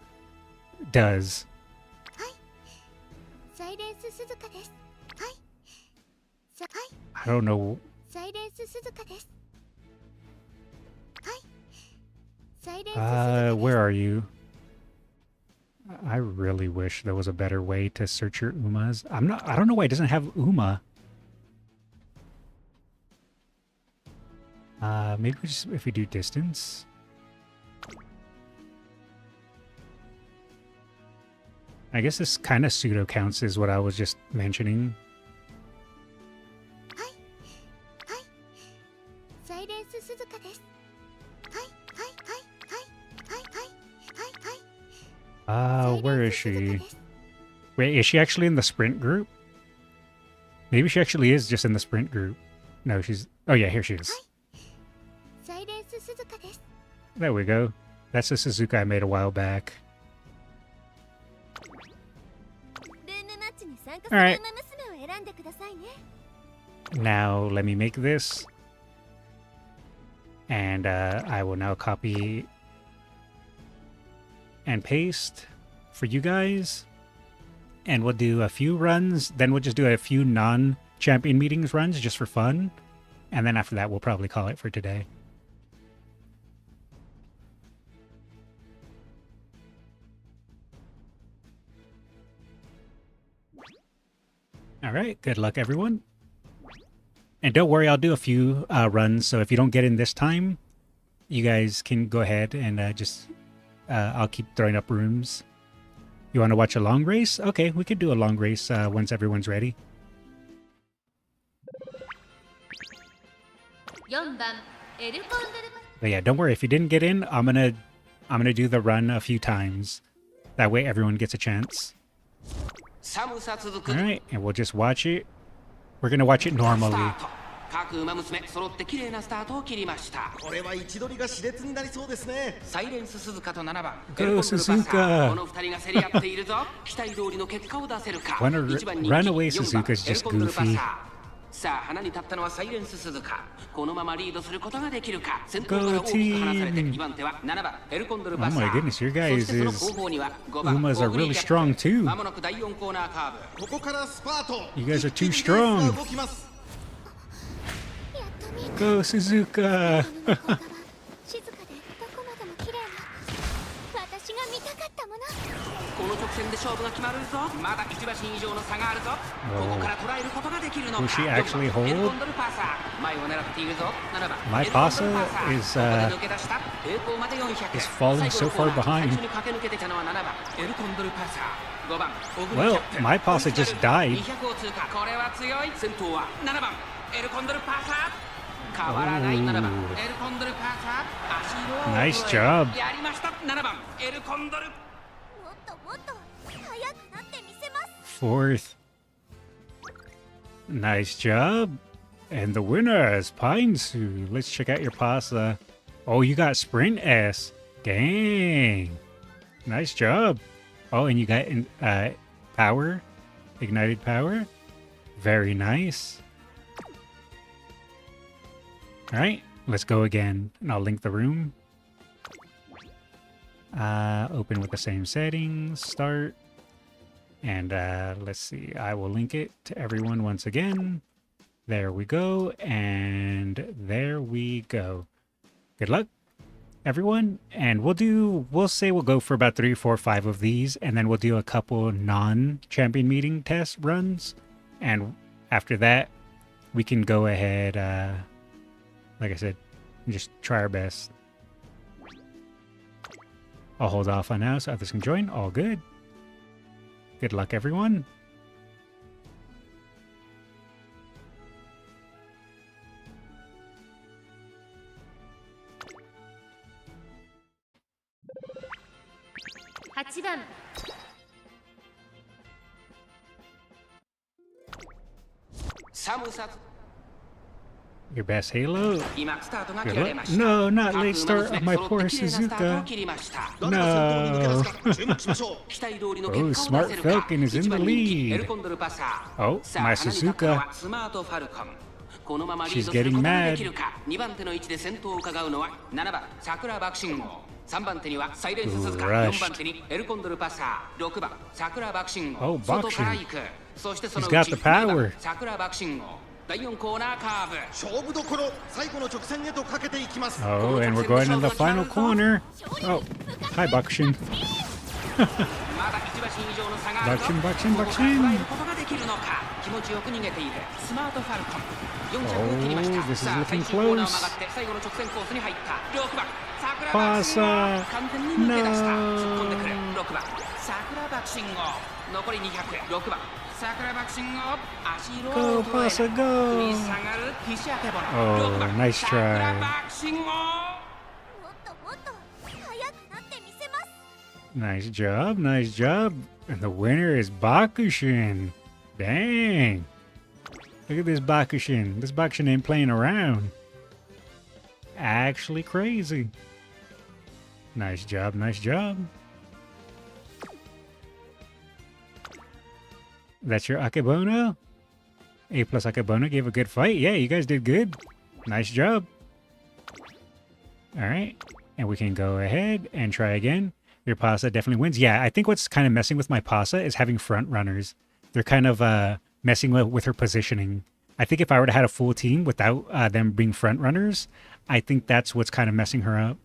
does. I don't know. Where are you? I really wish there was a better way to search your Umas. I don't know why it doesn't have Uma. Maybe if we do distance. I guess this kind of pseudo counts is what I was just mentioning. Where is she? Wait, is she actually in the sprint group? Maybe she actually is just in the sprint group. No, she's... Oh yeah, here she is. There we go. That's the Suzuka I made a while back. Alright. Now, let me make this. And I will now copy and paste for you guys. And we'll do a few runs. Then we'll just do a few non-champion meetings runs just for fun. And then after that, we'll probably call it for today. All right, good luck, everyone. And don't worry, I'll do a few runs. So if you don't get in this time, you guys can go ahead and I'll keep throwing up rooms. You want to watch a long race? Okay, we could do a long race once everyone's ready. But yeah, don't worry. If you didn't get in, I'm gonna do the run a few times. That way, everyone gets a chance. All right, and we'll just watch it. We're gonna watch it normally. 各馬娘揃って綺麗なスタートを切りました。これは位置取りが熾烈になりそうですね。サイレンス鈴鹿と7番エルコンドルパサー。この2人が競り合っているぞ。期待通りの結果を出せるか。1番人気4番エルコンドルパサー。さあ花に立ったのはサイレンス鈴鹿。このままリードすることができるか。先頭から大きく離されて2番手は7番エルコンドルパサー。Oh my goodness, your guys' Umas are really strong too. まもなく第4コーナーカーブ。ここからスパート。You guys are too strong. Go Suzuka! この直線で勝負が決まるぞ。まだ1馬身以上の差があるぞ。ここから捉えることができるのか。Will she actually hold? エルコンドルパサー前を狙っているぞ。7番 My Pasa is falling so far behind. 最初に駆け抜けてたのは7番エルコンドルパサー。5番 Well, My Pasa just died. 200を通過。これは強い。先頭は7番エルコンドルパサー。変わらない7番エルコンドルパーサー。 Nice job. やりました。7番エルコンドル。 Fourth. Nice job. And the winner is Pinesu. Let's check out your pasta. Oh, you got Sprint S. Dang. Nice job. Oh, and you got power. Ignited power. Very nice. All right, let's go again. And I'll link the room. Open with the same settings. Start. And let's see. I will link it to everyone once again. There we go. And there we go. Good luck, everyone. And we'll say we'll go for about 3, 4, 5 of these. And then we'll do a couple non-champion meeting test runs. And after that, we can go ahead, like I said, just try our best. I'll hold off on now so others can join. All good. Good luck, everyone. Your best Halo? Good luck. No, not late start of my poor Suzuka. No. Oh, Smart Falcon is in the lead. Oh, my Suzuka. She's getting mad. 2番手の位置で先頭を伺うのは7番桜爆心号。3番手にはサイレンス鈴鹿。4番手にエルコンドルパサー。6番桜爆心号。外から行く。そしてそのうち2番桜爆心号。 第4コーナーカーブ。勝負どころ。最後の直線へとかけていきます。 Oh, and we're going in the final corner. Oh, hi, Bakushin. Bakushin, Bakushin, Bakushin. Oh, this is looking close. Pasa. No. 残り200。6番桜爆心を足色 Go, を捉え Pasa, る。 go. 繰り下がる菱明ボノ。 6 Oh, 番 nice 桜 try. 爆心を Nice job, nice job. And the winner is Bakushin. Dang. Look at this Bakushin. This Bakushin ain't playing around. Actually crazy. Nice job, nice job. That's your Akebono? A plus Akebono gave a good fight. Yeah, you guys did good. Nice job. All right. And we can go ahead and try again. Your Pasa definitely wins. Yeah, I think what's kind of messing with my Pasa is having front runners. They're kind of messing with her positioning. I think if I were to have a full team without them being front runners, I think that's what's kind of messing her up.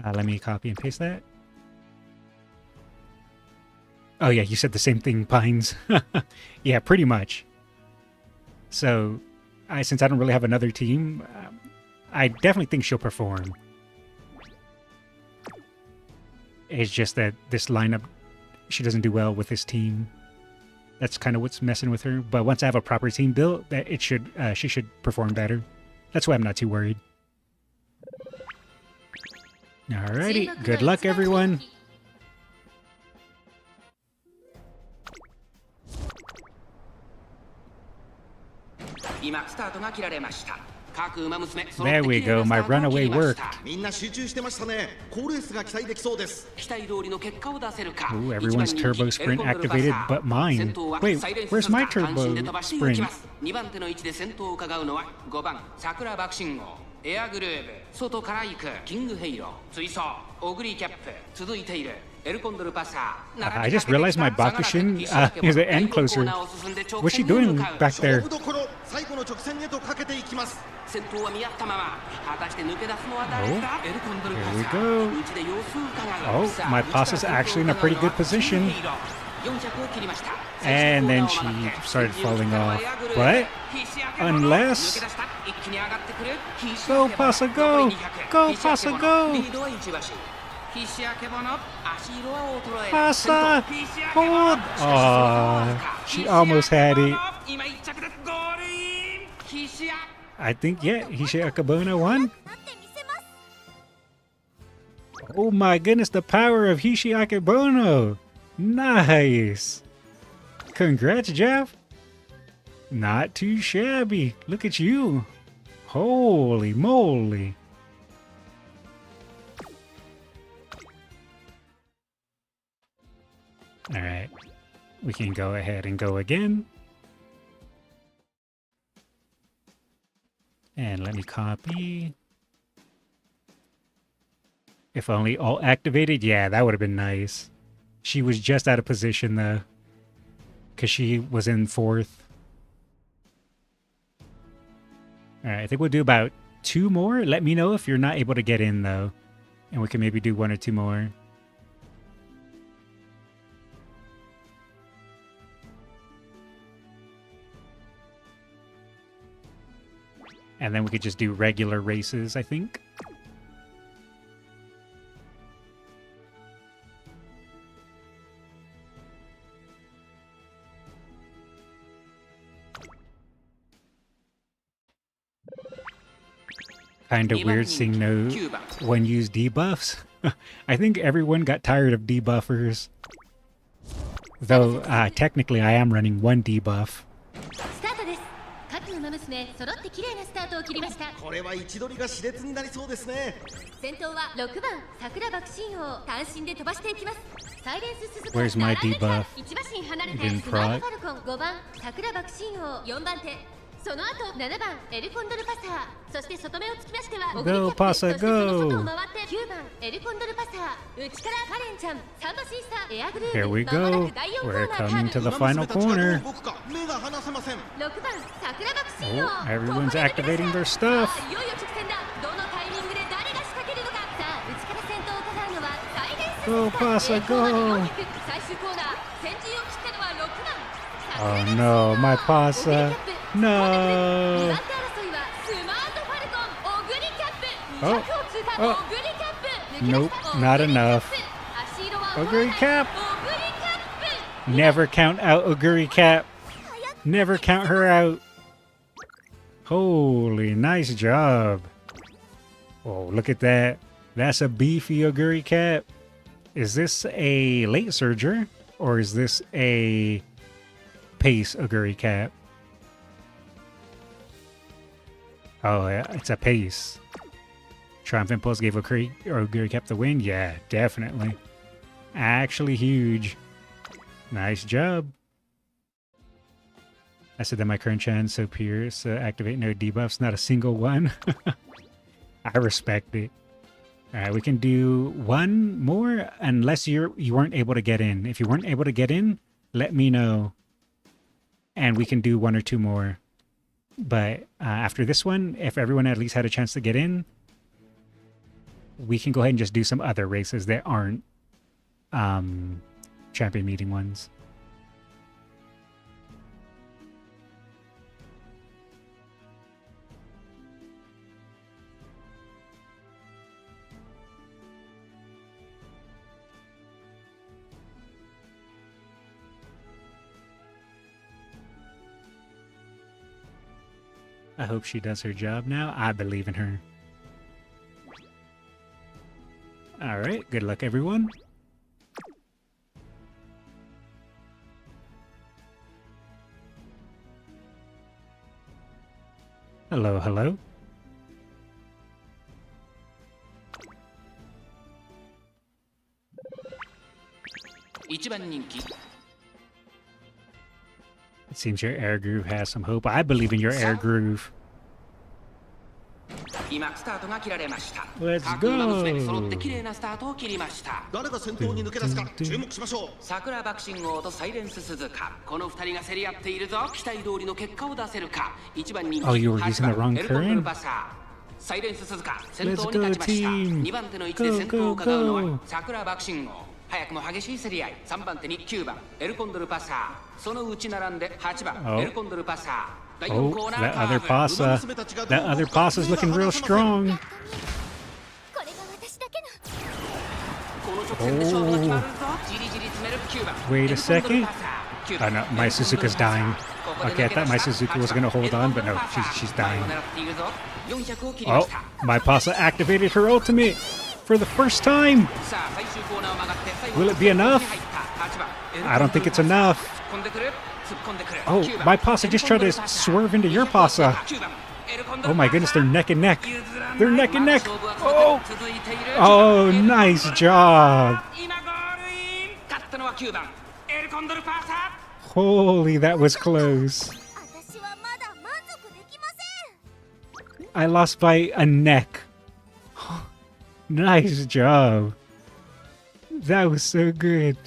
Let me copy and paste that. Oh yeah, you said the same thing, Pines. Yeah, pretty much. So, since I don't really have another team, I definitely think she'll perform. It's just that this lineup, she doesn't do well with this team. That's kind of what's messing with her. But once I have a proper team built, that she should perform better. That's why I'm not too worried. Alrighty, good luck everyone. 今スタートが切られました。各馬娘 There we go, my runaway worked. みんな集中してましたね。高レースが期待できそうです。期待通りの結果を出せるか。 Ooh, everyone's turbo sprint activated but mine. Wait, where's my turbo sprint? 2番手の位置で先頭を伺うのは5番桜爆信号。エアグルーブ、外から行くキングヘイロー、追走、オグリーキャップ、続いている。I just realized my Bakushin is an end closer. What's she doing back there? Oh, here we go. Oh, my Pasa's actually in a pretty good position. And then she started falling off. But, unless... Go, Pasa, go! Go, Pasa, go! Pasa! Hold! Aww, she almost had it. I think, yeah, Hishi Akebono won. Oh my goodness, the power of Hishi Akebono! Nice! Congrats, Jeff! Not too shabby. Look at you. Holy moly. Alright. We can go ahead and go again. And let me copy. If only all activated. Yeah, that would have been nice. She was just out of position though. Because she was in 4th. Alright, I think we'll do about 2 more. Let me know if you're not able to get in though. And we can maybe do 1 or 2 more. And then we could just do regular races, I think. Kind of weird seeing no one use debuffs. I think everyone got tired of debuffers. Though, technically I am running 1 debuff. 揃って綺麗なスタートを切りました。これは位置取りが熾烈になりそうですね。先頭は6番桜爆心王、単身で飛ばしていきます。サイレンス鈴鹿。Where's my debuff? 1馬身離れてスマートファルコン5番桜爆心王、4番手。その後7番エルコンドルパサー、そして外目をつきましては Go Pasa, go! そしてその外を回って9番エルコンドルパサー、内からカレンちゃん、3馬審査エアグルーヴ。 Here we go. We're coming to the final corner. Oh, everyone's activating their stuff. Go Pasa, go! Oh no, my Pasa. No! Oh, oh. Nope, not enough. Oguri Cap! Never count out Oguri Cap. Never count her out. Holy, nice job. Oh, look at that. That's a beefy Oguri Cap. Is this a late surger? Or is this a pace Oguri Cap? Oh, yeah, it's a pace. Triumphant Pulse gave Oguri Cap the win? Yeah, definitely. Actually huge. Nice job. I said that my current chance so Pierce activate no debuffs, not a single one. I respect it. Alright, we can do 1 more unless you weren't able to get in. If you weren't able to get in, let me know. And we can do 1 or 2 more. But after this one, if everyone at least had a chance to get in, we can go ahead and just do some other races that aren't champion meeting ones. I hope she does her job now. I believe in her. Alright, good luck everyone. Hello, hello. It seems your air groove has some hope. I believe in your air groove. Let's go. Oh, you were using the wrong current? Let's go, team. Go, go, go. 早くも激しい競り合い。3番手に9番エルコンドルパサー。そのうち並んで8番エルコンドルパサー。 Oh, that other pasa. That other pasa's looking real strong. Oh. Wait a second. Oh no, my Suzuka's dying. Okay, I thought my Suzuka was gonna hold on, but no, she's dying. Oh, my pasa activated her ultimate for the first time. Will it be enough? I don't think it's enough. Oh, my pasa just tried to swerve into your pasa. Oh my goodness, they're neck and neck. They're neck and neck. Oh, oh, nice job. Holy, that was close. I lost by a neck. Nice job. That was so good.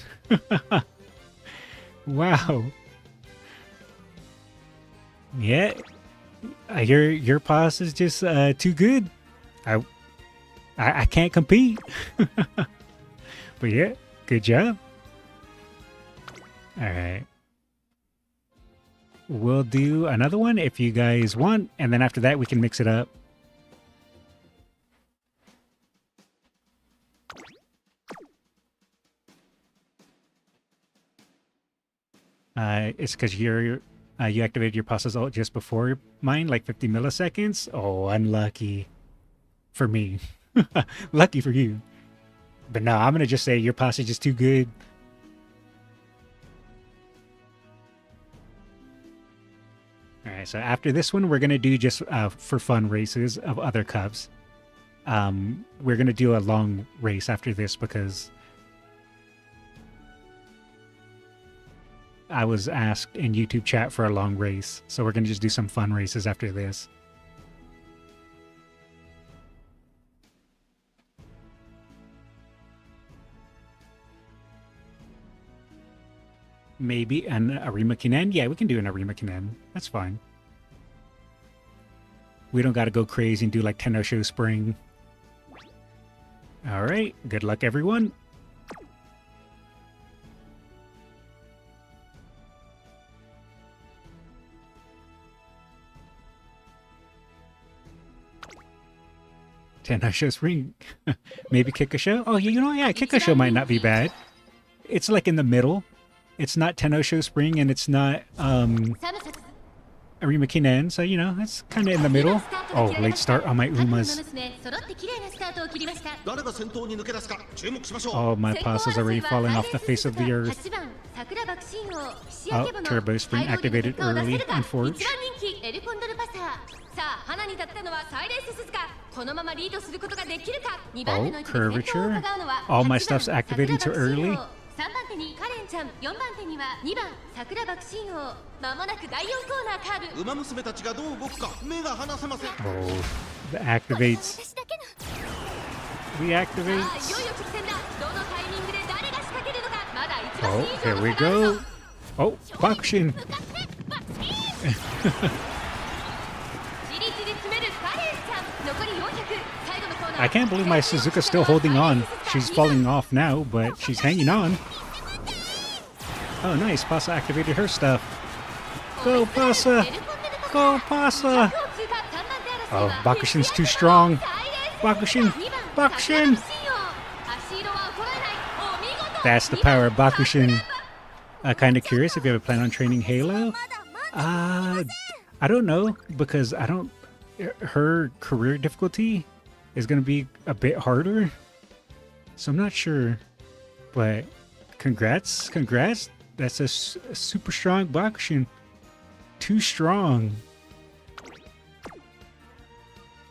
Wow. Yeah, your pasta is just too good. I can't compete. But yeah, good job. All right. We'll do another one if you guys want, and then after that we can mix it up. It's because you activated your pasa's ult just before mine, like 50 milliseconds. Oh, unlucky for me. Lucky for you. But no, I'm gonna just say your pasa's just too good. All right, so after this one, we're gonna do just for fun races of other cubs. We're gonna do a long race after this because I was asked in YouTube chat for a long race, so we're going to just do some fun races after this. Maybe an Arima Kinen? Yeah, we can do an Arima Kinen. That's fine. We don't got to go crazy and do like Tenosho Spring. Alright, good luck everyone. Tenosho Spring. Maybe Kikosho? Oh, you know, yeah, Kikosho might not be bad. It's like in the middle. It's not Tenosho Spring and it's not Arima Kinen, so you know, it's kind of in the middle. Oh, late start on my Umas. Oh, my pasa's already falling off the face of the earth. Oh, Turbo Spring activated early and Forge. Oh, Curvature. All my stuff's activating too early. Oh, the activates. Reactivates. Oh, here we go. Oh, Bakushin. I can't believe my Suzuka's still holding on. She's falling off now, but she's hanging on. Oh, nice. Pasa activated her stuff. Go, Pasa! Go, Pasa! Oh, Bakushin's too strong. Bakushin! Bakushin! That's the power of Bakushin. Kind of curious if you ever plan on training Halo. I don't know, because I don't... Her career difficulty is going to be a bit harder. So I'm not sure. But congrats. Congrats. That's a super strong Bakushin. Too strong.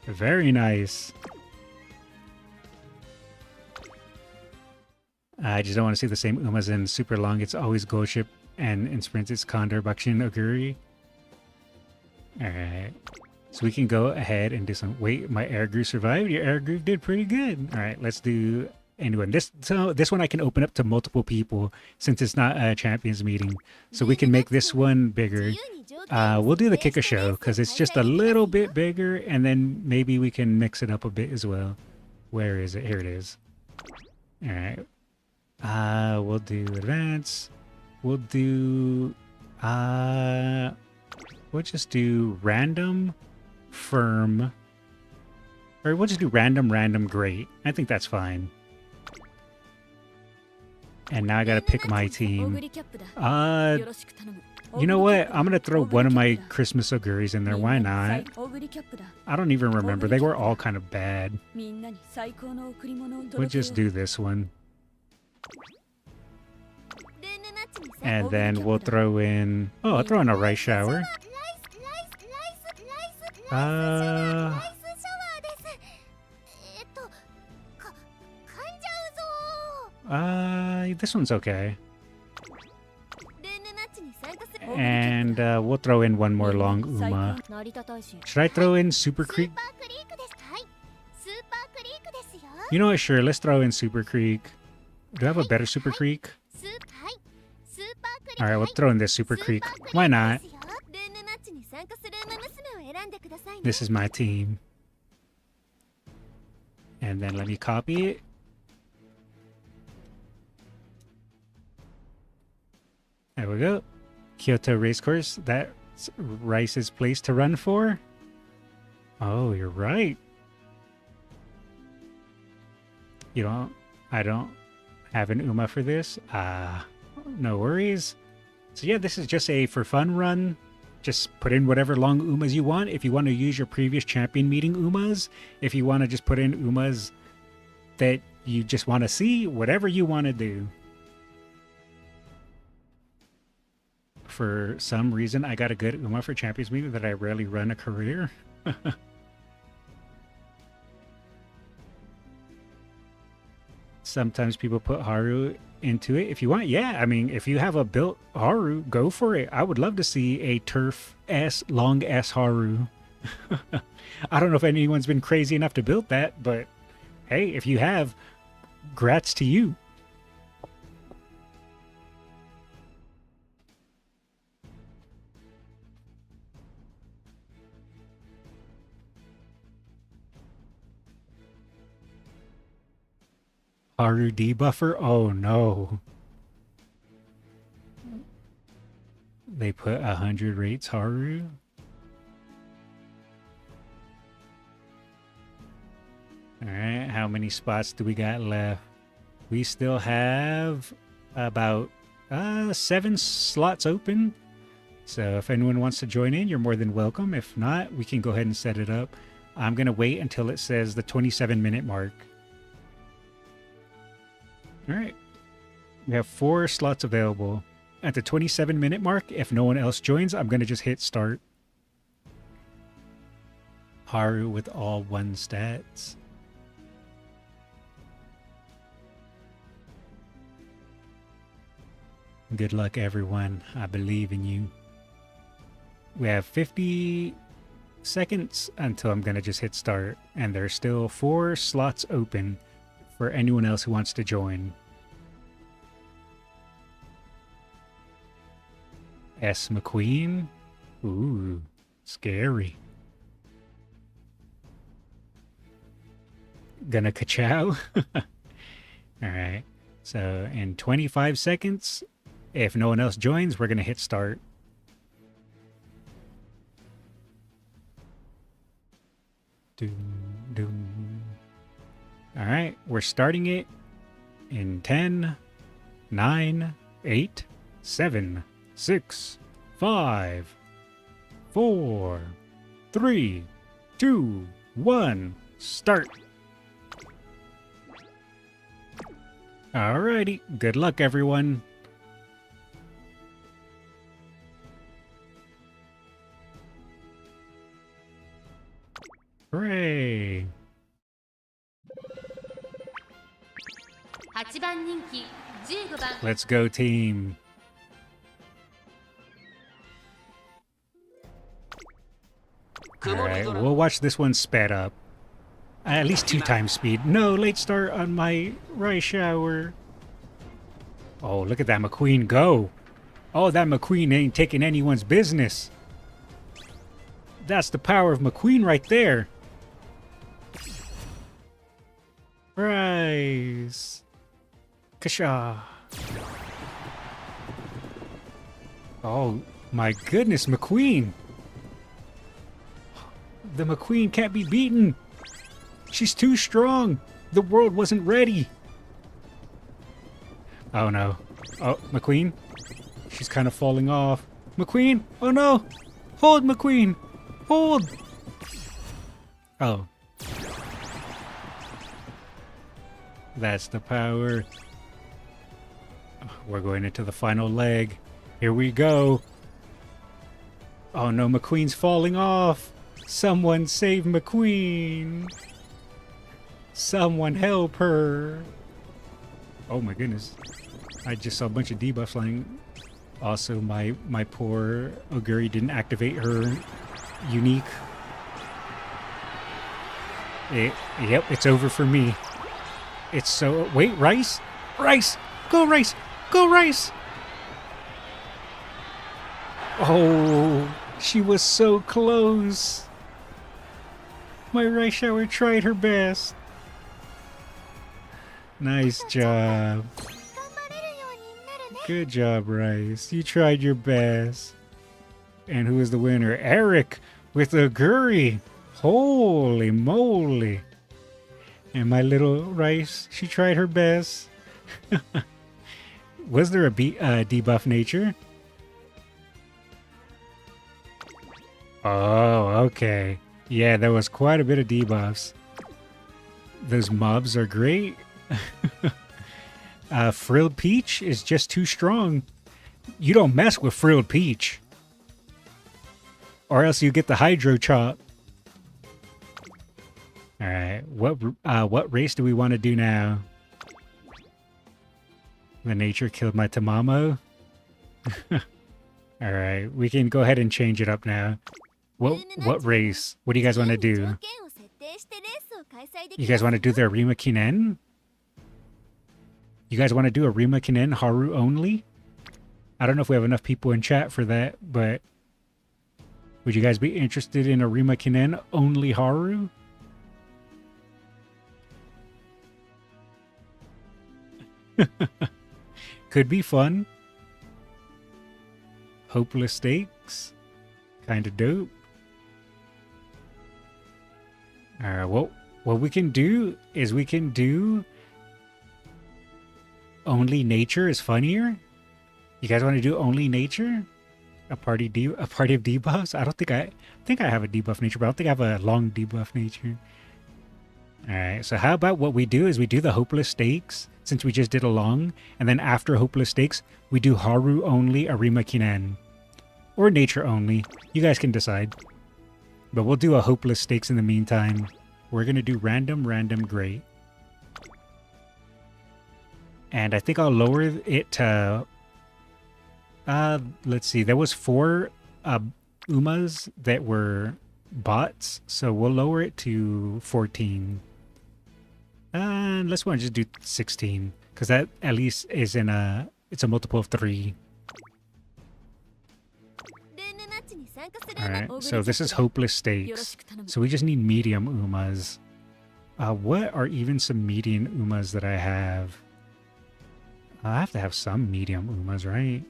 Very nice. I just don't want to see the same Umas in super long. It's always Gold Ship, and in sprints it's Condor, Bakushin, Oguri. Alright. So we can go ahead and do some... Wait, my air groove survived? Your air groove did pretty good. Alright, let's do anyone. This one I can open up to multiple people since it's not a champions meeting. So we can make this one bigger. We'll do the Kicker Show because it's just a little bit bigger, and then maybe we can mix it up a bit as well. Where is it? Here it is. Alright. We'll do advance. We'll do... we'll just do random, firm. Or we'll just do random, great. I think that's fine. And now I gotta pick my team. You know what? I'm gonna throw one of my Christmas Oguris in there. Why not? I don't even remember. They were all kind of bad. We'll just do this one. And then we'll throw in... Oh, I'll throw in a rice shower. This one's okay. And we'll throw in one more long Uma. Should I throw in Super Creek? You know what? Sure, let's throw in Super Creek. Do I have a better Super Creek? Alright, we'll throw in this Super Creek. Why not? This is my team. And then let me copy it. There we go. Kyoto Racecourse. That's Rice's place to run for. Oh, you're right. I don't have an Uma for this. No worries. So yeah, this is just a for fun run. Just put in whatever long Umas you want. If you want to use your previous champion meeting Umas, if you want to just put in Umas that you just want to see, whatever you want to do. For some reason, I got a good Uma for champions meeting that I rarely run a career. Sometimes people put Haru into it if you want. Yeah, I mean, if you have a built Haru, go for it. I would love to see a turf S long S Haru. I don't know if anyone's been crazy enough to build that, but hey, if you have, grats to you. Haru debuffer? Oh no. They put 100 rates Haru? Alright, how many spots do we got left? We still have about 7 slots open. So if anyone wants to join in, you're more than welcome. If not, we can go ahead and set it up. I'm going to wait until it says the 27-minute mark. Alright, we have 4 slots available. At the 27-minute mark, if no one else joins, I'm going to just hit start. Haru with all 1 stats. Good luck, everyone. I believe in you. We have 50 seconds until I'm going to just hit start. And there's still 4 slots open for anyone else who wants to join. S. McQueen? Ooh, scary. Gonna ka-chow? Alright, so in 25 seconds, If no one else joins, we're going to hit start. All right, we're starting it in 10, 9, 8, 7, 6, 5, 4, 3, 2, 1, start. Alrighty, good luck everyone. Hooray! 8番人気15番 Let's go team. Alright, we'll watch this one sped up. At least 2 times speed. No, late start on my rice shower. Oh, look at that McQueen go. Oh, that McQueen ain't taking anyone's business. That's the power of McQueen right there. Rice. Kasha. Oh, my goodness, McQueen. The McQueen can't be beaten. She's too strong. The world wasn't ready. Oh no. Oh, McQueen. She's kind of falling off. McQueen. Oh no. Hold, McQueen. Hold. Oh. That's the power. We're going into the final leg. Here we go. Oh no, McQueen's falling off. Someone save McQueen. Someone help her. Oh my goodness. I just saw a bunch of debuffs flying. Also, my poor Oguri didn't activate her unique. Yep, it's over for me. It's so... Wait, Rice? Rice! Go, Rice! Go, Rice! Oh, she was so close. My rice shower tried her best. Nice job. Good job, Rice. You tried your best. And who is the winner? Eric with a Guri. Holy moly. And my little Rice, she tried her best. Was there a debuff nature? Oh, okay. Yeah, there was quite a bit of debuffs. Those mobs are great. Frilled Peach is just too strong. You don't mess with Frilled Peach. Or else you get the Hydro Chop. Alright, what race do we want to do now? The nature killed my Tamamo. Alright, we can go ahead and change it up now. What race? What do you guys want to do? You guys want to do the Arima Kinen? You guys want to do a Arima Kinen Haru only? I don't know if we have enough people in chat for that, but would you guys be interested in Arima Kinen only Haru? Could be fun. Hopeless Stakes. Kind of dope. Alright, what we can do is we can do only nature is funnier. You guys want to do only nature? A party of debuffs? I think I have a debuff nature, but I don't think I have a long debuff nature. Alright, so how about what we do is we do the Hopeless Stakes, since we just did a long, and then after Hopeless Stakes, we do Haru only Arima Kinen. Or nature only. You guys can decide. But we'll do a Hopeless Stakes in the meantime. We're going to do random, great. And I think I'll lower it to... let's see. There was 4 Umas that were bots, so we'll lower it to 14. Let's want to just do 16, because that at least is in it's a multiple of 3. Alright, so this is Hopeless Stakes. So we just need medium Umas. What are even some medium Umas that I have? I have to have some medium Umas, right?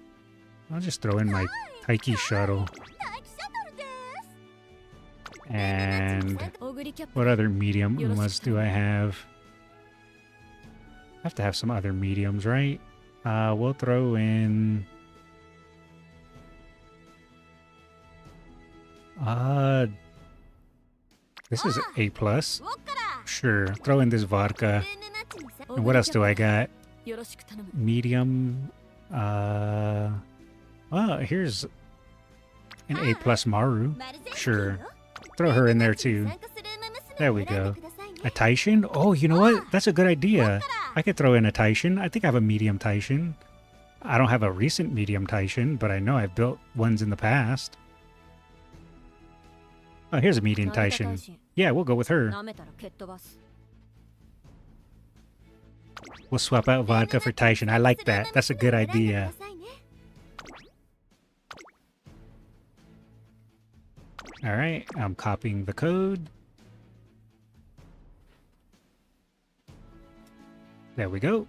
I'll just throw in my Taiki shuttle. And what other medium Umas do I have? I have to have some other mediums, right? We'll throw in... this is A+. Sure, throw in this vodka. And what else do I got? Medium... oh, here's an A+ Maru. Sure. Throw her in there too. There we go. A Taishin? Oh, you know what? That's a good idea. I could throw in a Taishin. I think I have a medium Taishin. I don't have a recent medium Taishin, but I know I've built ones in the past. Oh, here's a medium Taishin. Yeah, we'll go with her. We'll swap out vodka for Taishin. I like that. That's a good idea. Alright, I'm copying the code. There we go.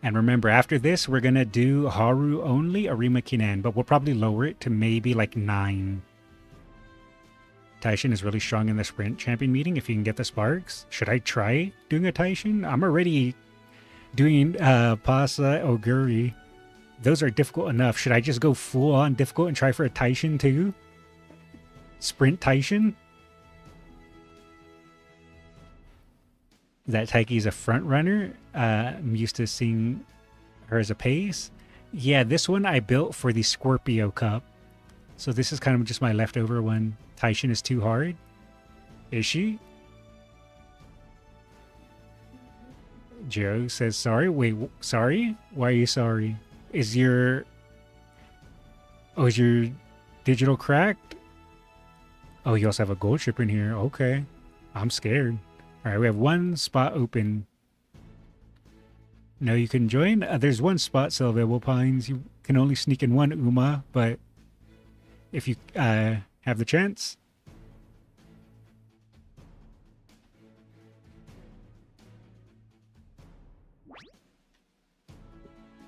And remember, after this, we're going to do Haru only, Arima Kinen, but we'll probably lower it to maybe like 9. Taishin is really strong in the sprint champion meeting if you can get the sparks. Should I try doing a Taishin? I'm already doing Pasa, Oguri. Those are difficult enough. Should I just go full on difficult and try for a Taishin too? Sprint Taishin? That Taiki's a front runner. I'm used to seeing her as a pace. Yeah, this one I built for the Scorpio Cup. So this is kind of just my leftover one. Taishin is too hard. Is she? Joe says sorry. Wait, sorry? Why are you sorry? Is your... oh, is your digital cracked? Oh, you also have a gold ship in here. Okay. I'm scared. Alright, we have one spot open. No, you can join? There's one spot, Silvable Pines. You can only sneak in one Uma, but if you have the chance.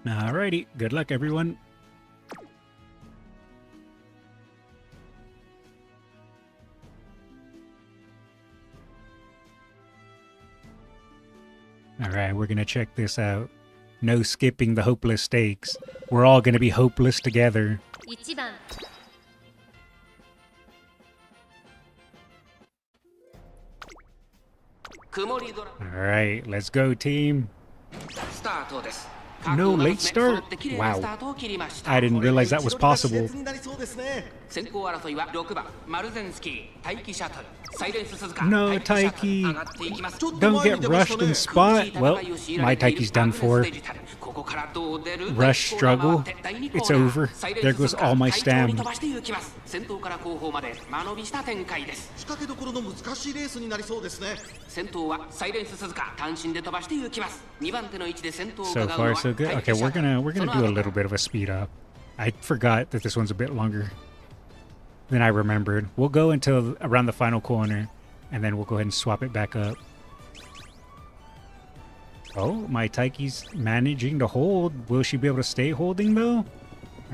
Alrighty, good luck everyone. Alright, we're gonna check this out. No skipping the hopeless stakes. We're all gonna be hopeless together. Alright, let's go team. No late start? Wow. I didn't realize that was possible. No, Taiki. Don't get rushed in spot. Well, my Taiki's done for. Rush struggle. It's over. There goes all my stamina. So far, so good. Okay, we're gonna do a little bit of a speed up. I forgot that this one's a bit longer than I remembered. We'll go until around the final corner, and then we'll go ahead and swap it back up. Oh, my Taiki's managing to hold. Will she be able to stay holding though?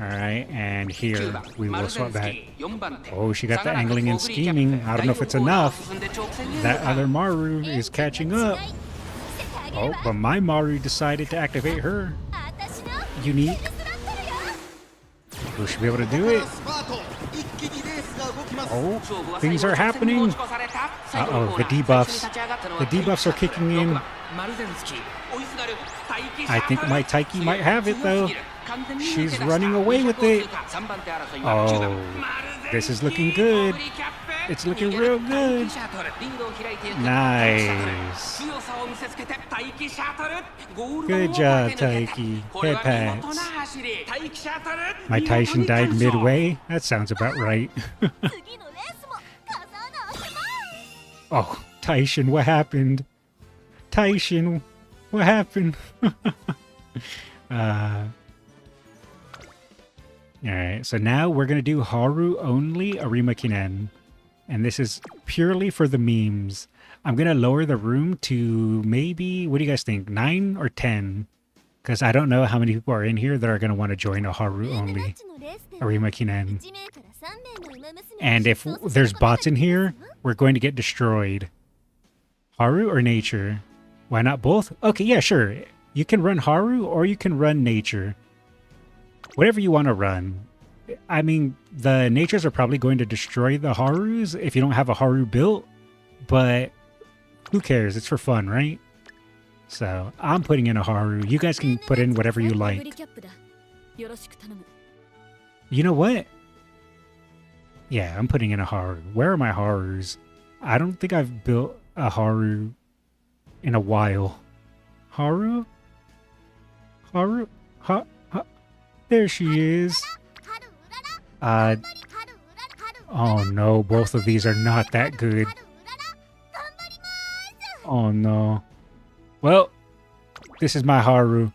Alright, and here we will swap back. Oh, she got the angling and scheming. I don't know if it's enough. That other Maru is catching up. Oh, but my Maru decided to activate her. Unique. Will she be able to do it? Oh, things are happening. Uh-oh, the debuffs. The debuffs are kicking in. I think my Taiki might have it though. She's running away with it. Oh, this is looking good. It's looking real good. Nice. Good job, Taiki. Head pats. My Taishin died midway? That sounds about right. Oh, Taishin, what happened? Taishin, what happened? Alright, so now we're going to do Haru only Arima Kinen. And this is purely for the memes. I'm going to lower the room to maybe, what do you guys think, 9 or 10? Because I don't know how many people are in here that are going to want to join a Haru only Arima Kinen. And if there's bots in here, we're going to get destroyed. Haru or nature? Why not both? Okay, yeah, sure. You can run Haru or you can run nature. Whatever you want to run. I mean, the natures are probably going to destroy the Harus if you don't have a Haru built. But who cares? It's for fun, right? So, I'm putting in a Haru. You guys can put in whatever you like. You know what? Yeah, I'm putting in a Haru. Where are my Harus? I don't think I've built a Haru in a while. Haru? Haru? There she is. Oh no, both of these are not that good. Oh no. Well, this is my Haru.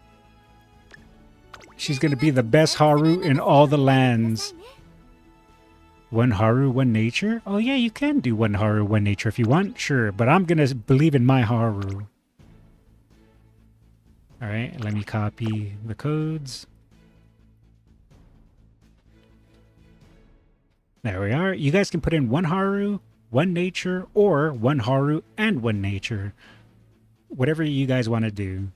She's gonna be the best Haru in all the lands. One Haru, one nature? Oh yeah, you can do one Haru, one nature if you want, sure. But I'm gonna believe in my Haru. Alright, let me copy the codes. There we are. You guys can put in one Haru, one nature, or one Haru and one nature. Whatever you guys want to do.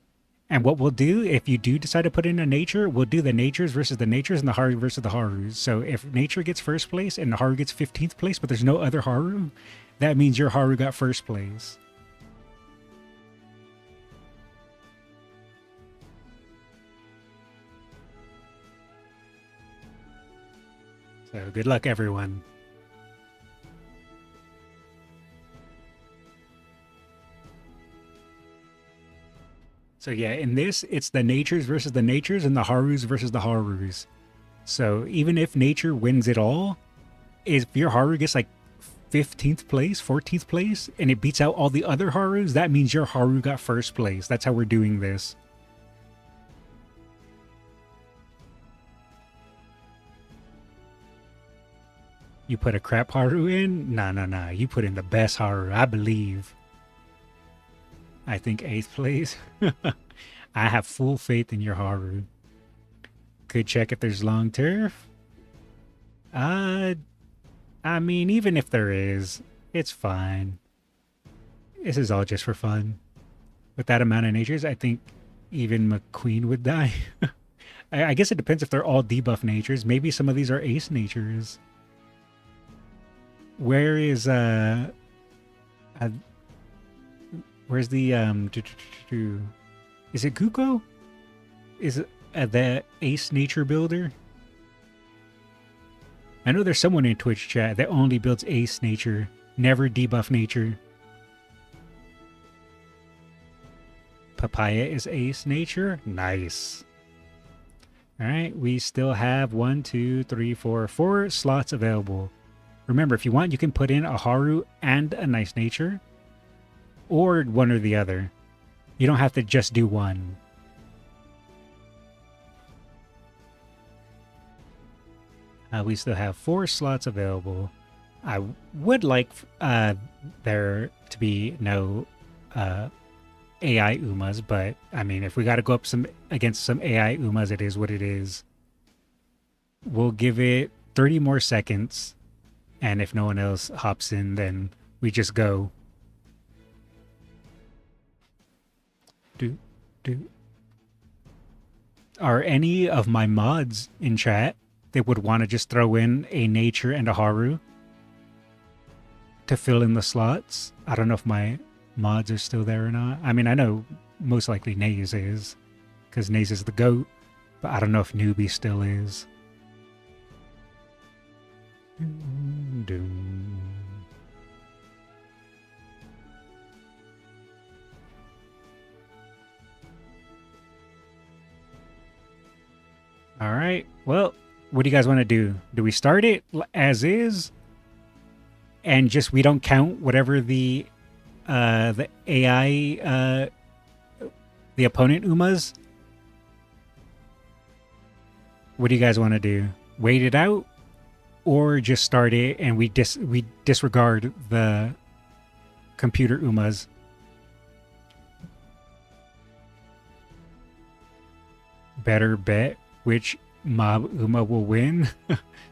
And what we'll do, if you do decide to put in a nature, we'll do the natures versus the natures and the Haru versus the Harus. So if nature gets first place and the Haru gets 15th place, but there's no other Haru, that means your Haru got first place. So good luck, everyone. So yeah, in this, it's the natures versus the natures and the Harus versus the Harus. So even if nature wins it all, if your Haru gets like 15th place, 14th place, and it beats out all the other Harus, that means your Haru got first place. That's how we're doing this. You put a crap Haru in? Nah. You put in the best Haru, I believe. I think 8th place. I have full faith in your Haru. Could check if there's long turf. I mean, even if there is, it's fine. This is all just for fun. With that amount of natures, I think even McQueen would die. I guess it depends if they're all debuff natures. Maybe some of these are ace natures. Where is where's the is it Guko? Is it the ace nature builder? I know there's someone in Twitch chat that only builds ace nature, never debuff nature. Papaya is ace nature? Nice. Alright, we still have 4 slots available. Remember, if you want, you can put in a Haru and a nice nature. Or one or the other. You don't have to just do one. We still have 4 slots available. I would like there to be no AI Umas, but I mean, if we got to go up against some AI Umas, it is what it is. We'll give it 30 more seconds. And if no one else hops in, then we just go. Are any of my mods in chat that would want to just throw in a nature and a Haru to fill in the slots? I don't know if my mods are still there or not. I mean, I know most likely Naze is, because Naze is the GOAT, but I don't know if Newbie still is. All right. Well, what do you guys want to do? Do we start it as is, and just we don't count whatever the AI the opponent Umas? What do you guys want to do? Wait it out? Or just start it and we disregard the computer Umas. better bet which mob Uma will win?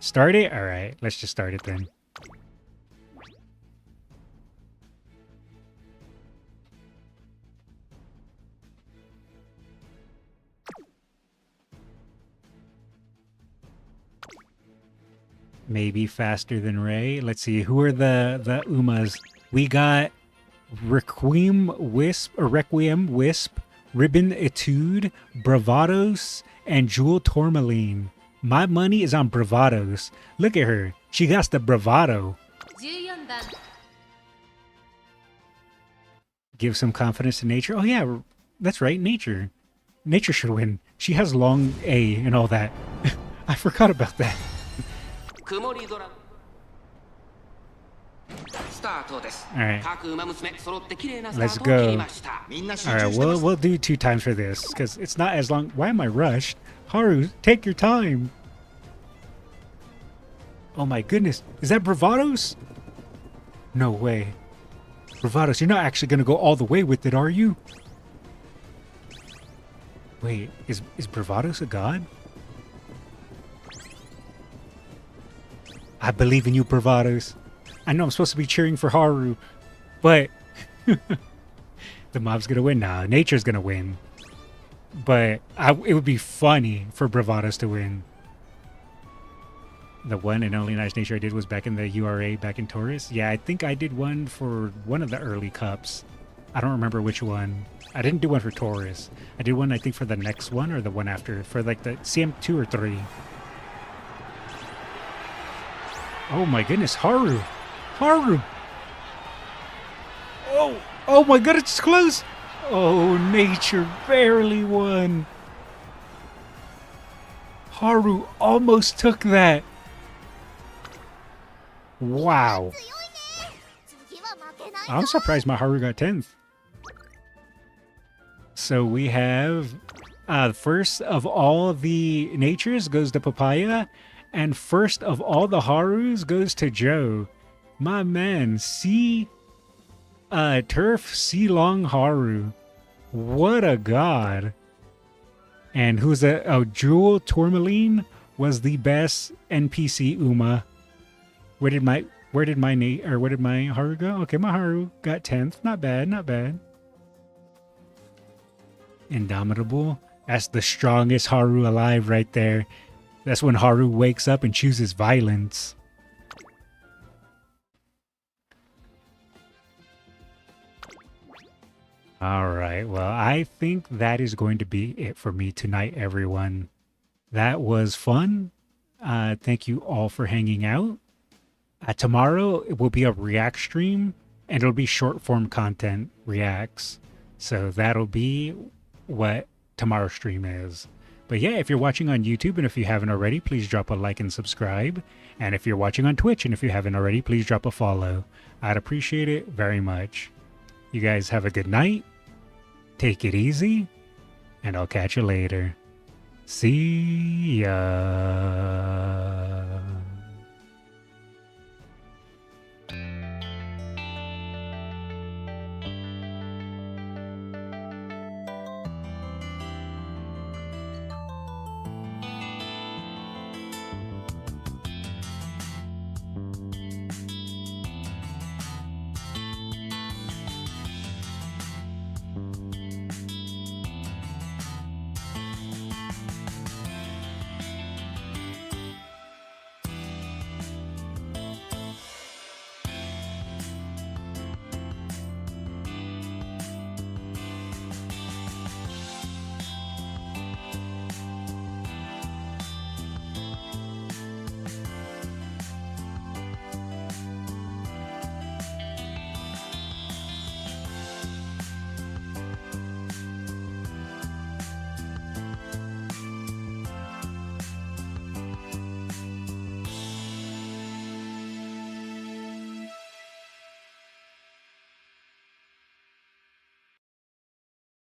Start it? Alright, let's just start it then. Maybe faster than Ray. Let's see, who are the Umas? We got Requiem Wisp, Ribbon Etude, Bravados, and Jewel Tourmaline. My money is on Bravados. Look at her. She got the bravado. Give some confidence to nature. Oh yeah, that's right, nature. Nature should win. She has long A and all that. I forgot about that. Alright. Let's go. Alright, we'll do 2 times for this, because it's not as long. Why am I rushed? Haru, take your time. Oh my goodness. Is that Bravados? No way. Bravados, you're not actually going to go all the way with it, are you? Wait, is Bravados a god? I believe in you, Bravados. I know I'm supposed to be cheering for Haru, but the mob's gonna win now. Nature's gonna win. But it would be funny for Bravados to win. The one and only Nice Nature I did was back in the URA, back in Taurus. Yeah, I think I did one for one of the early cups. I don't remember which one. I didn't do one for Taurus. I did one, I think, for the next one or the one after, for like the CM2 or 3. Oh my goodness, Haru! Haru! Oh my god, it's close! Oh, nature barely won. Haru almost took that. Wow. I'm surprised my Haru got 10th. So we have first of all the natures goes to Papaya. And first of all the Harus goes to Joe. My man, Turf C-Long Haru. What a god. And who's that? Oh, Jewel Tourmaline was the best NPC Uma. Where did my Haru go? Okay, my Haru got 10th. Not bad, not bad. Indomitable. That's the strongest Haru alive right there. That's when Haru wakes up and chooses violence. Alright, well, I think that is going to be it for me tonight, everyone. That was fun. Thank you all for hanging out. Tomorrow, it will be a react stream, and it'll be short-form content reacts. So that'll be what tomorrow's stream is. But yeah, if you're watching on YouTube and if you haven't already, please drop a like and subscribe. And if you're watching on Twitch and if you haven't already, please drop a follow. I'd appreciate it very much. You guys have a good night. Take it easy. And I'll catch you later. See ya.